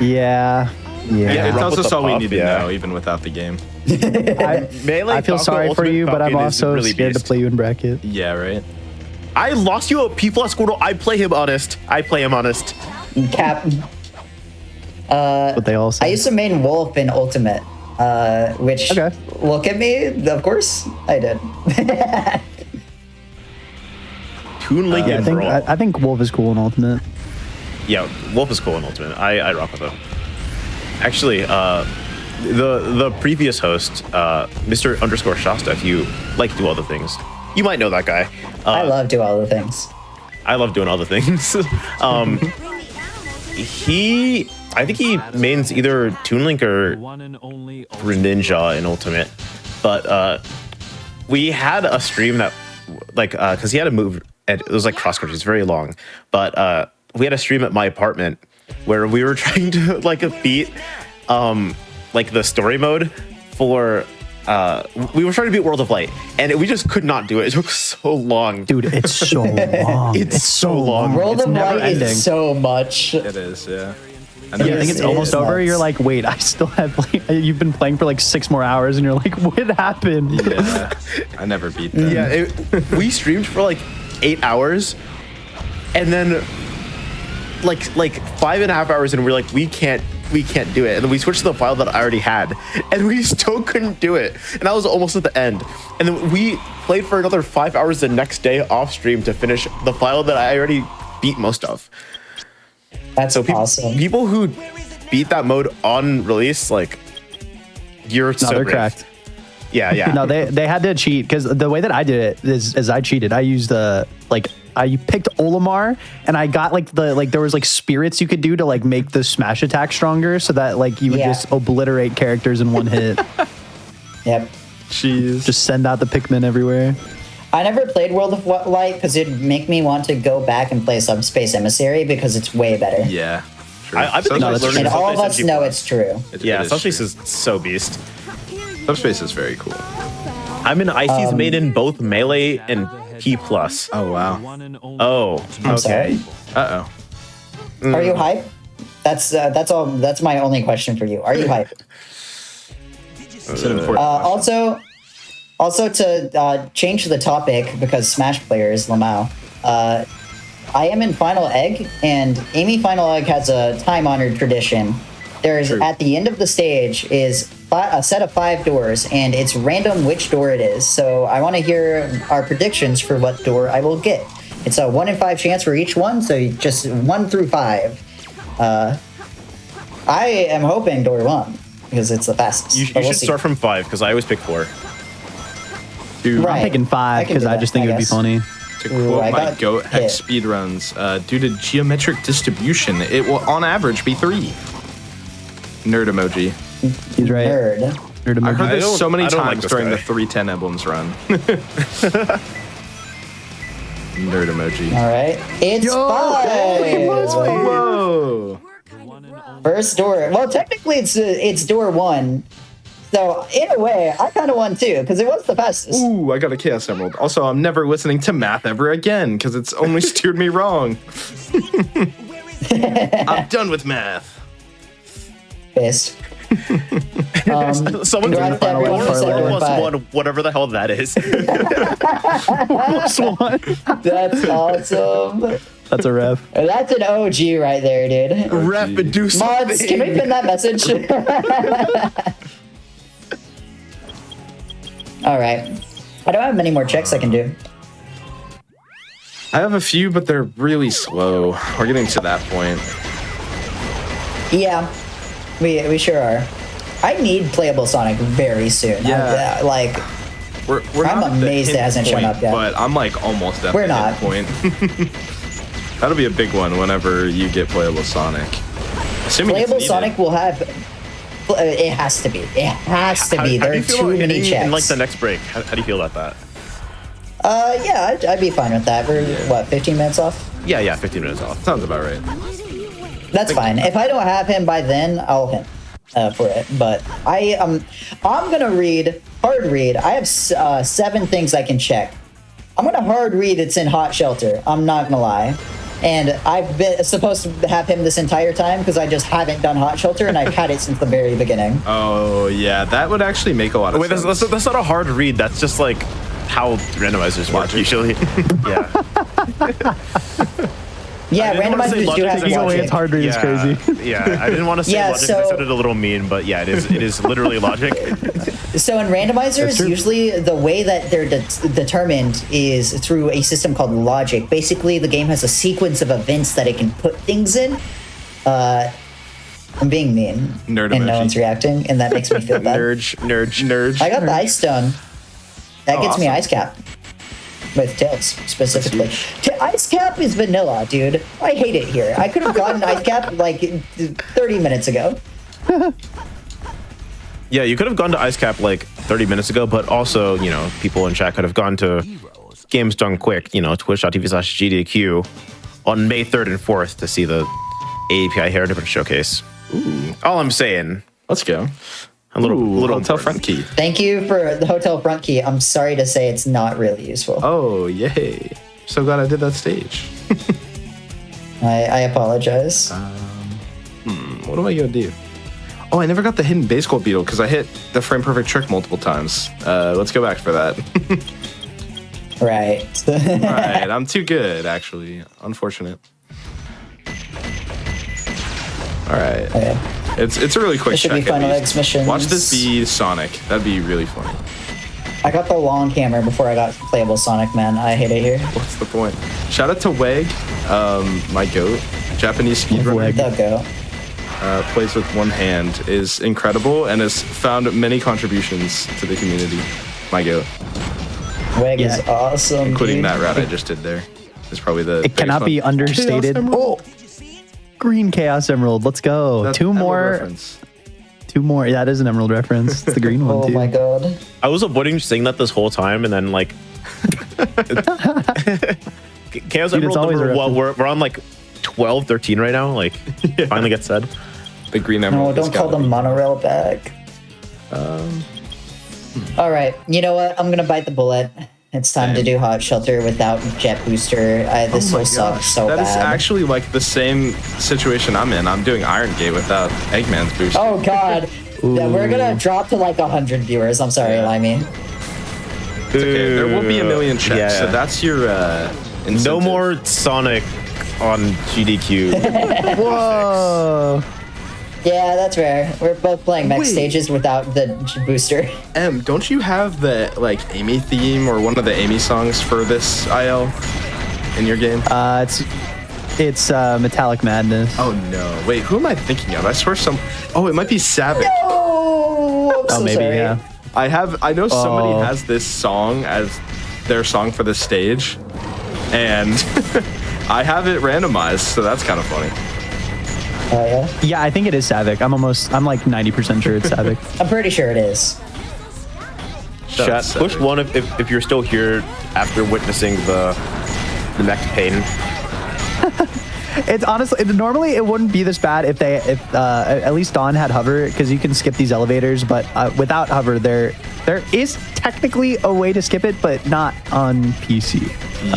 Yeah. Yeah. It tells with us the all we puff, need to yeah. know, even without the game. Melee. I feel Falco sorry for Ultimate you, but I'm Falcon is also really scared to beast. play you in bracket. Yeah, right? I lost you a P plus Squirtle. I play him honest. Cap. What they all I say. used to main Wolf in Ultimate, which Okay. look at me. Of course, I did. Toon Link Yeah, and Brawl. I think Wolf is cool in Ultimate. Yeah, Wolf is cool in Ultimate. I rock with him. Actually, the previous host, Mr. Underscore Shasta, if you like Do All the Things, you might know that guy. I love do all the things. I love doing all the things. I think he mains either Toon Link or Greninja in Ultimate. But we had a stream that, like, because he had a move, and it was like cross country, it's very long. But we had a stream at my apartment where we were trying to like beat like the story mode for. We were trying to beat World of Light, and we just could not do it. It took so long. Dude, it's so long. It's so long. World It's of never Light ending. is so much. It is, yeah. I think it's It almost is over. nuts. You're like, wait, I still have. You've been playing for like 6 more hours, and you're like, what happened? Yeah. I never beat them. Yeah, we streamed for like 8 hours, and then like 5.5 hours, and we're like, we can't do it. And then we switched to the file that I already had, and we still couldn't do it. And I was almost at the end. And then we played for another 5 hours the next day off stream to finish the file that I already beat most of. That's So awesome. people who beat that mode on release, like, you're No, so they're brave. cracked. Yeah. No, they had to cheat because the way that I did it is I cheated. I used I picked Olimar, and I got there was like spirits you could do to like make the smash attack stronger, so that like you would Yeah. just obliterate characters in one hit. Yep. Jeez. Just send out the Pikmin everywhere. I never played World of Light because it'd make me want to go back and play Subspace Emissary because it's way better. Yeah. True. I've been Subspace- learning And all of us Subspace know MP+. it's true. Yeah, it is Subspace true. is so beast. Subspace is very cool. I'm in Icy's made in both Melee and P+. Oh, wow. Oh, I'm okay. sorry. Uh-oh. Are you hype? That's all. That's my only question for you. Are you hype? It's an important question. Also to change the topic because Smash players, Lamau. I am in Final Egg, and Amy Final Egg has a time-honored tradition. There's True. at the end of the stage is a set of 5 doors, and it's random which door it is. So I want to hear our predictions for what door I will get. It's a 1 in 5 chance for each one, so just 1 through 5. I am hoping door 1 because it's the fastest. You should start from 5 because I always pick 4. Dude, Right. I'm picking 5 because I just think it would be funny. to quote I my got goat Hex hit. speedruns, due to geometric distribution, it will on average be 3. Nerd emoji. He's right. Nerd. Nerd I emoji. heard this so many I don't like times this during guy. the 310 emblems run. Nerd emoji. All right, it's 5. Whoa! First door. Well, technically, it's door 1. So in a way, I kind of won too because it was the fastest. Ooh, I got a Chaos Emerald. Also, I'm never listening to math ever again because it's only steered me wrong. I'm done with math. Pissed. Someone Congrats to everyone who said door 5. 1, whatever the hell that is. That's awesome. That's a ref. That's an OG right there, dude. Rep and do something. Mods, can we pin that message? All right. I don't have many more checks I can do. I have a few, but they're really slow. We're getting to that point. Yeah, we sure are. I need playable Sonic very soon. Yeah. We're I'm not at the amazed it hint hasn't shown point, up yet. But I'm like almost at We're the not. hint point. That'll be a big one whenever you get playable Sonic. Assuming it's Playable needed. Sonic will have. It has to be. It has to be. How There do are you feel too about many hitting checks. in like the next break? How do you feel about that? Yeah, I'd be fine with that. We're what, 15 minutes off? Yeah, 15 minutes off. Sounds about right. That's fine. If I don't have him by then, I'll hit for it. But I'm gonna hard read. I have 7 things I can check. I'm gonna hard read. It's in Hot Shelter. I'm not gonna lie. And I've been supposed to have him this entire time because I just haven't done Hot Shelter, and I've had it since the very beginning. Oh yeah, that would actually make a lot of Wait, sense. that's not a hard read. That's just like how randomizers work usually. Yeah. Yeah, I didn't wanna say randomizers do logic have because Either way, logic. it's hard read is crazy. Yeah, I didn't want to say Yeah, logic because it so- sounded a little mean, but yeah, it is literally logic. So in randomizers, usually the way that they're determined is through a system called logic. Basically, the game has a sequence of events that it can put things in. I'm being mean, Nerd and no emoji. one's reacting, and that makes me feel bad. Nerd. I got the ice stone. That gets me awesome. ice cap. With tails, specifically. Ice cap is vanilla, dude. I hate it here. I could have gotten ice cap like 30 minutes ago. Yeah, you could have gone to Ice Cap like 30 minutes ago, but also, people in chat could have gone to Games Done Quick, twitch.tv/GDQ on May 3rd and 4th to see the API Hair Difference Showcase. Ooh. All I'm saying. Let's go. A little Hotel important. front key. Thank you for the hotel front key. I'm sorry to say it's not really useful. Oh yay! So glad I did that stage. I apologize. What am I gonna do? Oh, I never got the hidden base gold beetle because I hit the frame perfect trick multiple times. Let's go back for that. Right. Alright, I'm too good, actually. Unfortunate. Alright. Okay. It's a really quick This should check. be at Final least. X missions. Watch this be Sonic. That'd be really funny. I got the long camera before I got playable Sonic, man. I hate it here. What's the point? Shout out to Weg, my goat. Japanese speedrunner. They'll go. Plays with one hand, is incredible, and has found many contributions to the community. My goat. Weg is awesome. Including dude. that route I just did there. It's probably the It cannot be understated. Oh, green Chaos Emerald. Let's go. Two more. Yeah, that is an Emerald reference. It's the green one Oh too. my god. I was avoiding saying that this whole time, and then like Chaos Dude, it's Emerald always number a what we're on like 12, 13 right now. Like finally gets said. The green No, emerald. don't call the monorail back. All right. You know what? I'm gonna bite the bullet. It's time to do Hot Shelter without Jet Booster. This will suck so bad. That is actually like the same situation I'm in. I'm doing Iron Gate without Eggman's booster. Oh god. Yeah, we're gonna drop to like 100 viewers. I'm sorry, Limey. It's okay. There will be a million checks, Yeah. so that's your incentive. No more Sonic on GDQ. Whoa. Yeah, that's rare. We're both playing mech stages without the booster. Don't you have the like Amy theme or one of the Amy songs for this IL in your game? It's Metallic Madness. Oh no! Wait, who am I thinking of? I swear Oh, it might be Savage. Oh, I'm so maybe, sorry. yeah. I know somebody has this song as their song for this stage, and I have it randomized, so that's kind of funny. Oh yeah? Yeah, I think it is Savick. I'm like 90% sure it's Savick. I'm pretty sure it is. Chat, push one if you're still here after witnessing the mech pain. It's honestly, normally it wouldn't be this bad if at least Dawn had hover, because you can skip these elevators, but without hover, there is technically a way to skip it, but not on PC.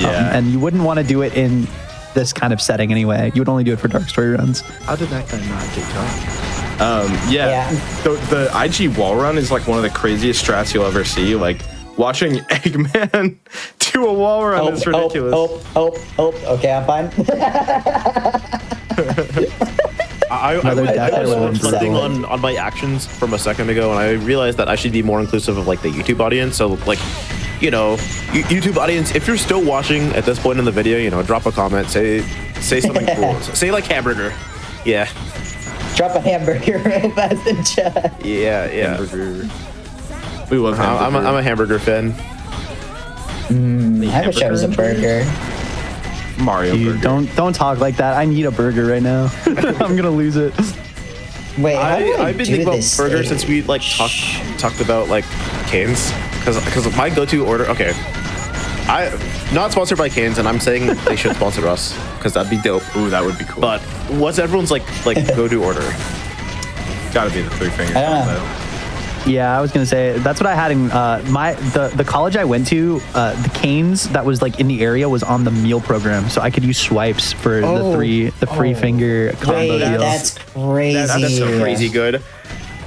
Yeah. And you wouldn't want to do it in this kind of setting anyway. You would only do it for Dark Story runs. How did that guy not get caught? Yeah. The IG wall run is like one of the craziest strats you'll ever see. Like watching Eggman do a wall run is ridiculous. Okay, I'm fine. I was reflecting on my actions from a second ago, and I realized that I should be more inclusive of like the YouTube audience. So like, you know, YouTube audience, if you're still watching at this point in the video, you know, drop a comment, say something cool, say like hamburger, yeah. Drop a hamburger real fast in chat. Yeah. Hamburger. We love hamburger. I'm a hamburger fan. I wish I was a burger. Mario Dude, burger. don't talk like that. I need a burger right now. I'm gonna lose it. Wait, I've been thinking about burgers since we like talked about like Cane's, because my go-to order. Okay, I not sponsored by Cane's, and I'm saying they should sponsor us because that'd be dope. Ooh, that would be cool. But what's everyone's like go-to order? Gotta be the 3 finger I don't combo. know. Yeah, I was gonna say that's what I had in the college I went to. The Canes that was like in the area was on the meal program, so I could use swipes for the free finger combo Wait, deals. that's crazy. That's so crazy good.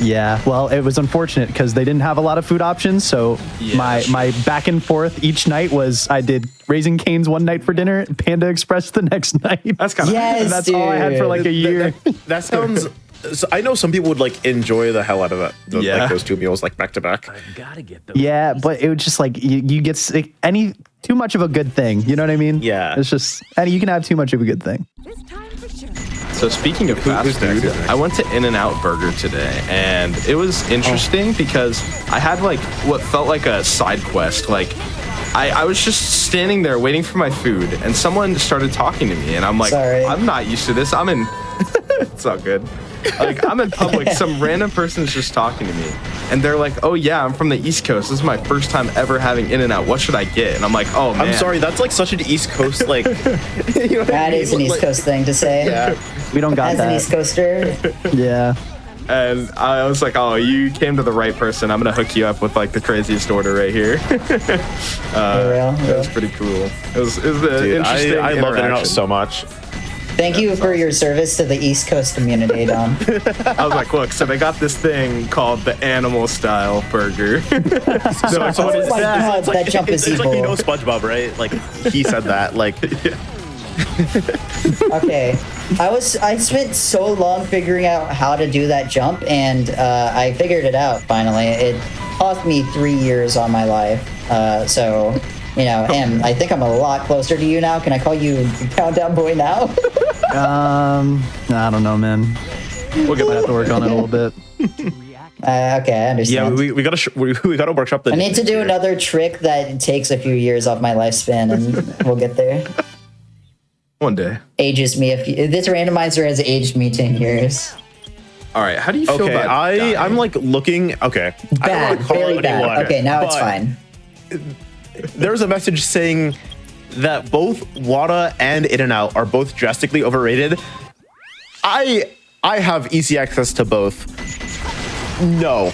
Yeah, well, it was unfortunate because they didn't have a lot of food options. So my back and forth each night was I did Raising Cane's one night for dinner, Panda Express the next night. That's kind of that's all I had for like a year. That sounds. So I know some people would like enjoy the hell out of that. Like those 2 meals like back to back. Yeah, but it was just like you get sick, too much of a good thing. You know what I mean? Yeah. It's just you can have too much of a good thing. So speaking of fast food, I went to In-N-Out Burger today, and it was interesting because I had like what felt like a side quest. Like I was just standing there waiting for my food, and someone started talking to me, and I'm like, Sorry. I'm not used to this. I'm in. It's all good. Like I'm in public, some random person's just talking to me, and they're like, "Oh yeah, I'm from the East Coast. This is my first time ever having In-N-Out. What should I get?" And I'm like, "Oh man, I'm sorry, that's like such an East Coast like. You know what I That mean? is an East Coast thing to say. Yeah. We don't got As that. an East Coaster, Yeah. And I was like, "Oh, you came to the right person. I'm gonna hook you up with like the craziest order right here." It was pretty cool. It was an interesting. I love In-N-Out interaction. so much. Thank you for your service to the East Coast community, Dom. I was like, look, so they got this thing called the animal style burger. So Oh my god, that jump is it's evil. like, you know, SpongeBob, right? Like he said that. Like Okay, I spent so long figuring out how to do that jump, and I figured it out finally. It cost me 3 years on my life, so you know, and I think I'm a lot closer to you now. Can I call you Countdown Boy now? I don't know, man. We'll get to work on it a little bit. Okay, I understand. yeah, we gotta workshop the. I need to do another trick that takes a few years off my lifespan, and we'll get there. One day. Ages me this randomizer has aged me 10 years. All right, how do you feel Okay, about dying? I'm like looking. Okay, I don't Bad, wanna call very bad. anyone, Okay, now it's but fine. There's a message saying that both Wada and In-N-Out are both drastically overrated. I have easy access to both. No,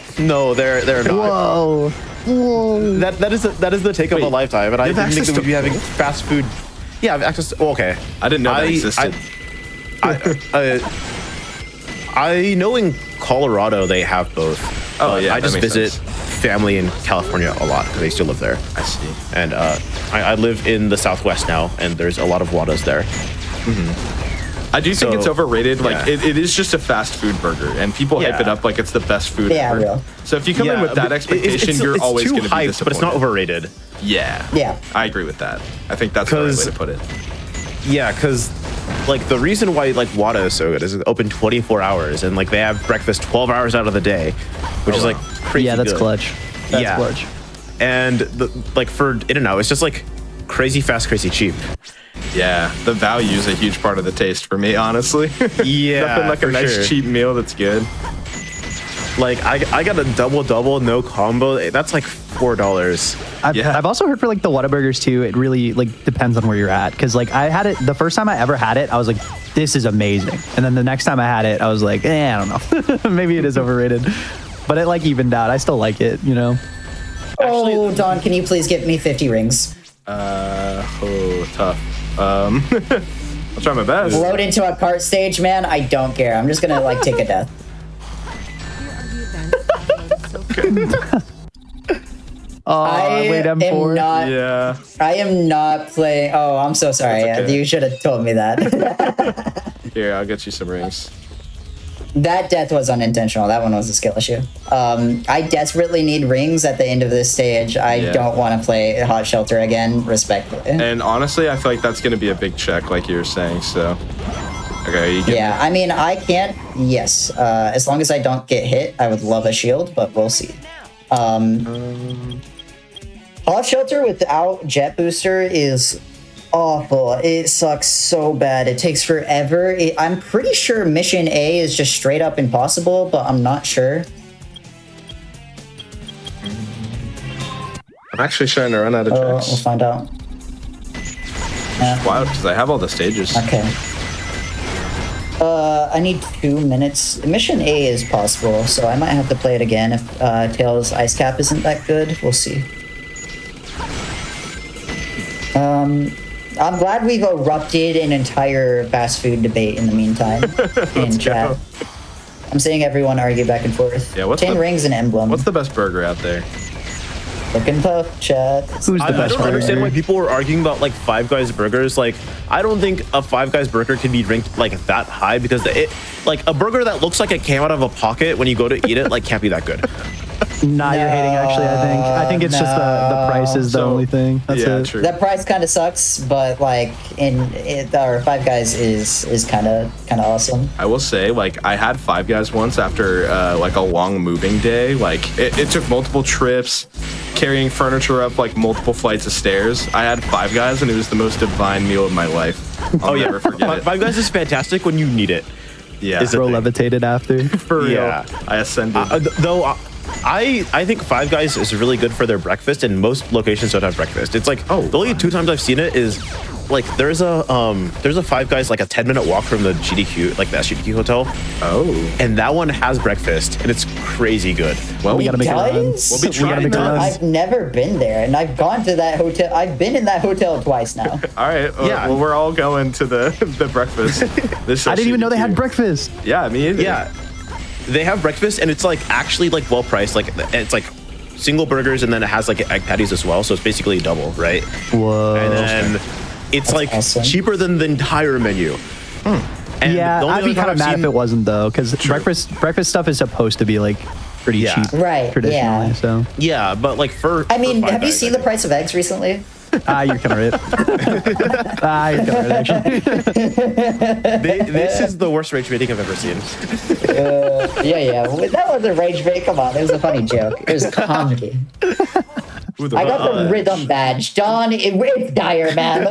they're not. Whoa. that is the take of a lifetime, and I didn't think that we'd be having fast food. Yeah, I have access to. Oh, okay, I didn't know that existed. I know in Colorado they have both. Oh yeah, I just visit sense. family in California a lot because I used to live there. I see. And I live in the Southwest now, and there's a lot of Wadas there. I do think it's overrated. Like yeah. it is just a fast food burger, and people hype it up like it's the best food ever. Real. So if you come in with that expectation, you're always going to be disappointed. But it's not overrated. Yeah. I agree with that. I think that's the right way to put it. Yeah, because like the reason why like Wada is so good is it's open 24 hours, and like they have breakfast 12 hours out of the day, which is like crazy. Yeah, that's good. clutch. That's clutch. And like for In-N-Out, it's just like crazy fast, crazy cheap. Yeah, the value is a huge part of the taste for me, honestly. Yeah, nothing like a nice cheap meal that's good. Like I got a double no combo. That's like $4. I've also heard for like the Whataburgers too. It really like depends on where you're at. Cause like I had it the first time I ever had it, I was like, this is amazing. And then the next time I had it, I was like, I don't know. Maybe it is overrated. But it like evened out. I still like it, you know. Oh, Don, can you please get me 50 rings? Tough. I'll try my best. Load into a cart stage, man. I don't care. I'm just gonna like take a death. Wait, M4. Yeah. I am not playing. Oh, I'm so sorry. Okay. You should have told me that. Here, I'll get you some rings. That death was unintentional. That one was a skill issue. I desperately need rings at the end of this stage. I don't want to play Hot Shelter again, respectfully. And honestly, I feel like that's going to be a big check, like you were saying. So, okay, you get I mean, I can't. Yes, as long as I don't get hit, I would love a shield, but we'll see. Hot Shelter without Jet Booster is awful. It sucks so bad. It takes forever. I'm pretty sure Mission A is just straight up impossible, but I'm not sure. I'm actually trying to run out of tricks. We'll find out. Wow, because I have all the stages. Okay. I need 2 minutes. Mission A is possible, so I might have to play it again if Tails Ice Cap isn't that good. We'll see. I'm glad we've erupted an entire fast food debate in the meantime in chat. I'm seeing everyone argue back and forth. Yeah, 10 rings and emblem. What's the best burger out there? Looking tough, chat. Who's the I best don't understand burger? why people were arguing about like Five Guys burgers. Like, I don't think a Five Guys burger can be ranked like that high because like a burger that looks like it came out of a pocket when you go to eat it like can't be that good. Nah, you're hating actually. I think it's just the price is the only thing. That's it. True. That price kind of sucks, but like our Five Guys is kind of awesome. I will say, like, I had Five Guys once after like a long moving day. Like, it took multiple trips, carrying furniture up like multiple flights of stairs. I had Five Guys, and it was the most divine meal of my life. I'll never forget it. Five Guys is fantastic when you need it. Yeah, Bro levitated after. for real. Yeah. I ascended. Though I think Five Guys is really good for their breakfast, and most locations don't have breakfast. It's like the only 2 times I've seen it is like there's a Five Guys like a 10-minute walk from the GDQ, like the GDQ hotel. Oh, And that one has breakfast, and it's crazy good. well, We gotta make a run. Guys? We'll be We gotta trying make a that. run. I've never been there, and I've gone to that hotel. I've been in that hotel twice now. All right. Yeah. Well, we're all going to the breakfast. I didn't even know they had breakfast. Yeah, me either. Yeah, they have breakfast, and it's like actually like well priced. Like it's like single burgers, and then it has like egg patties as well. So it's basically a double, right? Whoa. And then it's like awesome. cheaper than the entire menu. And Yeah, the only I'd be other time kind of I've mad seen- if it wasn't though, because breakfast stuff is supposed to be like pretty Yeah. cheap, Right, Traditionally, yeah. so Yeah, but like I mean, for Five have you Guys, seen the price of eggs recently? you're kind of right. You're kind of right, actually. This is the worst rage rating I've ever seen. Yeah. That wasn't a rage bait. Come on, it was a funny joke. It was comedy. I got the rhythm badge. Don, it's dire, man.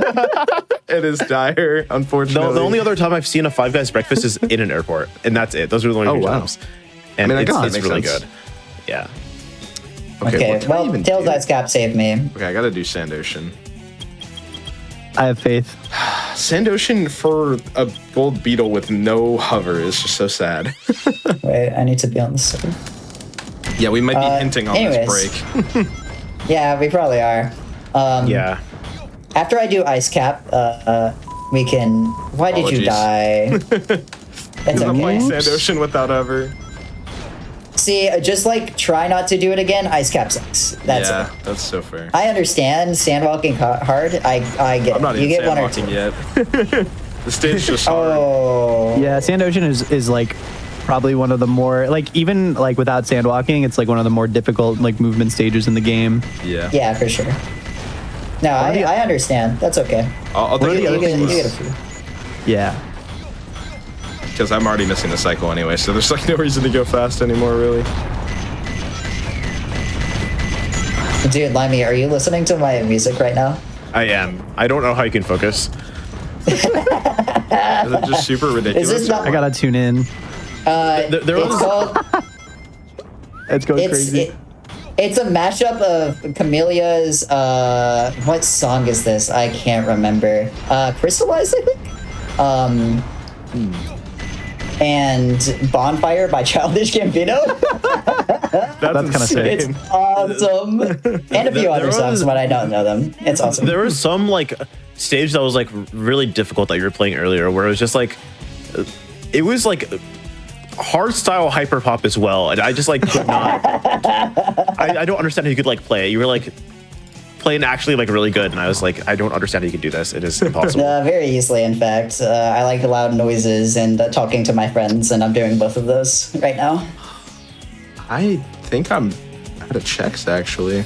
It is dire, unfortunately. The only other time I've seen a Five Guys breakfast is in an airport, and that's it. Those are the only two wow. times. And I mean, I guess that it's makes really sense. good. Yeah. Okay, what can I well, even Tails do? Ice Cap saved me. Okay, I gotta do Sand Ocean. I have faith. Sand Ocean for a gold beetle with no hover is just so sad. Wait, I need to be on the side. Yeah, we might be hinting on anyways. this break. Yeah, we probably are. Yeah. After I do ice cap, we can. Why did you Apologies. die? It's I'm playing okay. Sand Ocean without ever. See, just like try not to do it again. Ice cap sucks. That's it. That's so fair. I understand sandwalking hard. I get I'm not it. You even get one or two. sandwalking yet. The stage just hard. Oh. Yeah, Sand Ocean is like probably one of the more like even like without sandwalking, it's like one of the more difficult like movement stages in the game. Yeah. Yeah, for sure. No, I understand. That's okay. I'll One of take the it other You get a things- few. Yeah. because I'm already missing the cycle anyway, so there's like no reason to go fast anymore, really. Dude, Limey, are you listening to my music right now? I am. I don't know how you can focus. Is it just super ridiculous? Is this not? I gotta tune in. There It's was called. It's going crazy. It's a mashup of Chamelea's. What song is this? I can't remember. Crystallized, I think. And Bonfire by Childish Gambino. That's kinda sick. It's awesome. And a few There other songs, was- but I don't know them. It's awesome. there was some like stage that was like really difficult that you were playing earlier, where it was just like it was like hard style hyperpop as well, and I just like could not. I don't understand how you could like play it. You were like playing actually like really good, and I was like, I don't understand how you could do this. It is impossible. Very easily, in fact. I like loud noises and talking to my friends, and I'm doing both of those right now. I think I'm out of checks, actually.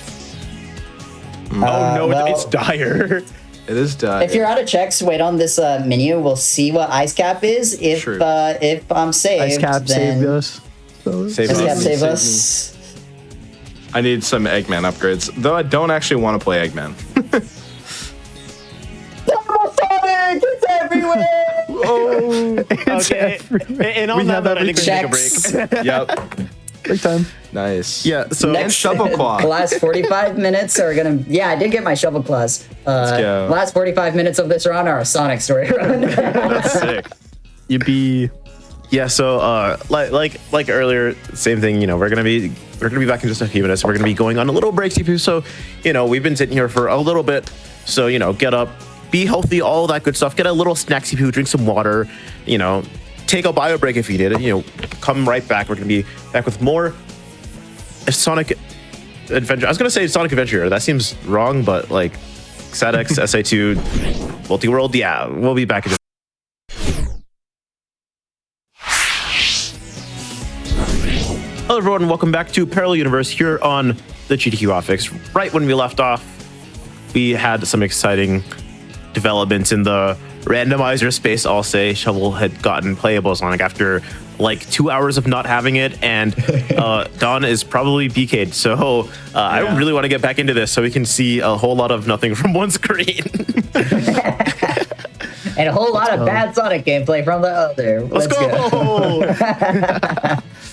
Oh no, well- it's dire. It is If you're out of checks, wait on this menu. We'll see what ice cap is. If True. if I'm saved, Ice Cap then save us. Save Ice cap us. save Save us. I need some Eggman upgrades, though I don't actually want to play Eggman. It's everywhere. Oh, Okay, and on We that have note, I think we should take a Checks. break. yep. Big time. Nice. Yeah. So Next, shovel claw. the last 45 minutes are gonna. Yeah, I did get my shovel claws. Let's go. Last 45 minutes of this run are a Sonic story run. That's sick. You be yeah, so like earlier, same thing. You know, we're gonna be back in just a few minutes. We're gonna be going on a little break, CPU. So, you know, we've been sitting here for a little bit. So, you know, get up, be healthy, all that good stuff. Get a little snack, CPU. Drink some water. You know, take a bio break if you need it. You know, come right back. We're gonna be back with more Sonic Adventure. I was gonna say Sonic Adventure. That seems wrong, but like SADX, SA2, Multi-World. Yeah, we'll be back in just. Hello everyone, welcome back to Parallel Universe here on the GDQ Hotfix. Right when we left off, we had some exciting developments in the randomizer space. I'll say Shovel had gotten playable Sonic after like 2 hours of not having it, and Don is probably BK'd. So I really want to get back into this so we can see a whole lot of nothing from one screen. And a whole lot of bad Sonic gameplay from the other. Let's go!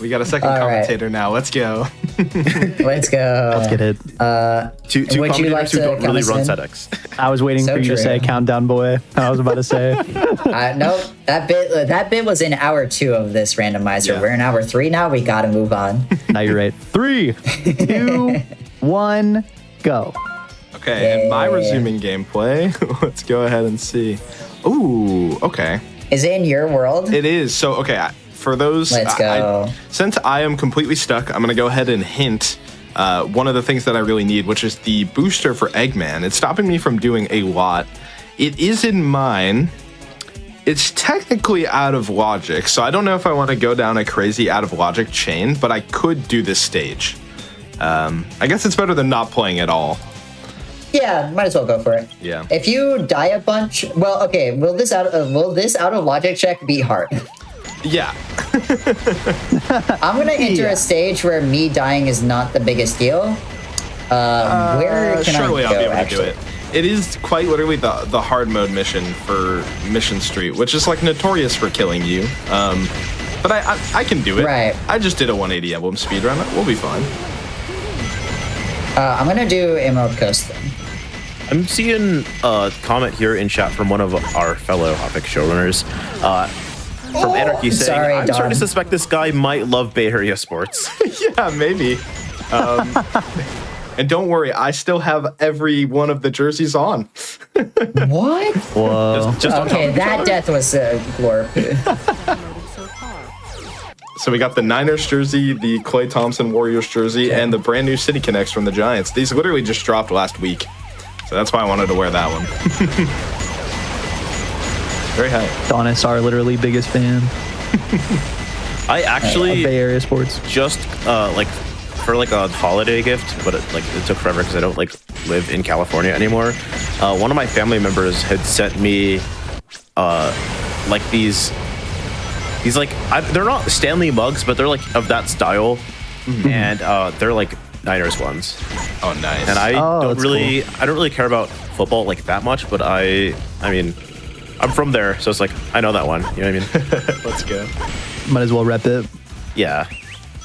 We got a second All right. commentator now. Let's go. Let's go. let's get it. Two Would you like commentators who to don't really count run us in? SADX. I was waiting So for you to true. say countdown boy. I was about to say. Nope, that bit was in hour 2 of this randomizer. Yeah. We're in hour 3 now. We gotta move on. Now you're right. 3, 2, 1, go. Okay, and my Yeah. resuming gameplay. Let's go ahead and see. Ooh, okay. Is it in your world? It is. So, okay, for those. Let's go. Since I am completely stuck, I'm going to go ahead and hint one of the things that I really need, which is the booster for Eggman. It's stopping me from doing a lot. It is in mine. It's technically out of logic, so I don't know if I want to go down a crazy out of logic chain, but I could do this stage. I guess it's better than not playing at all. Yeah, might as well go for it. Yeah. If you die a bunch, well, okay. Will this out of logic check be hard? Yeah. I'm gonna enter a stage where me dying is not the biggest deal. Where can surely I I'll go? be able Actually, to do it. It is quite literally the hard mode mission for Mission Street, which is like notorious for killing you. But I can do it. Right. I just did a 180 emblem speedrun. We'll be fine. I'm gonna do Emerald Coast then. I'm seeing a comment here in chat from one of our fellow Hotfix showrunners, from Anarchy, saying, Sorry, I'm Don. starting to suspect this guy might love Bay Area sports. Yeah, maybe. And don't worry, I still have every one of the jerseys on. What? Whoa. Just on top Okay, of each that other? death was glorious. So we got the Niners jersey, the Klay Thompson Warriors jersey, and the brand new City Connects from the Giants. These literally just dropped last week. So that's why I wanted to wear that one. Very high. Donis, our literally biggest fan I of actually Bay Area sports. just like for like a holiday gift, but it took forever because I don't like live in California anymore. One of my family members had sent me like these like they're not Stanley mugs, but they're like of that style, and they're like Niners ones. Oh, nice. And I don't that's really care about football like that much, but I mean, I'm from there, so it's like I know that one. You know what I mean? Let's go. Might as well rep it. Yeah.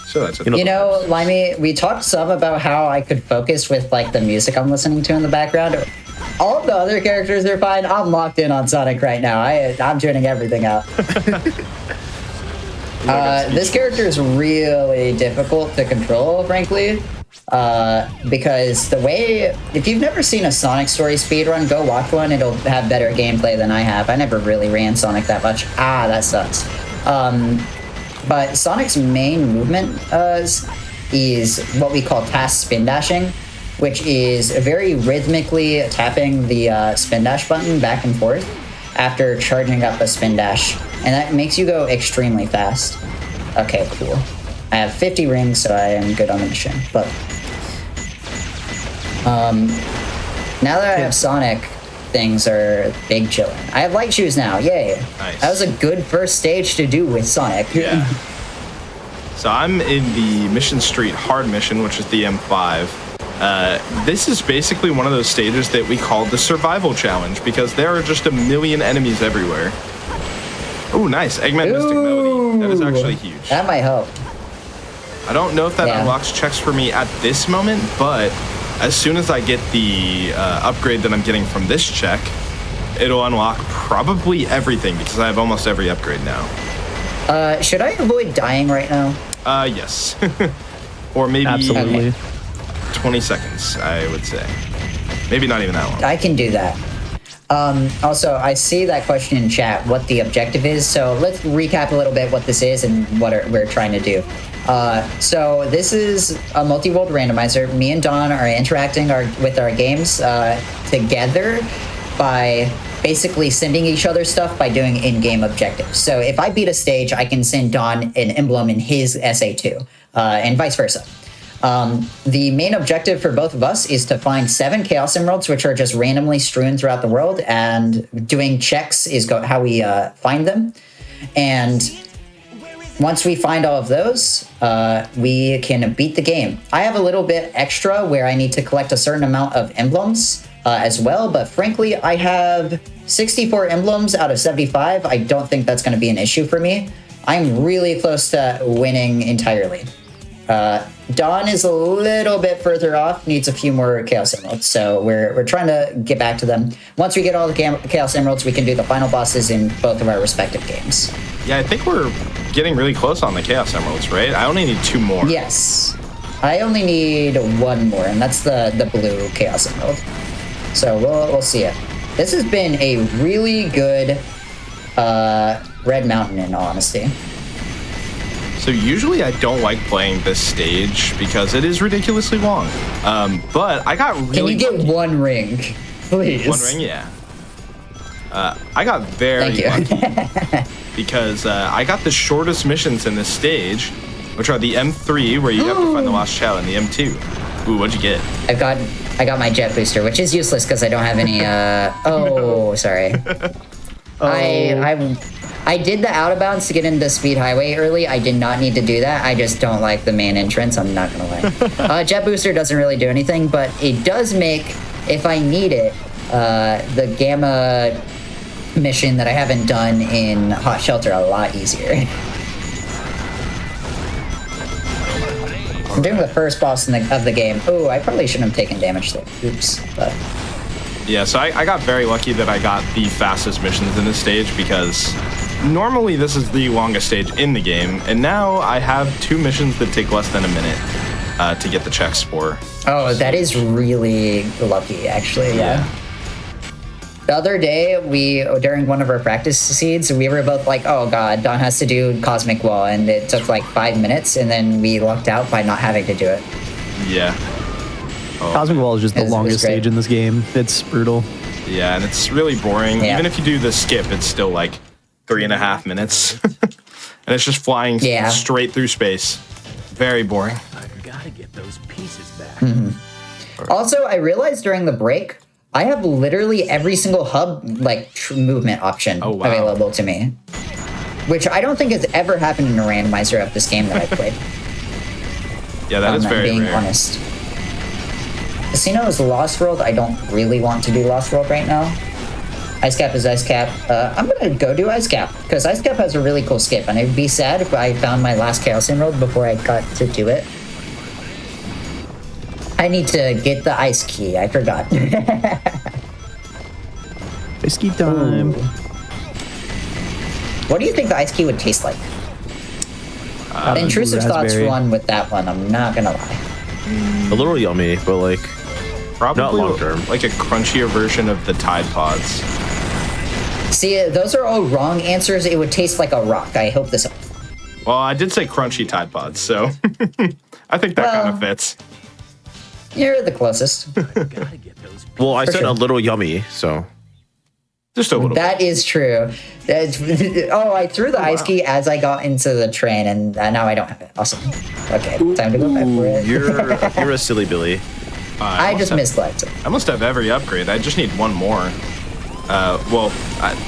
So that's it. You You know, Limey, we talked some about how I could focus with like the music I'm listening to in the background. All of the other characters are fine. I'm locked in on Sonic right now. I'm tuning everything out. This character is really difficult to control, frankly, because the way, if you've never seen a Sonic story speedrun, go watch one. It'll have better gameplay than I have. I never really ran Sonic that much. That sucks. But Sonic's main movement is what we call task spin dashing, which is very rhythmically tapping the spin dash button back and forth after charging up a spin dash. And that makes you go extremely fast. Okay, cool. I have 50 rings, so I am good on the mission. But now that I have Sonic, things are big chillin'. I have light shoes now, yay. Nice. That was a good first stage to do with Sonic. Yeah. So I'm in the Mission Street hard mission, which is the M5. This is basically one of those stages that we call the survival challenge because there are just a million enemies everywhere. Oh, nice. Eggman Mystic Melody. That is actually huge. That might help. I don't know if that Yeah. unlocks checks for me at this moment, but as soon as I get the upgrade that I'm getting from this check, it'll unlock probably everything because I have almost every upgrade now. Should I avoid dying right now? Yes. Or maybe Absolutely. 20 seconds, I would say. Maybe not even that long. I can do that. Also, I see that question in chat, what the objective is. So let's recap a little bit what this is and what we're trying to do. So this is a multi-world randomizer. Me and Don are interacting with our games together by basically sending each other stuff by doing in-game objectives. So if I beat a stage, I can send Don an emblem in his SA2, and vice versa. The main objective for both of us is to find 7 Chaos Emeralds, which are just randomly strewn throughout the world, and doing checks is how we find them. And once we find all of those, we can beat the game. I have a little bit extra where I need to collect a certain amount of emblems as well, but frankly, I have 64 emblems out of 75. I don't think that's going to be an issue for me. I'm really close to winning entirely. Dawn is a little bit further off, needs a few more Chaos Emeralds, so we're trying to get back to them. Once we get all the Chaos Emeralds, we can do the final bosses in both of our respective games. Yeah, I think we're getting really close on the Chaos Emeralds, right? I only need 2 more. Yes. I only need 1 more, and that's the blue Chaos Emerald. So we'll see it. This has been a really good Red Mountain, in all honesty. So usually I don't like playing this stage because it is ridiculously long. But I got really Can you get lucky. 1 ring, please? 1 ring? Yeah. I got very Thank you. lucky because I got the shortest missions in this stage, which are the M3, where you have to find the lost child, and the M2. Ooh, what'd you get? I got my jet booster, which is useless because I don't have any. Oh, sorry. I did the out of bounds to get into Speed Highway early. I did not need to do that. I just don't like the main entrance. I'm not gonna lie. Jet booster doesn't really do anything, but it does make, if I need it, the Gamma mission that I haven't done in Hot Shelter a lot easier. I'm doing the first boss of the game. Oh, I probably shouldn't have taken damage there. Oops. But Yeah, so I got very lucky that I got the fastest missions in this stage because normally this is the longest stage in the game, and now I have 2 missions that take less than a minute. to get the checks for. Oh, that is really lucky, actually. Yeah. The other day, during one of our practice seeds, we were both like, oh god, Don has to do Cosmic Wall, and it took like 5 minutes, and then we lucked out by not having to do it. Yeah. Cosmic Wall is just the longest stage in this game. It's brutal. Yeah, and it's really boring. Yeah. Even if you do the skip, it's still like 3.5 minutes. And it's just flying straight through space. Very boring. I've got to get those pieces back. Also, I realized during the break, I have literally every single hub movement option available to me, which I don't think has ever happened in a randomizer of this game that I played. Yeah, that is very being rare. honest. Casino is Lost World. I don't really want to do Lost World right now. Ice Cap is Ice Cap. I'm gonna go do Ice Cap because Ice Cap has a really cool skip, and I'd be sad if I found my last Chaos Emerald before I got to do it. I need to get the ice key. I forgot. Ice key time. Ooh. What do you think the ice key would taste like? Intrusive Thoughts raspberry. won with that one. I'm not gonna lie. A little yummy, but like Probably not long term. like a crunchier version of the Tide Pods. See, those are all wrong answers. It would taste like a rock. I hope this helps. Well, I did say crunchy Tide Pods, so I think that kind of fits. You're the closest. Gotta get those pieces. Well, I For said sure. a little yummy, so Just a little That is true. I threw the ice key as I got into the train, and now I don't have it. Awesome. Okay, time to go back for it. you're a silly Billy. I just miscollected. I must have every upgrade. I just need one more.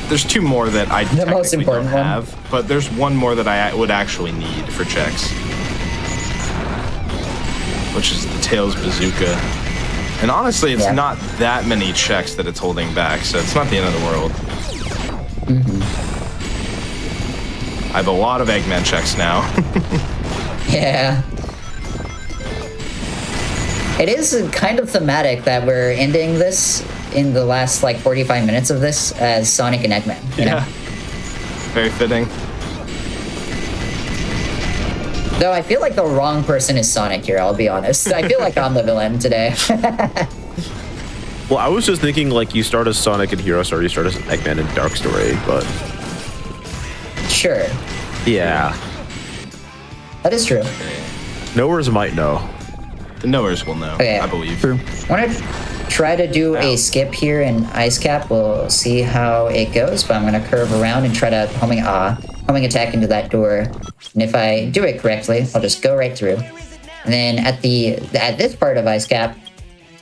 There's two more that I The most technically important don't one. have, but there's one more that I would actually need for checks, which is the Tails Bazooka. And honestly, it's not that many checks that it's holding back, so it's not the end of the world. I have a lot of Eggman checks now. Yeah. It is kind of thematic that we're ending this in the last 45 minutes of this as Sonic and Eggman. You know? Very fitting. Though I feel like the wrong person is Sonic here, I'll be honest. I feel like I'm the villain today. Well, I was just thinking like you start as Sonic and Hero Star, you start as Eggman in Dark Story, but Sure. yeah, That is true. knowers might know. The knowers will know, Okay. I believe. True. I want to try to do a skip here in Ice Cap. We'll see how it goes, but I'm going to curve around and try to homing attack into that door. And if I do it correctly, I'll just go right through. And then at this part of Ice Cap,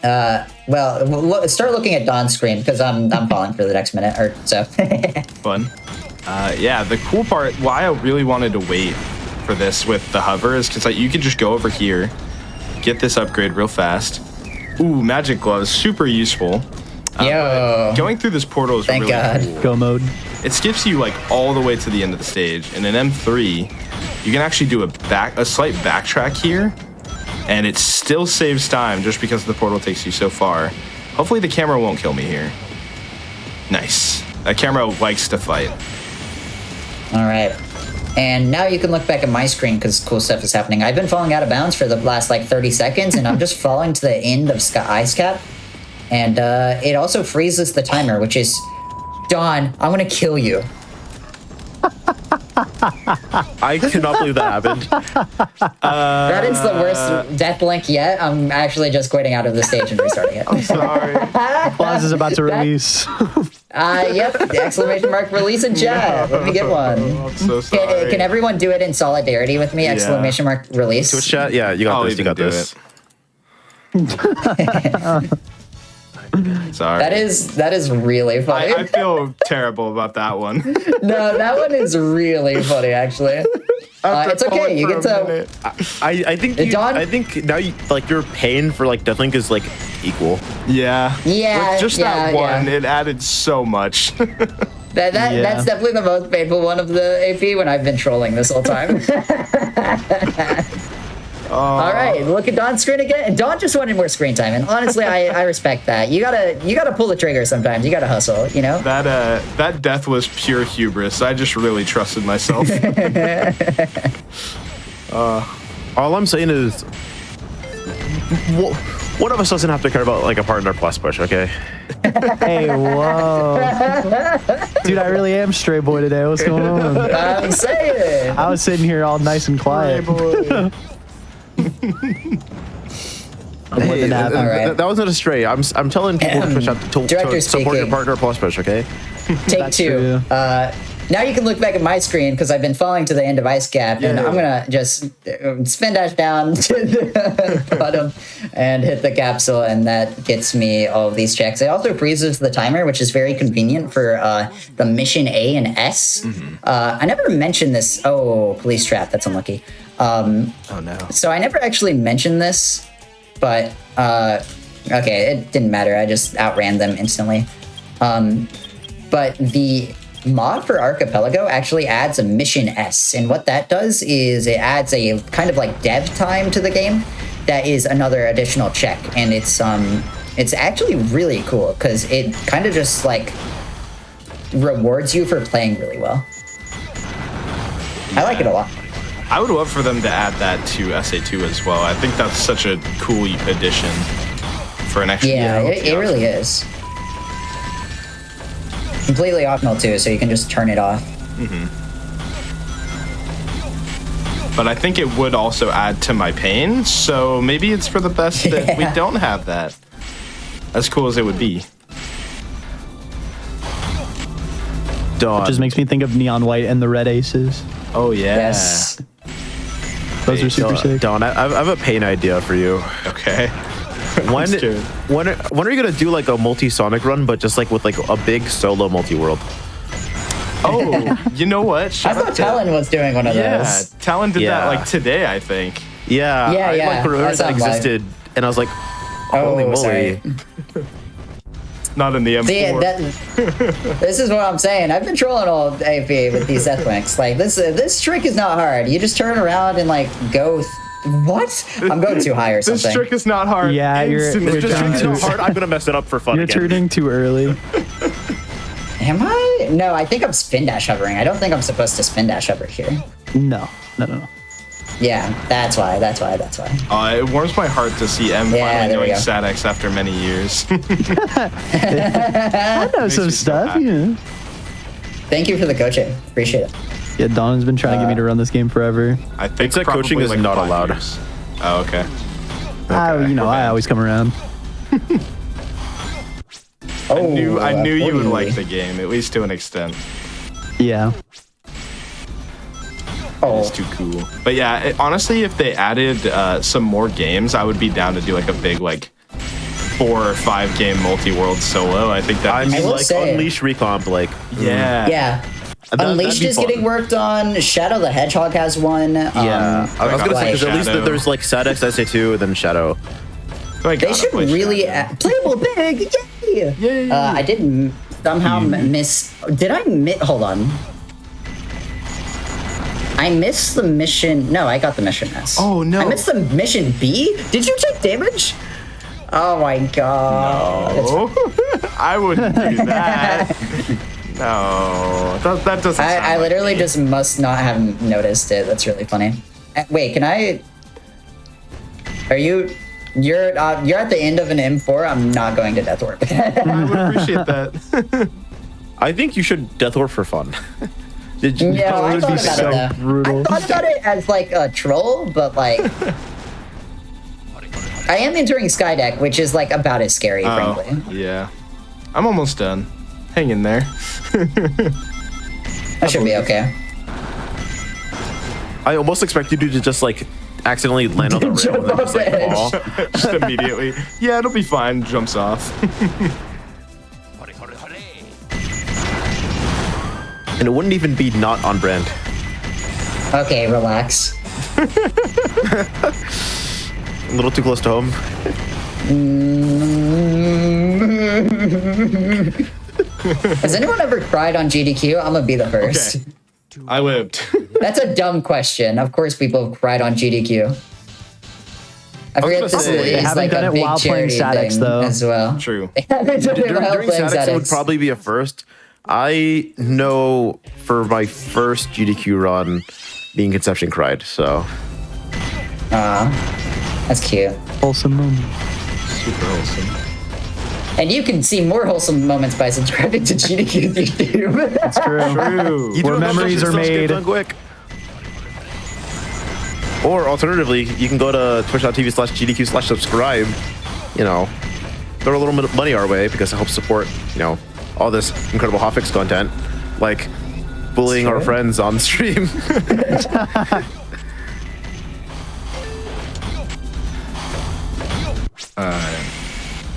start looking at Dawn's screen because I'm falling for the next minute or so. Fun. Yeah, the cool part, why I really wanted to wait for this with the hover is because you could just go over here, get this upgrade real fast. Ooh, magic gloves, super useful. Yo. Going through this portal is Thank really God. cool. Go mode. It skips you all the way to the end of the stage. And in M3, you can actually do a slight backtrack here, and it still saves time just because the portal takes you so far. Hopefully the camera won't kill me here. Nice. That camera likes to fight. All right. And now you can look back at my screen because cool stuff is happening. I've been falling out of bounds for the last 30 seconds, and I'm just falling to the end of Ice Cap. And it also freezes the timer, which is, Dawn, I'm going to kill you. I cannot believe that happened. That is the worst death link yet. I'm actually just quitting out of the stage and restarting it. Sorry. Claus is about to release. Yep, the exclamation mark release in chat. Let me get one. I'm so sorry. Can everyone do it in solidarity with me? Exclamation mark release. Twitch chat, yeah, you got I'll this. You even got do this. Sorry. That is really funny. I feel terrible about that one. No, that one is really funny actually. It's okay. You get to. I think Dawn- I think now your pain for Deathlink is equal. Yeah. Yeah, With just yeah, that one, yeah. it added so much. That's definitely the most painful one of the AP when I've been trolling this whole time. All right, look at Dawn's screen again. And Dawn just wanted more screen time, and honestly, I respect that. You gotta pull the trigger sometimes. You gotta hustle, you know. That death was pure hubris. I just really trusted myself. All I'm saying is, One of us doesn't have to care about like a partner plus push, okay? Hey, whoa. Dude, I really am stray boy today. What's going on? I'm saying. I was sitting here all nice and quiet. Hey, All right. that wasn't a stray. I'm telling people to push out to Director support your speaking. partner plus push, okay? Take That's two. true. Now you can look back at my screen because I've been falling to the end of Ice Cap, and Yeah. I'm gonna just spin dash down to the bottom and hit the capsule, and that gets me all of these checks. It also freezes the timer, which is very convenient for the mission A and S. I never mentioned this. Oh, police trap. That's unlucky. Oh no. So I never actually mentioned this, but okay, it didn't matter. I just outran them instantly. But the mod for Archipelago actually adds a mission S, and what that does is it adds a kind of like dev time to the game that is another additional check, and it's actually really cool because it kind of just like rewards you for playing really well. I like it a lot. I would love for them to add that to SA2 as well. I think that's such a cool addition for an extra. Yeah, it really is. Completely optional too, so you can just turn it off. But I think it would also add to my pain, so maybe it's for the best that we don't have that. As cool as it would be. Dawn. Just makes me think of Neon White and the Red Aces. Oh yeah. Yes. Those are super sick. Dawn, I have a pain idea for you. Okay. When scared. when are you gonna do like a multi-Sonic run, but just like with like a big solo multi-world? Oh, you know what? I Shout thought out to- Talon was doing one of Yeah, those. Talon did Yeah. that like today, I think. Yeah, Yeah, I yeah, like remember that that sounds live. existed, and I was like, holy Oh, moly! sorry. Not in the M4. See, this is what I'm saying. I've been trolling all AP with these ethnics. Like this trick is not hard. You just turn around and like go. What? I'm going too high or This something. trick is not hard. Yeah, you're Instantly Just turning done. so too- hard, I'm gonna mess it up for fun You're again. turning too early. Am I? No, I think I'm spin dash hovering. I don't think I'm supposed to spin dash hover here. No. Yeah, that's why. It warms my heart to see M Yeah, finally there we knowing go. StatX after many years. I know some me so stuff, happy. yeah. Thank you for the coaching. Appreciate it. Yeah, Don's been trying to get me to run this game forever. I think Except coaching probably is not 5 allowed. years. Oh, okay. I always come around. I knew you would boy. like the game, at least to an extent. Yeah. It's too cool. But yeah, honestly, if they added some more games, I would be down to do like a big like 4 or 5 game multi-world solo. I think that. I mean, will like say- Unleash Recomp, like yeah. Yeah. that'd Unleashed be is fun. getting worked on. Shadow the Hedgehog has one. Yeah, I was gonna say because at least Shadow. there's like StatX, SA2, and then Shadow. They should really playable big. Yay! Yay. I did somehow miss. Did I miss? Hold on. I missed the mission. No, I got the mission S. Oh, no. I missed the mission B. Did you take damage? Oh my god. Oh, I wouldn't do that. No, that doesn't. Sound I like literally me. just must not have noticed it. That's really funny. Wait, can I? Are you? You're at the end of an M4. I'm not going to Death Warp. I would appreciate that. I think you should Death Warp for fun. Did you? Yeah, I would thought be about so it though. brutal. I thought about it as like a troll, but like I am entering Skydeck, which is like about as scary, frankly. Oh, yeah. I'm almost done. Hang in there. That should be okay. I almost expect you to just like accidentally land on the rail Jump and then off just like the edge. fall. Just immediately. Yeah, it'll be fine. Jumps off. And it wouldn't even be not on brand. Okay, relax. A little too close to home. Has anyone ever cried on GDQ? I'm gonna be the first. Okay. I lived. That's a dumb question. Of course, people have cried on GDQ. I forget gonna this say, they is haven't like done a it big while playing charity Static, thing though. as well. True. They haven't done it while During playing Static, it would Statics. probably be a first. I know for my first GDQ run, being Conception cried. So That's cute. Wholesome moment. Super wholesome. And you can see more wholesome moments by subscribing to GDQ's YouTube. That's true. True. You do Where it, memories those are stuff get made. done quick. Or alternatively, you can go to twitch.tv/GDQ/subscribe. You know, throw a little bit of money our way because it helps support, you know, all this incredible Hotfix content, like bullying our friends on stream.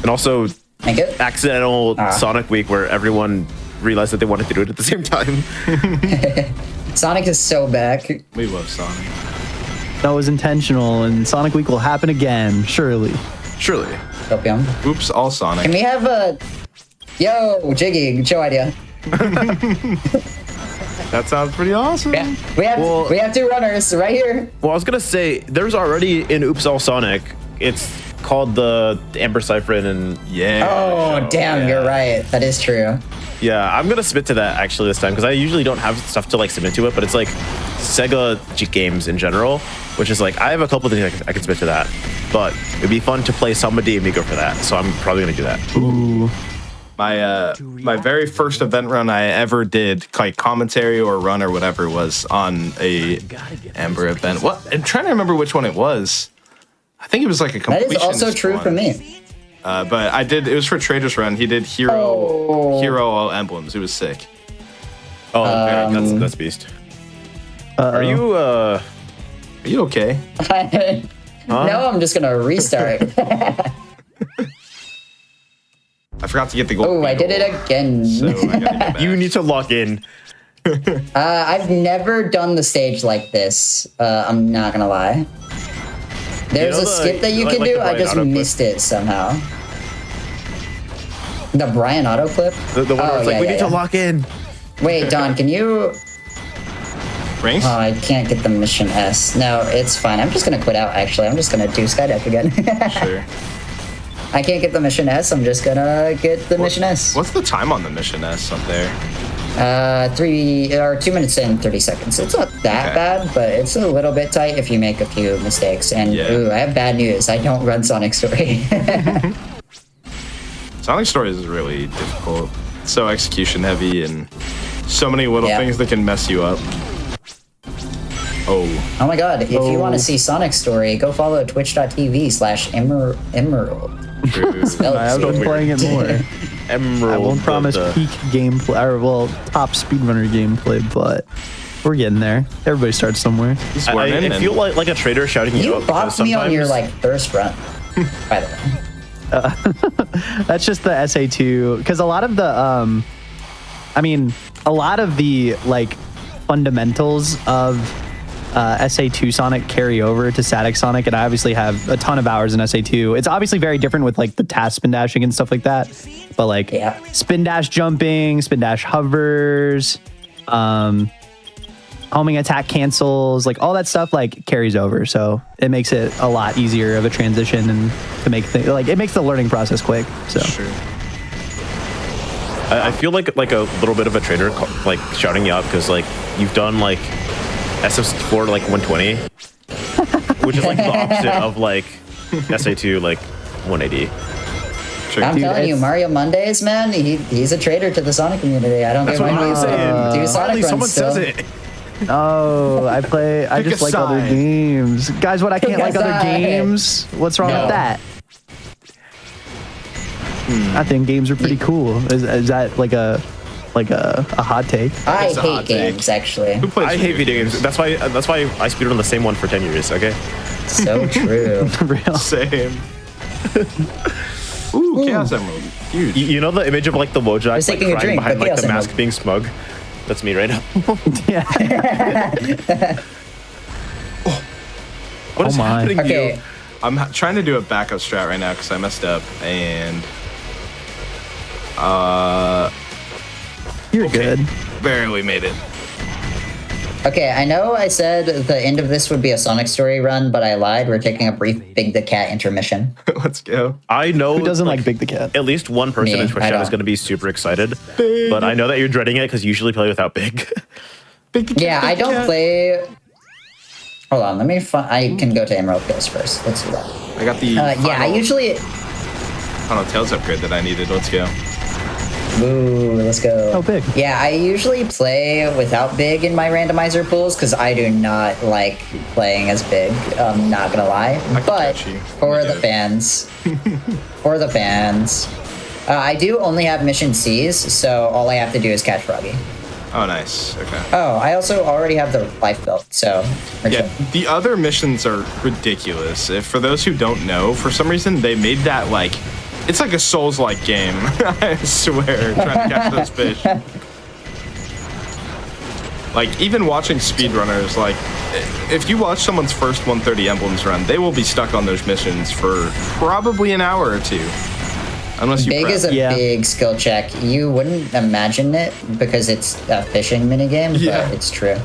And also Thank you. accidental Sonic Week where everyone realized that they wanted to do it at the same time. Sonic is so back. We love Sonic. That was intentional, and Sonic Week will happen again, surely. Surely. Opium. Oops, all Sonic. Can we have a... Yo, Jiggy, show idea. That sounds pretty awesome. Yeah, we have two runners right here. Well, I was gonna say there's already in Oops All Sonic. It's called the Amber Cypherin, and Yeah. Oh, damn, you're right. That is true. yeah, I'm gonna submit to that actually this time because I usually don't have stuff to like submit to it, but it's like Sega games in general, which is like I have a couple of things I can submit to that, but it'd be fun to play Samba de Amigo for that, so I'm probably gonna do that. Ooh. My very first event run I ever did, like commentary or run or whatever, was on a Amber event. What? I'm trying to remember which one it was. I think it was like a That completionist is also true one. for me. But I did. It was for Trader's Run. He did hero emblems. It was sick. Oh, that's beast. Are you Are you okay? No, I'm just gonna restart. I forgot to get the gold. Oh, I did it again. So I gotta get back. You need to log in. I've never done the stage like this. I'm not gonna lie. There's know a the- skip that you like can the do. I Brian just Otto clip? missed it somehow. The Brian Otto clip? The one where it's like, we need to log in. Wait, Don, can you... Rings? Oh, I can't get the mission S. No, it's fine. I'm just gonna quit out, actually. I'm just gonna do Skydeck again. Sure. I can't get the mission S. I'm just gonna get the mission S. What's the time on the mission S up there? 2 minutes and 30 seconds. It's not that Okay. bad, but it's a little bit tight if you make a few mistakes. And Yeah. ooh, I have bad news. I don't run Sonic Story. Sonic Stories is really difficult. It's so execution heavy and so many little Yeah. things that can mess you up. Oh, Oh my god, if you want to see Sonic Story, go follow twitch.tv/emerald. true. I've been playing it more. Emerald. I won't promise peak gameplay, or well, top speedrunner gameplay, but we're getting there. Everybody starts somewhere. He's I learning feel and- like a trader shouting you You out. bopped because me on your sometimes- like first run, by the way. That's just the SA2, because a lot of the, a lot of the like fundamentals of SA2 Sonic carry over to static Sonic, and I obviously have a ton of hours in SA2. It's obviously very different with like the task spin dashing and stuff like that, but like Yeah. spin dash jumping, spin dash hovers, homing attack cancels, like all that stuff like carries over, so it makes it a lot easier of a transition and to make things like it makes the learning process quick. So Sure. I feel like a little bit of a trader like shouting you out because like you've done like SF4 like 120, which is like the opposite of like SA2 like 180. Sure. I'm Dude, telling you, it's- Mario Mondays, man, he's a traitor to the Sonic community. I don't That's get what why I'm he's saying. do Sonic Finally, runs someone still. says it. oh, I Pick just a like other side. games. Guys, what I can't Pick a like other side. games? What's wrong No. with that? I think games are pretty cool. Is that like a hot take? I It's a hate hot take. games, actually. Who plays I hate video games. That's why I speedrun the same one for 10 years. Okay. So true. Real. Same. Ooh, Chaos Emerald. Huge. You know the image of like the Wojak Just like taking a crying drink, behind but like the Chaos mask Emerald. being smug? That's me right now. Yeah. What is Oh my. happening to Okay, you? I'm trying to do a backup strat right now because I messed up and You're okay. good. Barely made it. okay. I know I said the end of this would be a Sonic Story run, but I lied. We're taking a brief Big the Cat intermission. Let's go. I know Who doesn't like Big the Cat? at least one person Me, in Twitch I chat don't. is going to be super excited, but I know that you're dreading it because you usually play without Big. Big the Yeah, cat, I big the don't cat. play. Hold on, let me I can go to Emerald Kills first. Let's do that. I got the Yeah, I usually... final Tails upgrade that I needed. Let's go. Ooh, let's go. Oh, big. Yeah, I usually play without big in my randomizer pools because I do not like playing as big. I'm not gonna lie. can But catch you. for You the do. fans, for the fans, I do only have mission C's, so all I have to do is catch Froggy. Oh, nice. Okay. Oh, I also already have the life belt, so we're Yeah, chill. the other missions are ridiculous. If for those who don't know, for some reason they made that like it's like a Souls-like game. I swear, trying to catch those fish. Like even watching speedrunners, like if you watch someone's first 130 emblems run, they will be stuck on those missions for probably an hour or two. Unless you Big prep. is a Yeah. big skill check. You wouldn't imagine it because it's a fishing minigame, Yeah. but it's true.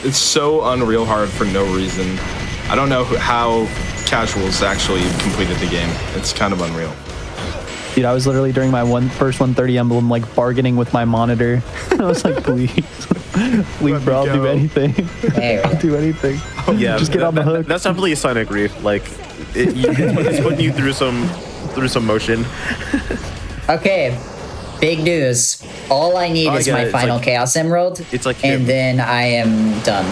It's so unreal hard for no reason. I don't know how casuals actually completed the game. It's kind of unreal. Dude, I was literally during my first 130 emblem, like bargaining with my monitor. I was like, please, please, bro, I'll do go. anything. There we I'll go. do anything. Yeah, Just get on the hook. That's definitely a sign of grief. Like, it's putting you through some motion. Okay, big news. All I need Oh, I is get my it. It's final like- Chaos Emerald. it's like and him. then I am done.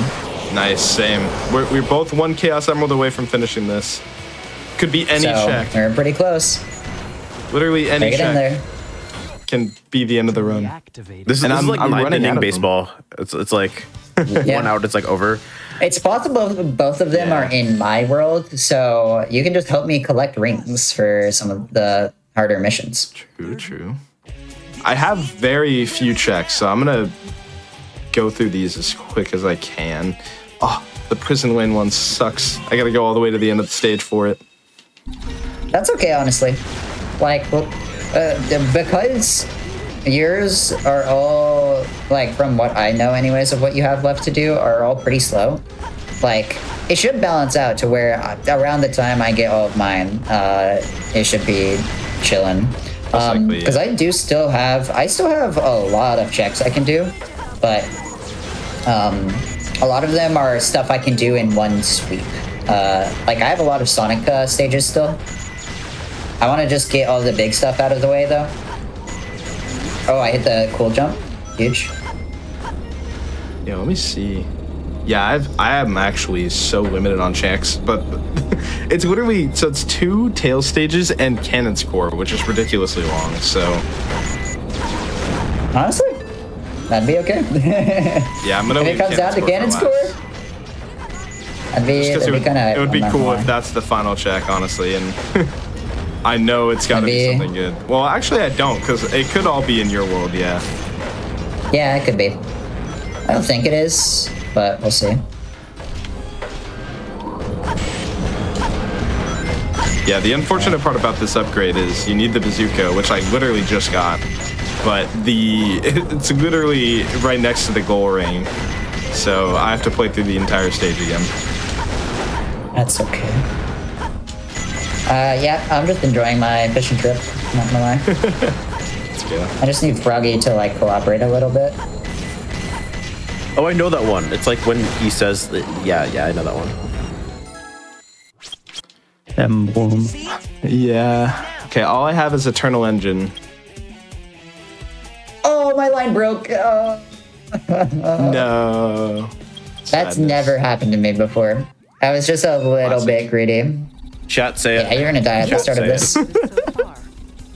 Nice, same. We're both one Chaos Emerald away from finishing this. Could be any So check. we're pretty close. Literally any Take it in check there. can be the end of the run. Deactivate. This is I'm- like I'm ninth running out inning of them. baseball. It's like Yeah. 1 out, it's like over. It's possible both of them Yeah. are in my world, so you can just help me collect rings for some of the harder missions. True. I have very few checks, so I'm gonna go through these as quick as I can. Oh, the prison lane one sucks. I gotta go all the way to the end of the stage for it. That's okay, honestly. Like, well, because yours are all, like, from what I know anyways of what you have left to do, are all pretty slow. Like, it should balance out to where around the time I get all of mine, it should be chilling. Most likely, Because yeah. I still have a lot of checks I can do, but a lot of them are stuff I can do in one sweep. Like, I have a lot of Sonic stages still. I want to just get all the big stuff out of the way, though. Oh, I hit the cool jump. Huge. Yeah, let me see. Yeah, I am actually so limited on checks, but it's literally so it's 2 tail stages and cannon score, which is ridiculously long. So Honestly, that'd be okay. yeah, I'm gonna. If it leave comes down to cannon for score, last. that'd be, Just 'cause that'd be kind of. it would be cool if that's the final check, honestly, and I know it's got to be Maybe. something good. Well, actually, I don't, because it could all be in your world. Yeah. Yeah, it could be. I don't think it is, but we'll see. Yeah, the unfortunate part about this upgrade is you need the bazooka, which I literally just got, but it's literally right next to the goal ring, so I have to play through the entire stage again. That's okay. Yeah, I'm just enjoying my fishing trip. Not gonna lie. Let's go. I just need Froggy to like cooperate a little bit. Oh, I know that one. It's like when he says, yeah, I know that one. Emblem. Yeah. Okay, all I have is Eternal Engine. Oh, my line broke. Oh, No. that's Sadness. never happened to me before. I was just a little Classic. bit greedy. Chat, say it. Yeah, you're gonna die at the Chat, start of say it. this.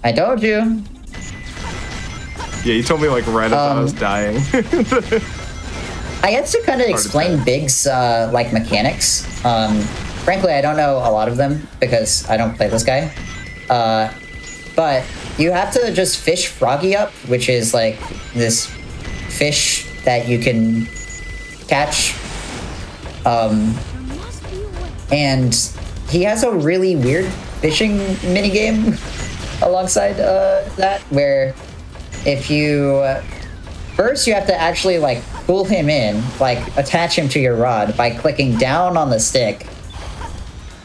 I told you. Yeah, you told me like right as I was dying. I guess to kind of to explain tell. Big's like mechanics. Frankly, I don't know a lot of them because I don't play this guy. But you have to just fish Froggy up, which is like this fish that you can catch. And he has a really weird fishing minigame alongside that, where if you first you have to actually like pull him in, like attach him to your rod by clicking down on the stick,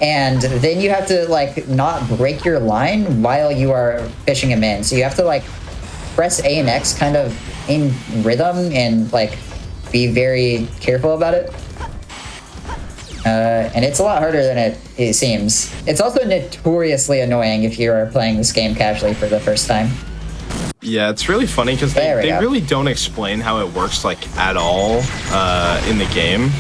and then you have to like not break your line while you are fishing him in. So you have to like press A and X kind of in rhythm and like be very careful about it. And it's a lot harder than it seems. It's also notoriously annoying if you are playing this game casually for the first time. Yeah, it's really funny because they really don't explain how it works like at all in the game.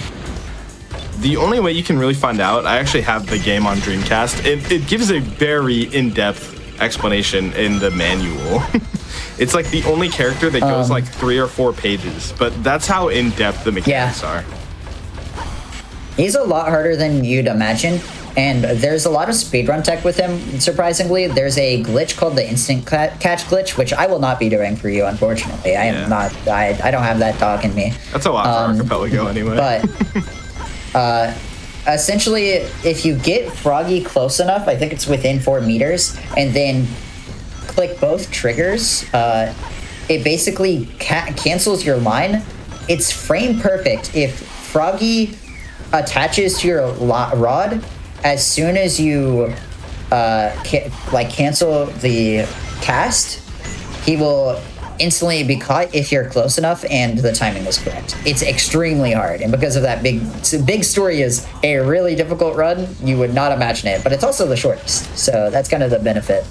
The only way you can really find out, I actually have the game on Dreamcast. It gives a very in-depth explanation in the manual. It's like the only character that goes like 3 or 4 pages, but that's how in-depth the mechanics are. He's a lot harder than you'd imagine, and there's a lot of speedrun tech with him, surprisingly. There's a glitch called the instant catch glitch, which I will not be doing for you, unfortunately. I am not, I don't have that dog in me. That's a lot for Archipelago anyway. But essentially, if you get Froggy close enough, I think it's within 4 meters, and then click both triggers, it basically cancels your line. It's frame perfect if Froggy attaches to your rod as soon as you cancel the cast. He will instantly be caught if you're close enough and the timing is correct. It's extremely hard, and because of that, big story is a really difficult run. You would not imagine it, but it's also the shortest, so that's kind of the benefit.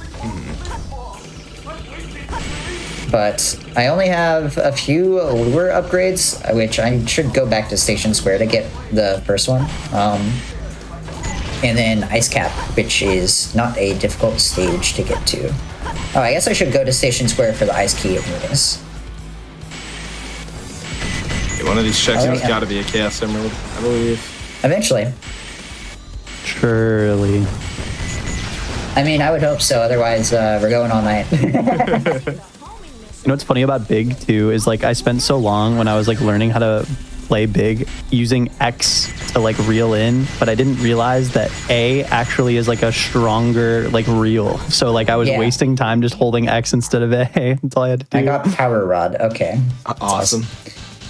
But I only have a few lure upgrades, which I should go back to Station Square to get the first one. And then Ice Cap, which is not a difficult stage to get to. Oh, I guess I should go to Station Square for the Ice Key arenas. One of these checks has got to be a Chaos Emerald, I believe. Eventually. Surely. I mean, I would hope so, otherwise we're going all night. You know what's funny about Big too is like I spent so long when I was like learning how to play Big using X to like reel in, but I didn't realize that A actually is like a stronger like reel. So like I was wasting time just holding X instead of A. That's all I had to do. I got Power Rod. Okay. Awesome.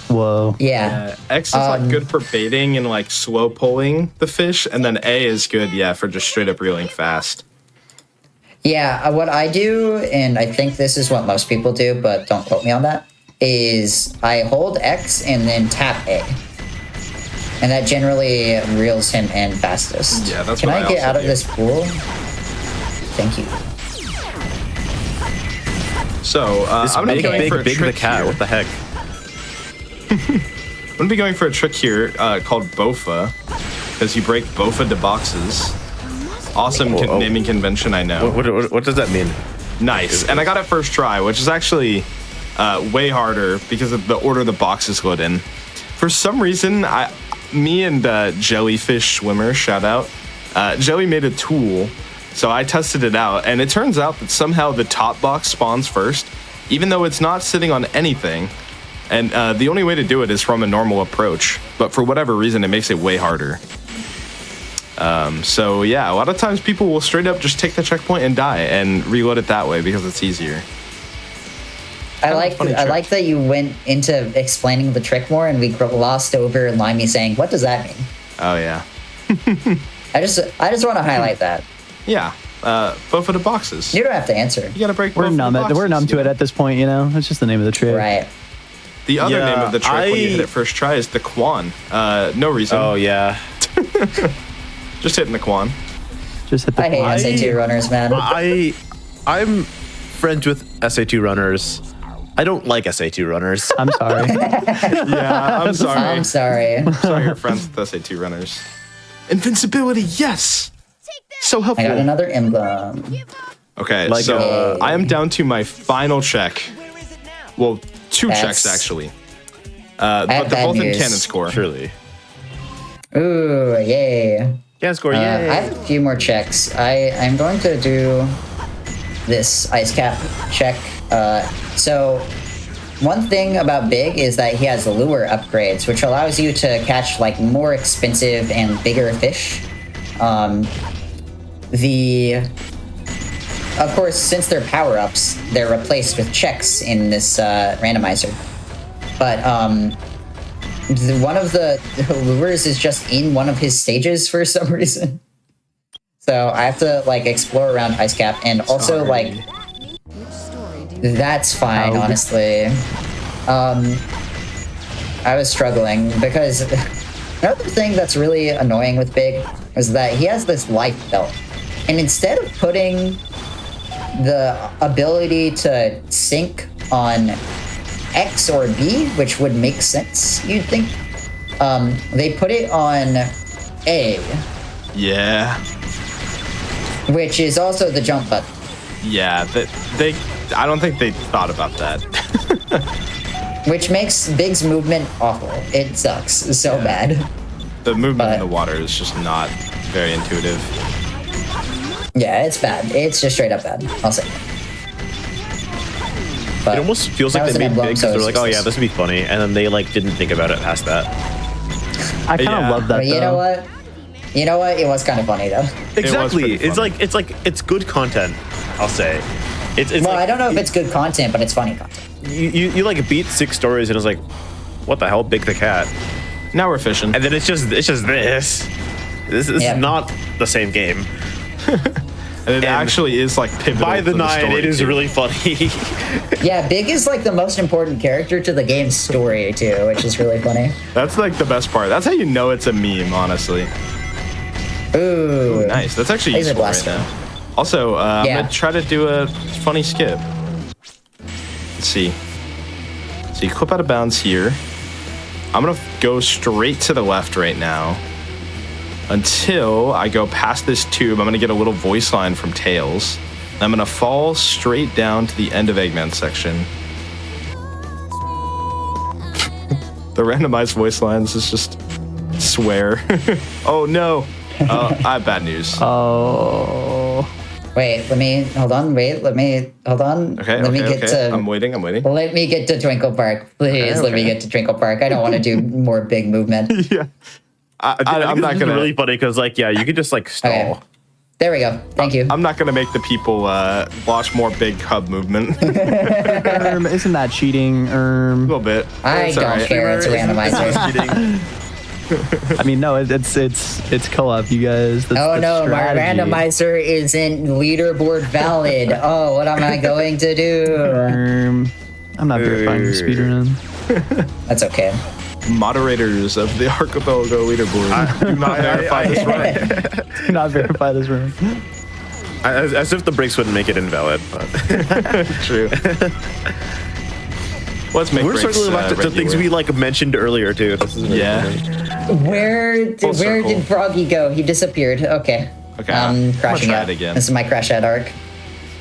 Whoa. Yeah. X is like good for baiting and like slow pulling the fish, and then A is good, for just straight up reeling fast. Yeah, what I do, and I think this is what most people do, but don't quote me on that, is I hold X and then tap A. And that generally reels him in fastest. Yeah, that's Can what I get out of do. this pool? Thank you. So, I'm going to be going for a big trick the cat. here. What the heck? I'm going to be going for a trick here called Bofa, because you break Bofa to boxes. Awesome naming convention, I know. What does that mean? Nice. And I got it first try, which is actually way harder because of the order the boxes load in. For some reason, me and Jellyfish Swimmer, shout out, Jelly made a tool, so I tested it out, and it turns out that somehow the top box spawns first, even though it's not sitting on anything. And the only way to do it is from a normal approach, but for whatever reason, it makes it way harder. So yeah, a lot of times people will straight up just take the checkpoint and die and reload it that way because it's easier. I like that you went into explaining the trick more, and we glossed over Limey saying, "What does that mean?" Oh yeah. I just want to highlight that. Yeah. Both of the boxes. You don't have to answer. You gotta break. We're numb to it at this point, you know. It's just the name of the trick. Right. The other name of the trick when you hit it first try is the Quan. No reason. Oh yeah. Just hitting the Quan. Just hit the I hate SAT runners, man. I'm friends with SAT runners. I don't like SAT runners. I'm sorry. Yeah, I'm sorry. I'm sorry. Sorry, you're friends with SAT runners. Invincibility, yes. So helpful. I got another emblem. Okay, Like, so I am down to my final check. Well, two checks actually. But they're both in cannon score. Surely. Ooh, yay. Cannon score, I yay. have a few more checks. I'm going to do this ice cap check. So one thing about Big is that he has lure upgrades, which allows you to catch like more expensive and bigger fish. Of course, since they're power-ups, they're replaced with checks in this randomizer. But one of the lures is just in one of his stages for some reason. So I have to like explore around Ice Cap, and also like that's fine, honestly. I was struggling because Another thing that's really annoying with Big is that he has this life belt. And instead of putting the ability to sync on X or B, which would make sense, you'd think, they put it on A, Yeah. which is also the jump button. Yeah, I don't think they thought about that. Which makes Big's movement awful. It sucks so bad. The movement in But- the water is just not very intuitive. Yeah, it's bad. It's just straight up bad. I'll say. But It almost feels that like was they an made emblem, big so because they're it's like, oh yeah, useless. this would be funny, and then they like didn't think about it past that. I kind of Yeah. love that. But you know what? You know what? It was kind of funny though. Exactly. pretty It's funny. like it's good content. I'll say. It's Well, I like don't know if it's good content, but it's funny content. you like beat 6 stories and it's like, what the hell, Big the Cat, Now we're fishing. and then it's just this. This Yep. is not the same game. And it actually is like pivotal By the to 9, story, it is too. really funny. Yeah, Big is like the most important character to the game's story too, which is really funny. That's like the best part. That's how you know it's a meme, honestly. Ooh, Nice. That's actually Laser useful right blaster. now. Also, I'm Yeah. gonna try to do a funny skip. Let's see. So you clip out of bounds here. I'm gonna go straight to the left right now until I go past this tube. I'm gonna get a little voice line from Tails. I'm gonna fall straight down to the end of Eggman's section. The randomized voice lines is just swear. Oh no. I have bad news. Oh, wait, let me hold on. Wait, let me hold on. Okay, let me okay, get okay. to. I'm waiting. Let me get to Twinkle Park, please. Let me okay. get to Twinkle Park. I don't want to do more big movement. Yeah. I think I'm this not is gonna. really funny because like you could just like stall. Okay. There we go. Thank you. I'm not gonna make the people watch more big hub movement. A isn't that cheating? little bit. I It's don't alright. care. It's a randomizer. Kidding. I mean, no, it's co-op, you guys. That's, Oh that's no, my strategy. randomizer isn't leaderboard valid. Oh, what am I going to do? I'm not verifying the speedrun. That's okay. Moderators of the Archipelago leaderboard. Do not verify this run. Do not verify this room. As if the breaks wouldn't make it invalid. But True. Let's make we're breaks, circling back to things regular. we like mentioned earlier too. This is really Yeah. funny. Where circle. did Froggy go? He disappeared. Okay. Okay, I'm gonna Crashing try out. it again. This is my crash out arc.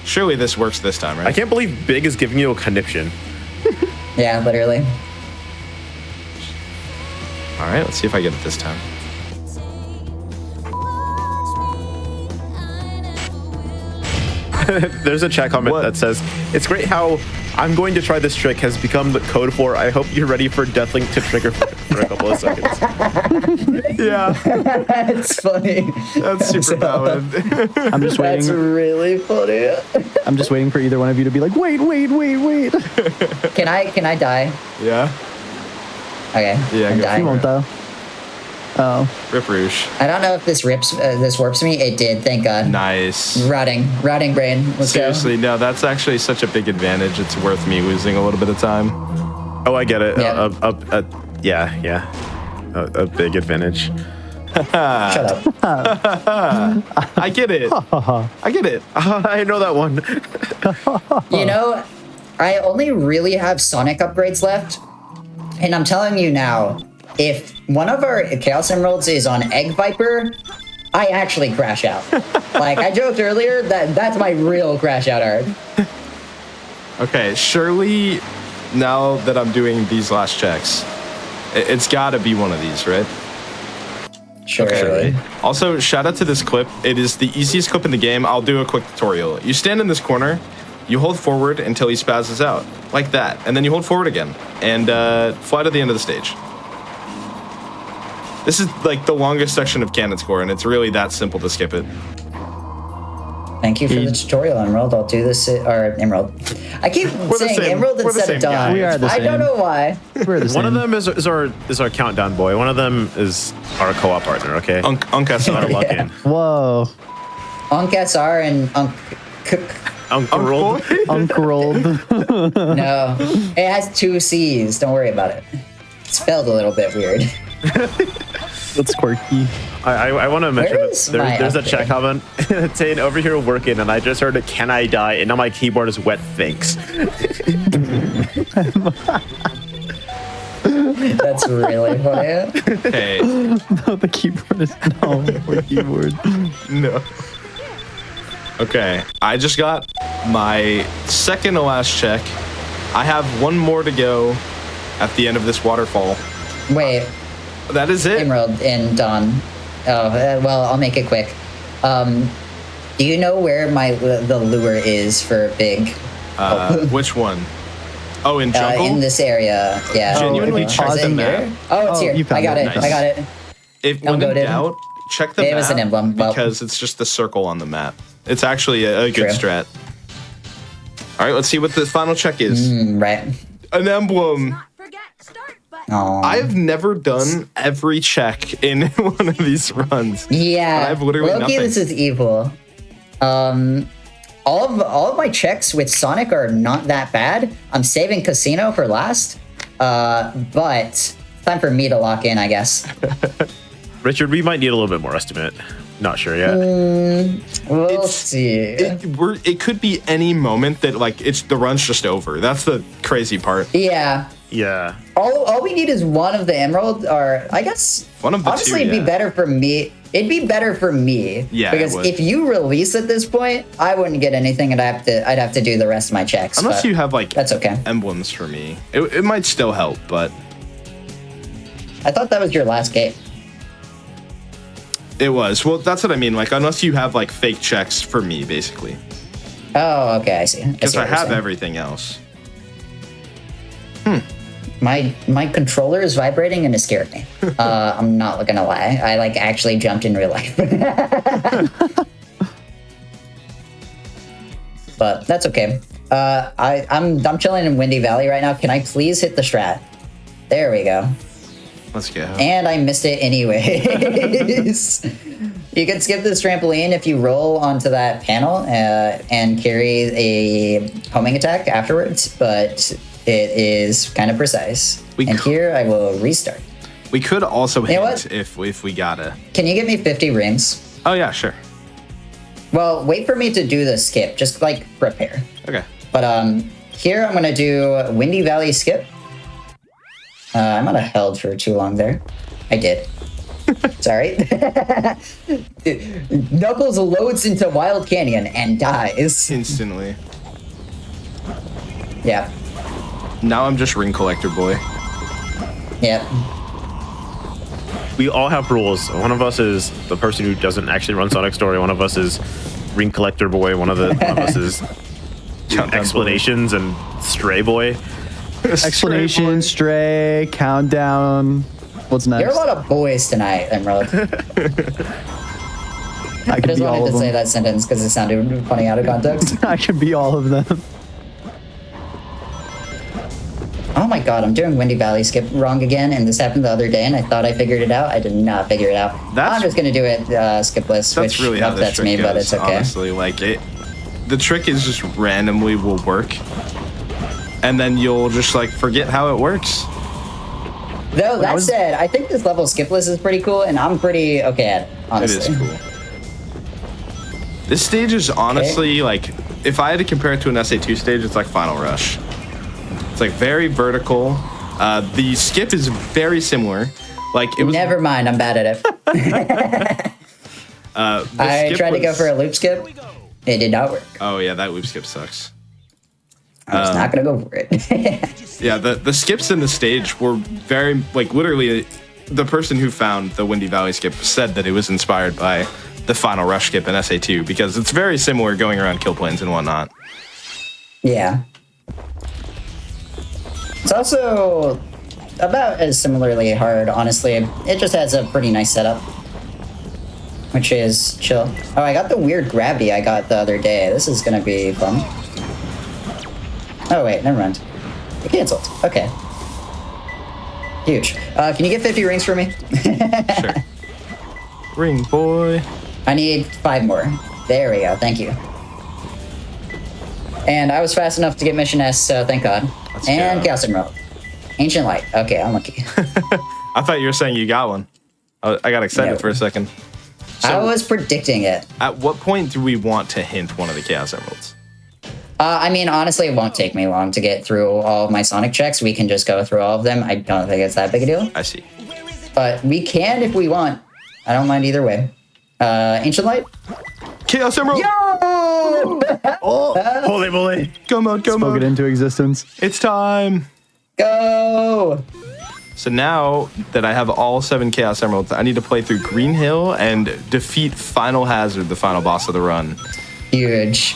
Surely this works this time, right? I can't believe Big is giving you a conniption. Yeah, literally. All right, let's see if I get it this time. There's a chat comment What? that says, "It's great how I'm going to try this trick has become the code for I hope you're ready for Deathlink to trigger for a couple of seconds." Yeah, That's funny. that's super valid. I'm just That's waiting. really funny. I'm just waiting for either one of you to be like, wait. Can I die? Yeah, Okay. Yeah, I'm go. dying. You won't though. Oh, Rip Rouge. I don't know if this warps me. It did. Thank God. Nice. Rotting brain. Let's Seriously, no, that's actually such a big advantage. It's worth me losing a little bit of time. Oh, I get it. Yeah. Yeah. A big advantage. go. Shut up. I get it. I get it. I know that one. You know, I only really have Sonic upgrades left, and I'm telling you now, if one of our Chaos Emeralds is on Egg Viper, I actually crash out. Like I joked earlier, that's my real crash out arc. Okay, surely now that I'm doing these last checks, it's got to be one of these, right? Surely. Also, shout out to this clip. It is the easiest clip in the game. I'll do a quick tutorial. You stand in this corner, you hold forward until he spazzes out, like that, and then you hold forward again, and fly to the end of the stage. This is like the longest section of Cannon Score, and it's really that simple to skip it. Thank you for the tutorial, Emerald. I'll do this, or Emerald. I keep the saying same- Emerald we're the instead same of Dawn. guy. We are the I don't same. know why. we're the same. One of them is our countdown boy. One of them is our co-op partner. Okay. Unk Gotta SR. lock Yeah. in. Whoa, Unk SR and Unk. Uncle rolled. unrolled. No, it has 2 C's. Don't worry about it. It's spelled a little bit weird. That's quirky. I want to mention Where that is my there's a upgrade? chat comment saying over here working, and I just heard a "Can I die?" and now my keyboard is wet. Thanks. That's really funny. Hey, No, the keyboard is no poor keyboard. no. Okay, I just got my second to last check. I have one more to go at the end of this waterfall. Wait, That is it. Emerald and Dawn. Oh, well, I'll make it quick. Do you know where the lure is for big? Which one? Oh, in jungle. In this area, yeah. Genuinely Or is check it the here? map. Oh, it's Oh, here. you found I got it. it. Nice. I got it. If Don't when go in to- doubt, check the It map was an emblem, well- because it's just the circle on the map. It's actually a good True. strat. All right, let's see what the final check is. Right. An emblem. Forget start button. Oh. I've never done every check in one of these runs. Yeah. I have literally Loki, nothing. this is evil. All of my checks with Sonic are not that bad. I'm saving Casino for last. But it's time for me to lock in, I guess. Richard, we might need a little bit more estimate. Not sure yet. We'll see. It could be any moment that like the run's just over. That's the crazy part. Yeah. Yeah. All we need is one of the emerald, or I guess One of the honestly two, it'd yeah. be better for me. It'd be better for me. Yeah, it Because would. if you release at this point, I wouldn't get anything, and I'd have to do the rest of my checks. Unless but you have like that's okay. emblems for me, it might still help. But I thought that was your last game. it was well. That's what I mean. Like unless you have like fake checks for me, basically, Oh, okay, I see. because I what you're have saying. everything else. My controller is vibrating and it scared me. I'm not gonna lie. I like actually jumped in real life. But that's okay. I'm chilling in Windy Valley right now. Can I please hit the strat? There we go. Let's go. And I missed it anyways. You can skip this trampoline if you roll onto that panel and carry a homing attack afterwards, but it is kind of precise. Here I will restart. We could also You know hint what? if we gotta. Can you give me 50 rings? Oh yeah, sure. Well, wait for me to do the skip. Just like prepare. Okay. But here I'm gonna do Windy Valley skip. I might have held for too long there. I did. Sorry. Knuckles loads into Wild Canyon and dies. Instantly. Yeah. Now I'm just ring collector boy. Yeah. We all have rules. One of us is the person who doesn't actually run Sonic Story. One of us is ring collector boy. One of us is Countdown explanations and stray boy. Explanation, stray, countdown. What's next? There are a lot of boys tonight, Emerald. I I could just be all wanted of to say them. that sentence because it sounded funny out of context. I could be all of them. Oh my god, I'm doing Windy Valley skip wrong again, and this happened the other day, and I thought I figured it out. I did not figure it out. That's- I'm just gonna do it skipless, That's which really how this upsets trick me, goes. but it's okay. Honestly, like it, the trick is just randomly will work, and then you'll just like forget how it works. Though that said, I think this level skipless is pretty cool, and I'm pretty okay at it, honestly. It is cool. This stage is honestly like, if I had to compare it to an SA2 stage, it's like Final Rush. It's like very vertical. The skip is very similar. Like it was. Never mind, I'm bad at it. The I skip tried to go was- for a loop skip. It did not work. Oh yeah, that loop skip sucks. I was not gonna go for it. Yeah, the skips in the stage were very like literally. The person who found the Windy Valley skip said that it was inspired by the Final Rush skip in SA2 because it's very similar going around kill planes and whatnot. Yeah. It's also about as similarly hard, honestly. It just has a pretty nice setup, which is chill. Oh, I got the weird gravity I got the other day. This is gonna be fun. Oh, wait, never mind. It canceled. Okay. Huge. Can you get 50 rings for me? Sure. Ring boy. I need 5 more. There we go. Thank you. And I was fast enough to get Mission S, so thank God. Let's and go. Chaos Emerald. Ancient Light. Okay, I'm lucky. I thought you were saying you got one. I got excited Yeah. for a second. I was predicting it. At what point do we want to hint one of the Chaos Emeralds? I mean, honestly, it won't take me long to get through all of my Sonic checks. We can just go through all of them. I don't think it's that big a deal. I see. But we can if we want. I don't mind either way. Ancient Light? Chaos Emerald! Yo! Oh, Holy moly. Go mode, go spoke it mode. into existence. It's time. Go! So now that I have all 7 Chaos Emeralds, I need to play through Green Hill and defeat Final Hazard, the final boss of the run. Huge.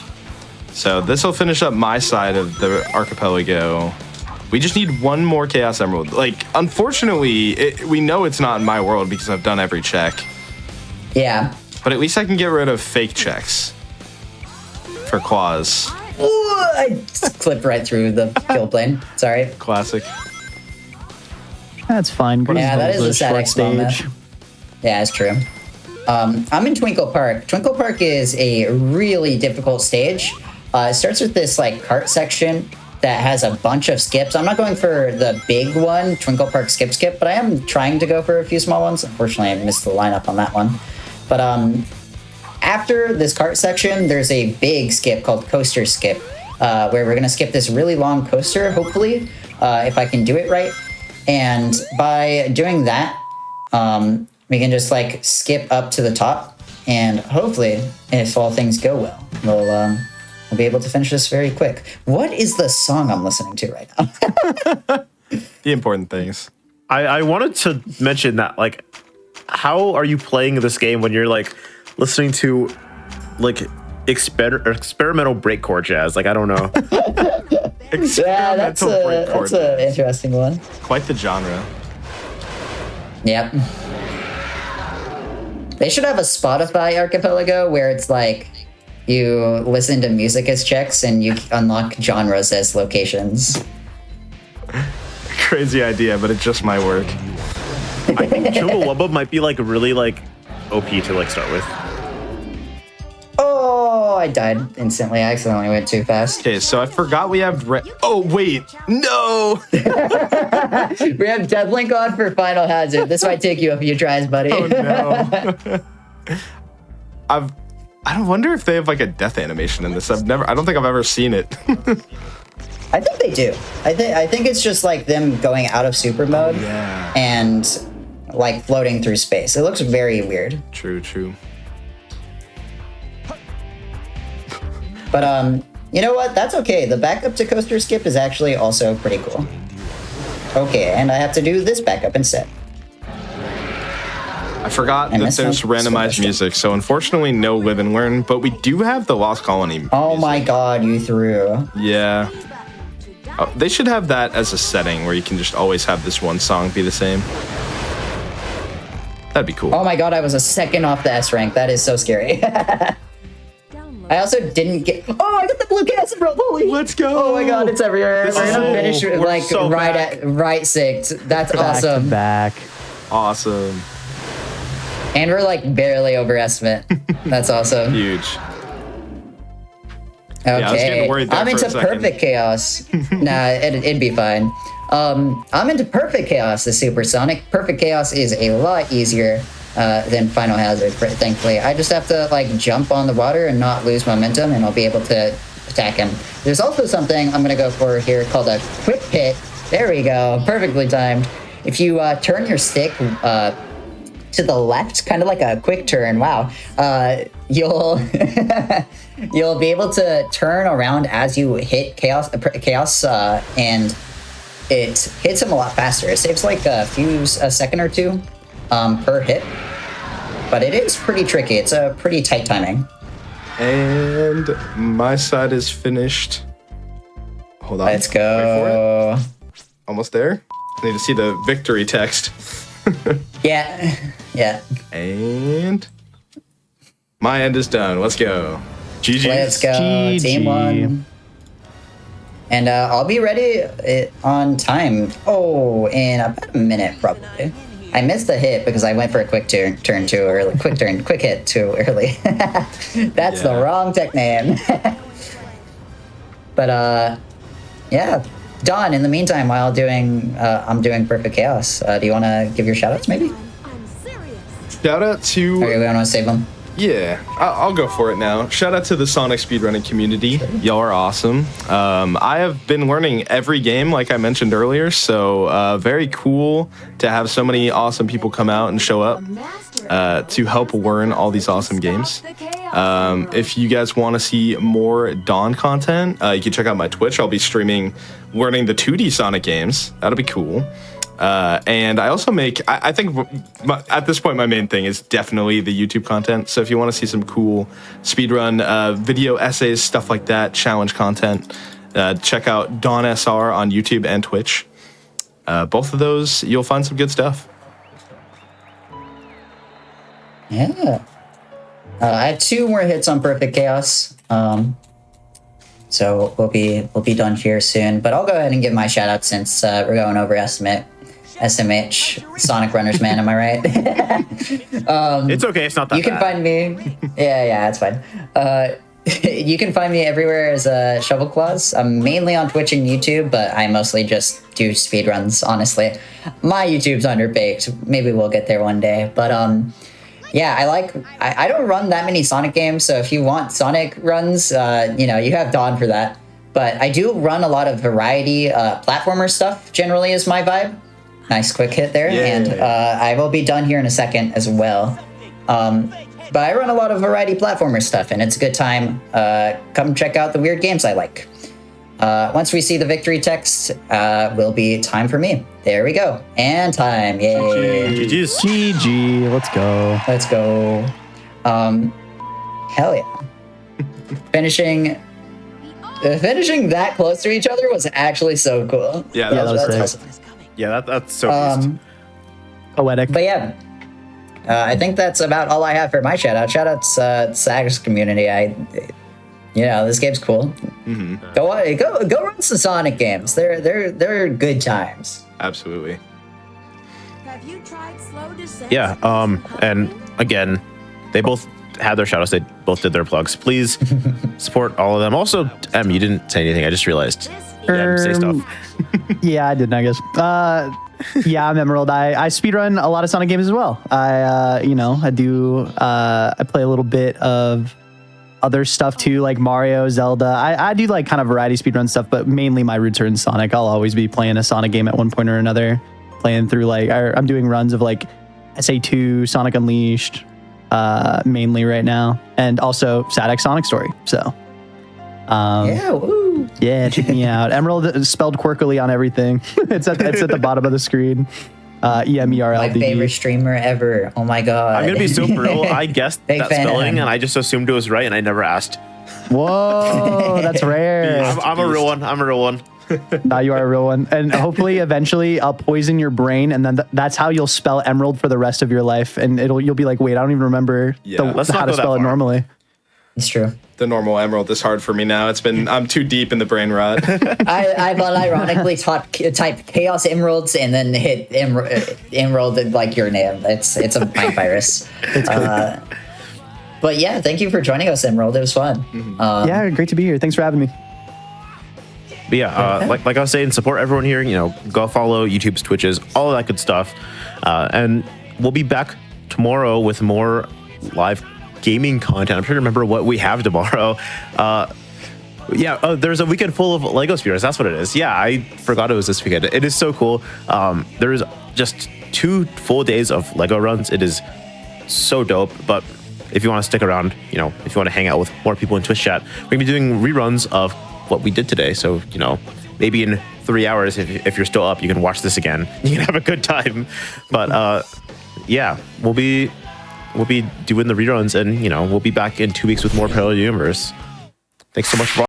So this will finish up my side of the archipelago. We just need one more Chaos Emerald. Like, unfortunately, we know it's not in my world because I've done every check. Yeah. But at least I can get rid of fake checks for Claws. Ooh, I just clipped right through the kill plane. Sorry. Classic. That's fine. Green Yeah, that Hill's is a sad short experiment. stage. Yeah, it's true. I'm in Twinkle Park. Twinkle Park is a really difficult stage. It starts with this like cart section that has a bunch of skips. I'm not going for the big one, Twinkle Park skip, but I am trying to go for a few small ones. Unfortunately, I missed the lineup on that one. But after this cart section, there's a big skip called Coaster Skip, where we're going to skip this really long coaster, hopefully, if I can do it right. And by doing that, we can just like skip up to the top, and hopefully, if all things go well, we'll be able to finish this very quick. What is the song I'm listening to right now? The important things. I wanted to mention that, like, how are you playing this game when you're like listening to like experimental breakcore jazz? Like, I don't know. Yeah, that's an interesting one. Quite the genre. Yep. They should have a Spotify archipelago where it's like you listen to music as checks and you unlock genres as locations. Crazy idea, but it just might work. I think Chumbawamba might be like really like OP to like start with. Oh, I died instantly. I accidentally went too fast. Okay, so I forgot we have. Oh wait, no! We have Deathlink on for Final Hazard. This might take you a few tries, buddy. Oh no! I don't wonder if they have like a death animation in this. I don't think I've ever seen it. I think they do. I think it's just like them going out of super mode Yeah. and like floating through space. It looks very weird. True. But you know what? That's okay. The backup to Coaster Skip is actually also pretty cool. Okay, and I have to do this backup instead. I forgot that missed there's one. randomized music, so unfortunately no live and learn, but we do have the Lost Colony. Oh music. my god, you threw. Yeah. Oh, they should have that as a setting where you can just always have this one song be the same. That'd be cool. Oh my god, I was a second off the S rank. That is so scary. I also didn't get. Oh, I got the blue Chaos Emerald. Holy! Let's go! Oh my god, it's everywhere. This We're is gonna so- finish we're like so right back. at right synced. That's Back to awesome. back. Awesome. And we're like barely over estimate. That's awesome. Huge. Okay, I was getting worried there I'm for a into second. perfect chaos. Nah, it'd be fine. I'm into perfect chaos, the supersonic. Perfect chaos is a lot easier than Final Hazard, thankfully. I just have to like jump on the water and not lose momentum, and I'll be able to attack him. There's also something I'm gonna go for here called a quick hit. There we go, perfectly timed. If you turn your stick to the left, kind of like a quick turn. Wow, you'll you'll be able to turn around as you hit chaos, and it hits him a lot faster. It saves like a second or two per hit, but it is pretty tricky. It's a pretty tight timing. And my side is finished. Hold on. Let's Wait for go. it. Almost there. I need to see the victory text. Yeah. And my end is done. Let's go. GG. Let's go, GG. team one. And I'll be ready on time. Oh, in about a minute, probably. I missed the hit because I went for a quick turn too early. Quick hit too early. That's the Yeah. wrong tech name. But yeah. Don, in the meantime, while I'm doing Perfect Chaos, do you want to give your shoutouts maybe? I'm serious. Shout out to Okay, we want to save them. Yeah, I'll go for it now. Shout out to the Sonic speedrunning community. Y'all are awesome. I have been learning every game, like I mentioned earlier, so very cool to have so many awesome people come out and show up to help learn all these awesome games. If you guys want to see more Dawn content, you can check out my Twitch. I'll be streaming learning the 2D Sonic games. That'll be cool. And I also make, I think at this point, my main thing is definitely the YouTube content. So if you want to see some cool speedrun video essays, stuff like that, challenge content, check out Dawn SR on YouTube and Twitch. Both of those, you'll find some good stuff. Yeah. I have 2 more hits on Perfect Chaos. So we'll be done here soon. But I'll go ahead and give my shout out since we're going over SMH, Sonic Runners, man. Am I right? It's okay. It's not that You can bad. find me. Yeah, it's fine. You can find me everywhere as Shovel Claws. I'm mainly on Twitch and YouTube, but I mostly just do speedruns, honestly. My YouTube's underbaked. Maybe we'll get there one day. But yeah, I don't run that many Sonic games, so if you want Sonic runs, you have Dawn for that. But I do run a lot of variety platformer stuff, generally is my vibe. Nice quick hit there, Yeah. and I will be done here in a second as well. But I run a lot of variety platformer stuff, and it's a good time. Come check out the weird games I like. Once we see the victory text, will be time for me. There we go. And time. Yay. GG's. GG. Let's go. Let's go. Hell yeah. Finishing that close to each other was actually so cool. Yeah, Yeah, that was That's sick. awesome. Yeah, that's so beast. Poetic. But yeah, I think that's about all I have for my shout out. Shout outs Sags community. This game's cool. Mm-hmm. Go run some Sonic games. They're good times. Absolutely. Have you tried slow descent? Yeah, and again, they both had their shoutouts. They both did their plugs. Please support all of them. Also, you didn't say anything. I just realized. Yeah, say stuff. Yeah, I didn't, I guess. Yeah, I'm Emerald. I speedrun a lot of Sonic games as well. I play a little bit of other stuff too, like Mario, Zelda. I do like kind of variety speedrun stuff, but mainly my roots are in Sonic. I'll always be playing a Sonic game at one point or another. Playing through I'm doing runs of like SA2, Sonic Unleashed, mainly right now, and also Sadek Sonic Story. So, Yeah, woo. yeah, check me out. Emerald is spelled quirkily on everything. it's at the bottom of the screen. EMERLD. My favorite streamer ever. Oh my god. I'm gonna be so real. I guessed Big that fan. spelling, and I just assumed it was right, and I never asked. Whoa, that's rare. I'm a real one. I'm a real one. Now you are a real one, and hopefully, eventually, I'll poison your brain, and then that's how you'll spell Emerald for the rest of your life. And you'll be like, wait, I don't even remember Yeah. Let's how not to go that spell it far. normally. It's true. The normal Emerald is hard for me now. I'm too deep in the brain rot. I've unironically typed Chaos Emeralds and then hit Emerald like your name. It's a mind virus. But yeah, thank you for joining us, Emerald. It was fun. Yeah, great to be here. Thanks for having me. But yeah, like I was saying, support everyone here. Go follow YouTube's, Twitches, all of that good stuff. And we'll be back tomorrow with more live gaming content. I'm trying to remember what we have tomorrow. There's a weekend full of Lego speedruns. That's what it is. Yeah, I forgot it was this weekend. It is so cool. There's just 2 full days of Lego runs. It is so dope. But if you want to stick around, if you want to hang out with more people in Twitch chat, we're gonna be doing reruns of what we did today. So, maybe in 3 hours, if you're still up, you can watch this again. You can have a good time. But yeah, we'll be doing the reruns, and we'll be back in 2 weeks with more Parallel Universe. Thanks so much for watching.